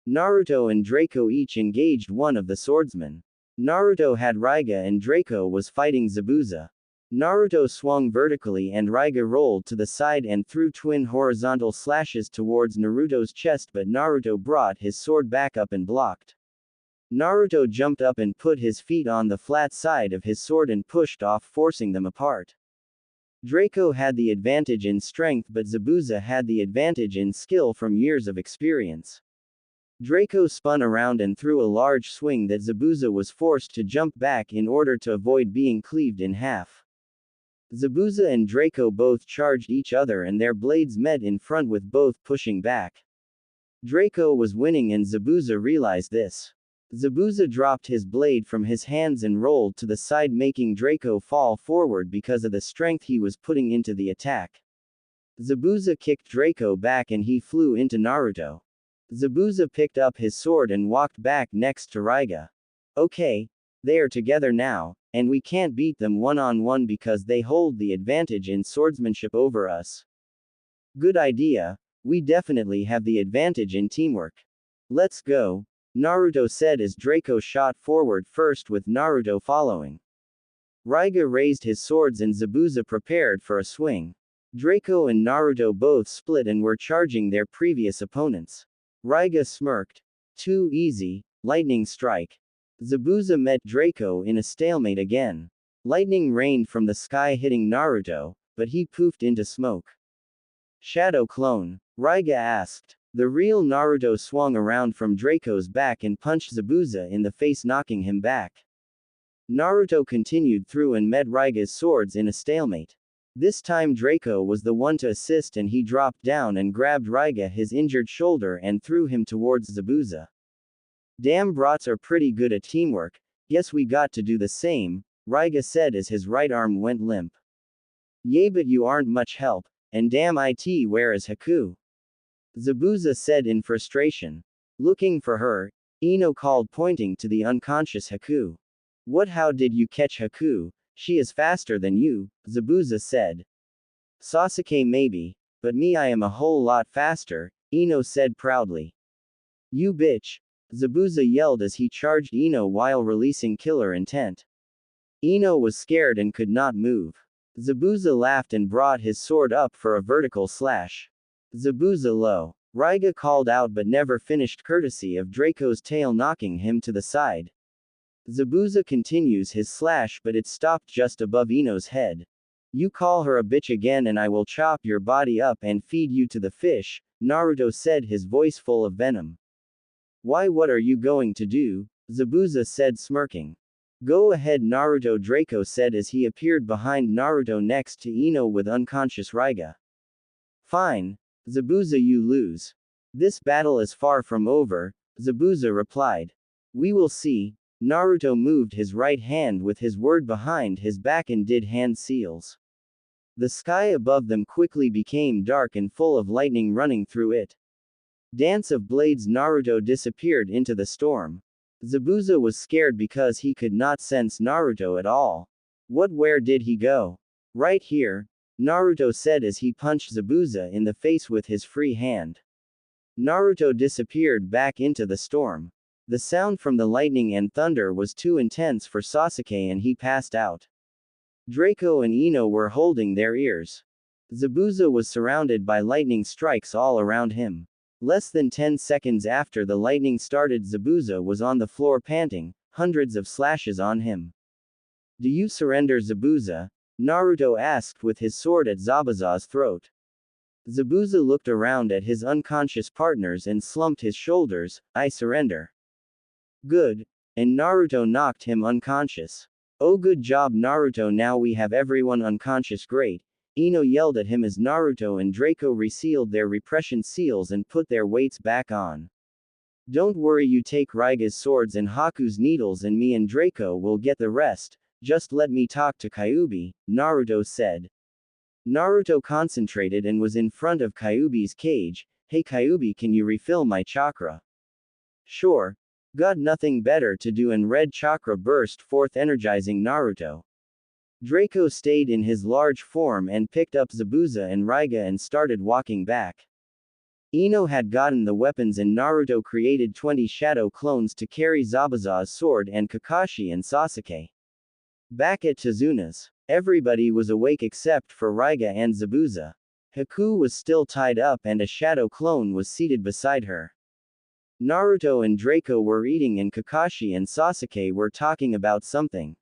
Naruto and Draco each engaged one of the swordsmen. Naruto had Raiga and Draco was fighting Zabuza. Naruto swung vertically and Raiga rolled to the side and threw twin horizontal slashes towards Naruto's chest, but Naruto brought his sword back up and blocked. Naruto jumped up and put his feet on the flat side of his sword and pushed off, forcing them apart. Draco had the advantage in strength but Zabuza had the advantage in skill from years of experience. Draco spun around and threw a large swing that Zabuza was forced to jump back in order to avoid being cleaved in half. Zabuza and Draco both charged each other and their blades met in front with both pushing back. Draco was winning and Zabuza realized this. Zabuza dropped his blade from his hands and rolled to the side, making Draco fall forward because of the strength he was putting into the attack. Zabuza kicked Draco back and he flew into Naruto. Zabuza picked up his sword and walked back next to Raiga. Okay, they are together now, and we can't beat them one-on-one because they hold the advantage in swordsmanship over us. Good idea, we definitely have the advantage in teamwork. Let's go, Naruto said as Draco shot forward first with Naruto following. Raiga raised his swords and Zabuza prepared for a swing. Draco and Naruto both split and were charging their previous opponents. Raiga smirked. Too easy, lightning strike. Zabuza met Draco in a stalemate again. Lightning rained from the sky hitting Naruto, but he poofed into smoke. Shadow clone? Raiga asked. The real Naruto swung around from Draco's back and punched Zabuza in the face, knocking him back. Naruto continued through and met Raiga's swords in a stalemate. This time Draco was the one to assist and he dropped down and grabbed Raiga his injured shoulder and threw him towards Zabuza. Damn, brats are pretty good at teamwork, guess we got to do the same, Raiga said as his right arm went limp. Yay, but you aren't much help, and damn it, where is Haku? Zabuza said in frustration. Looking for her, Ino called, pointing to the unconscious Haku. What, how did you catch Haku? She is faster than you, Zabuza said. Sasuke maybe, but me, I am a whole lot faster, Ino said proudly. You bitch, Zabuza yelled as he charged Ino while releasing killer intent. Ino was scared and could not move. Zabuza laughed and brought his sword up for a vertical slash. Zabuza low. Raiga called out but never finished, courtesy of Draco's tail knocking him to the side. Zabuza continues his slash but it stopped just above Ino's head. You call her a bitch again and I will chop your body up and feed you to the fish, Naruto said, his voice full of venom. Why, what are you going to do? Zabuza said, smirking. Go ahead, Naruto, Draco said as he appeared behind Naruto next to Ino with unconscious Raiga. Fine. Zabuza, you lose. This battle is far from over, Zabuza replied. We will see. Naruto moved his right hand with his word behind his back and did hand seals. The sky above them quickly became dark and full of lightning running through it. Dance of blades. Naruto disappeared into the storm. Zabuza was scared because he could not sense Naruto at all. What, where did he go? Right here, Naruto said as he punched Zabuza in the face with his free hand. Naruto disappeared back into the storm. The sound from the lightning and thunder was too intense for Sasuke and he passed out. Draco and Ino were holding their ears. Zabuza was surrounded by lightning strikes all around him. Less than 10 seconds after the lightning started, Zabuza was on the floor panting, hundreds of slashes on him. Do you surrender, Zabuza? Naruto asked with his sword at Zabuza's throat. Zabuza looked around at his unconscious partners and slumped his shoulders. I surrender. Good. And Naruto knocked him unconscious. Oh, good job, Naruto, now we have everyone unconscious. Great. Ino yelled at him as Naruto and Draco resealed their repression seals and put their weights back on. Don't worry, you take Raiga's swords and Haku's needles and me and Draco will get the rest. Just let me talk to Kyuubi, Naruto said. Naruto concentrated and was in front of Kyuubi's cage. Hey Kyuubi, can you refill my chakra? Sure. Got nothing better to do, and red chakra burst forth, energizing Naruto. Draco stayed in his large form and picked up Zabuza and Raiga and started walking back. Ino had gotten the weapons and Naruto created 20 shadow clones to carry Zabuza's sword and Kakashi and Sasuke. Back at Tazuna's, everybody was awake except for Raiga and Zabuza. Haku was still tied up and a shadow clone was seated beside her. Naruto and Draco were eating and Kakashi and Sasuke were talking about something.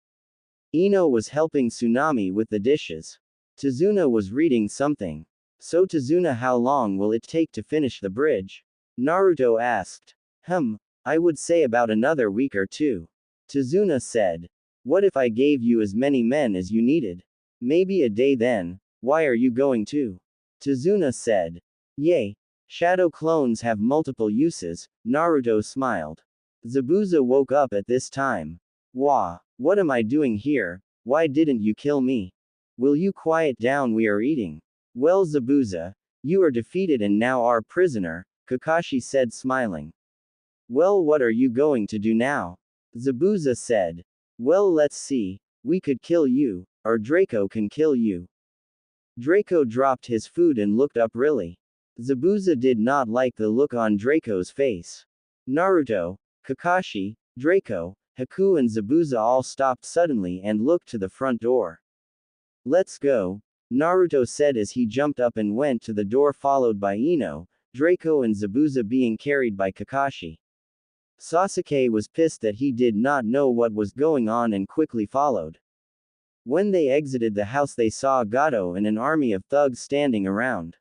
Ino was helping Tsunami with the dishes. Tazuna was reading something. So Tazuna, how long will it take to finish the bridge? Naruto asked. I would say about another week or two. Tazuna said. What if I gave you as many men as you needed? Maybe a day then. Why are you going too? Tazuna said. Yay. Shadow clones have multiple uses, Naruto smiled. Zabuza woke up at this time. Wah, what am I doing here? Why didn't you kill me? Will you quiet down, we are eating. Well Zabuza, you are defeated and now our prisoner, Kakashi said smiling. Well, what are you going to do now? Zabuza said. Well, let's see. We could kill you, or Draco can kill you. Draco dropped his food and looked up really. Zabuza did not like the look on Draco's face. Naruto, Kakashi, Draco, Haku and Zabuza all stopped suddenly and looked to the front door. Let's go, Naruto said as he jumped up and went to the door followed by Ino, Draco and Zabuza being carried by Kakashi. Sasuke was pissed that he did not know what was going on and quickly followed. When they exited the house they saw Gato and an army of thugs standing around.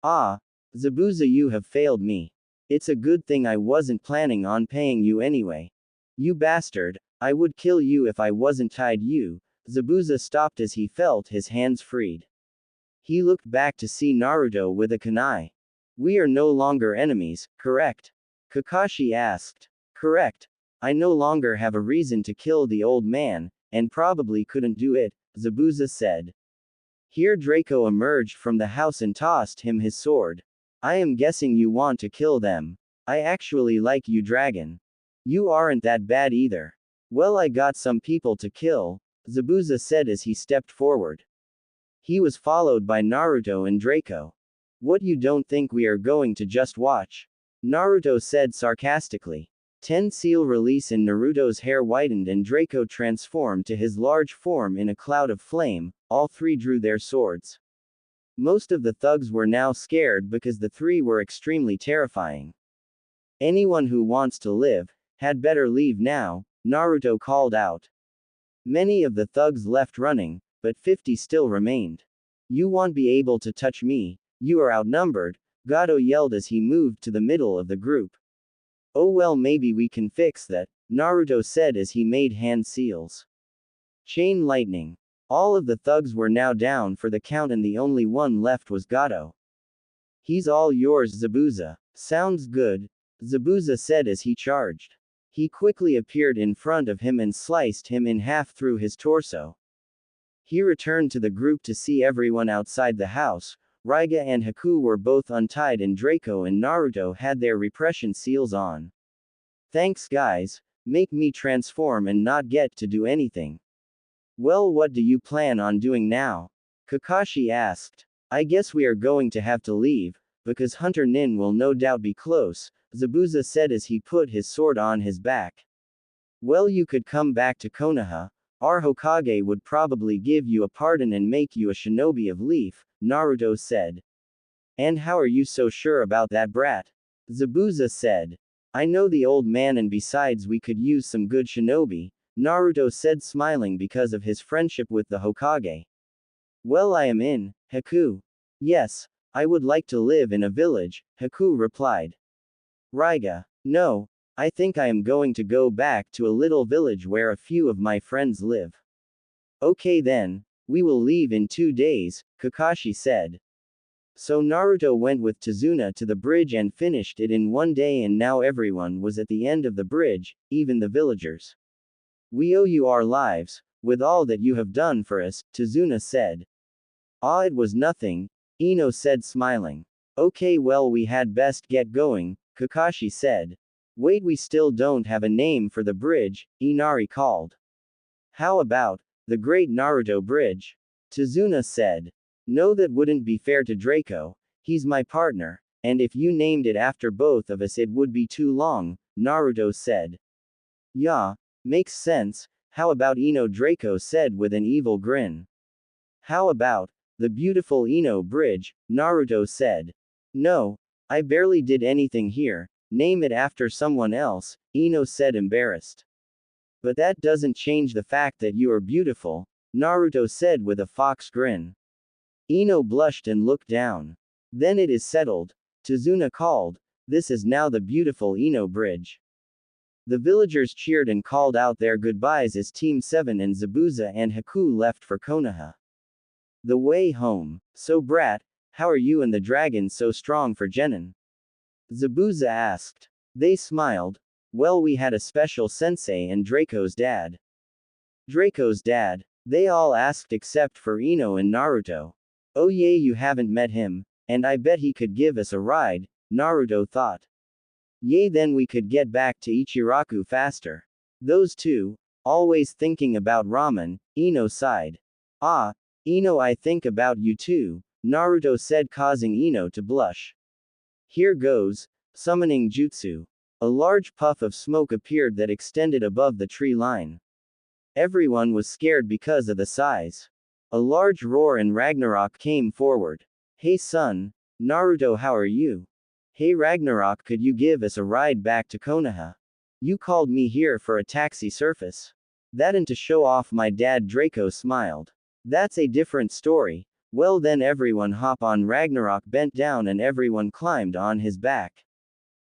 Ah, Zabuza, you have failed me. It's a good thing I wasn't planning on paying you anyway. You bastard, I would kill you if I wasn't tied you. Zabuza stopped as he felt his hands freed. He looked back to see Naruto with a kunai. We are no longer enemies, correct? Kakashi asked. Correct. I no longer have a reason to kill the old man, and probably couldn't do it, Zabuza said. Here Draco emerged from the house and tossed him his sword. I am guessing you want to kill them. I actually like you, dragon. You aren't that bad either. Well, I got some people to kill, Zabuza said as he stepped forward. He was followed by Naruto and Draco. What, you don't think we are going to just watch? Naruto said sarcastically. 10 seal release and Naruto's hair whitened and Draco transformed to his large form in a cloud of flame. All three drew their swords. Most of the thugs were now scared because the three were extremely terrifying. Anyone who wants to live, had better leave now, Naruto called out. Many of the thugs left running, but 50 still remained. You won't be able to touch me, you are outnumbered, Gato yelled as he moved to the middle of the group. Oh well, maybe we can fix that, Naruto said as he made hand seals. Chain lightning. All of the thugs were now down for the count and the only one left was Gato. He's all yours, Zabuza. Sounds good, Zabuza said as he charged. He quickly appeared in front of him and sliced him in half through his torso. He returned to the group to see everyone outside the house. Raiga and Haku were both untied and Draco and Naruto had their repression seals on. Thanks guys, make me transform and not get to do anything. Well, what do you plan on doing now? Kakashi asked. I guess we are going to have to leave, because Hunter Nin will no doubt be close, Zabuza said as he put his sword on his back. Well, you could come back to Konoha. Our Hokage would probably give you a pardon and make you a shinobi of Leaf, Naruto said. And how are you so sure about that, brat? Zabuza said. I know the old man and besides we could use some good shinobi, Naruto said smiling because of his friendship with the Hokage. Well, I am in, Haku. Yes, I would like to live in a village, Haku replied. Raiga. No, I think I am going to go back to a little village where a few of my friends live. Okay then, we will leave in 2 days, Kakashi said. So Naruto went with Tazuna to the bridge and finished it in 1 day, and now everyone was at the end of the bridge, even the villagers. We owe you our lives, with all that you have done for us, Tazuna said. Ah, it was nothing, Ino said smiling. Okay, well, we had best get going, Kakashi said. Wait, we still don't have a name for the bridge, Inari called. How about the Great Naruto Bridge? Tazuna said. No, that wouldn't be fair to Draco. He's my partner, and if you named it after both of us it would be too long, Naruto said. Yeah, makes sense. How about Ino? Draco said with an evil grin. How about the beautiful Ino Bridge? Naruto said. No, I barely did anything here. Name it after someone else, Ino said embarrassed. But that doesn't change the fact that you are beautiful, Naruto said with a fox grin. Ino blushed and looked down. Then it is settled, Tazuna called. This is now the beautiful Ino Bridge. The villagers cheered and called out their goodbyes as Team 7 and Zabuza and Haku left for Konoha. The way home. So brat, how are you and the dragon so strong for Genin? Zabuza asked. They smiled. Well, we had a special sensei and Draco's dad. Draco's dad? They all asked except for Ino and Naruto. Oh yay, you haven't met him, and I bet he could give us a ride, Naruto thought. Yay, then we could get back to Ichiraku faster. Those two, always thinking about ramen, Ino sighed. Ah, Ino, I think about you too, Naruto said, causing Ino to blush. Here goes, summoning jutsu. A large puff of smoke appeared that extended above the tree line. Everyone was scared because of the size. A large roar and Ragnarok came forward. Hey son, Naruto, how are you? Hey Ragnarok, could you give us a ride back to Konoha? You called me here for a taxi surface. That and to show off my dad, Draco smiled. That's a different story. Well then everyone hop on. Ragnarok bent down and everyone climbed on his back.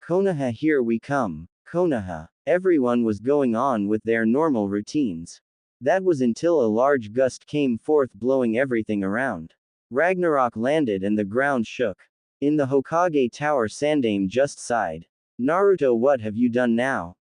Konoha, here we come. Konoha. Everyone was going on with their normal routines. That was until a large gust came forth, blowing everything around. Ragnarok landed and the ground shook. In the Hokage Tower, Sandaime just sighed. Naruto, what have you done now?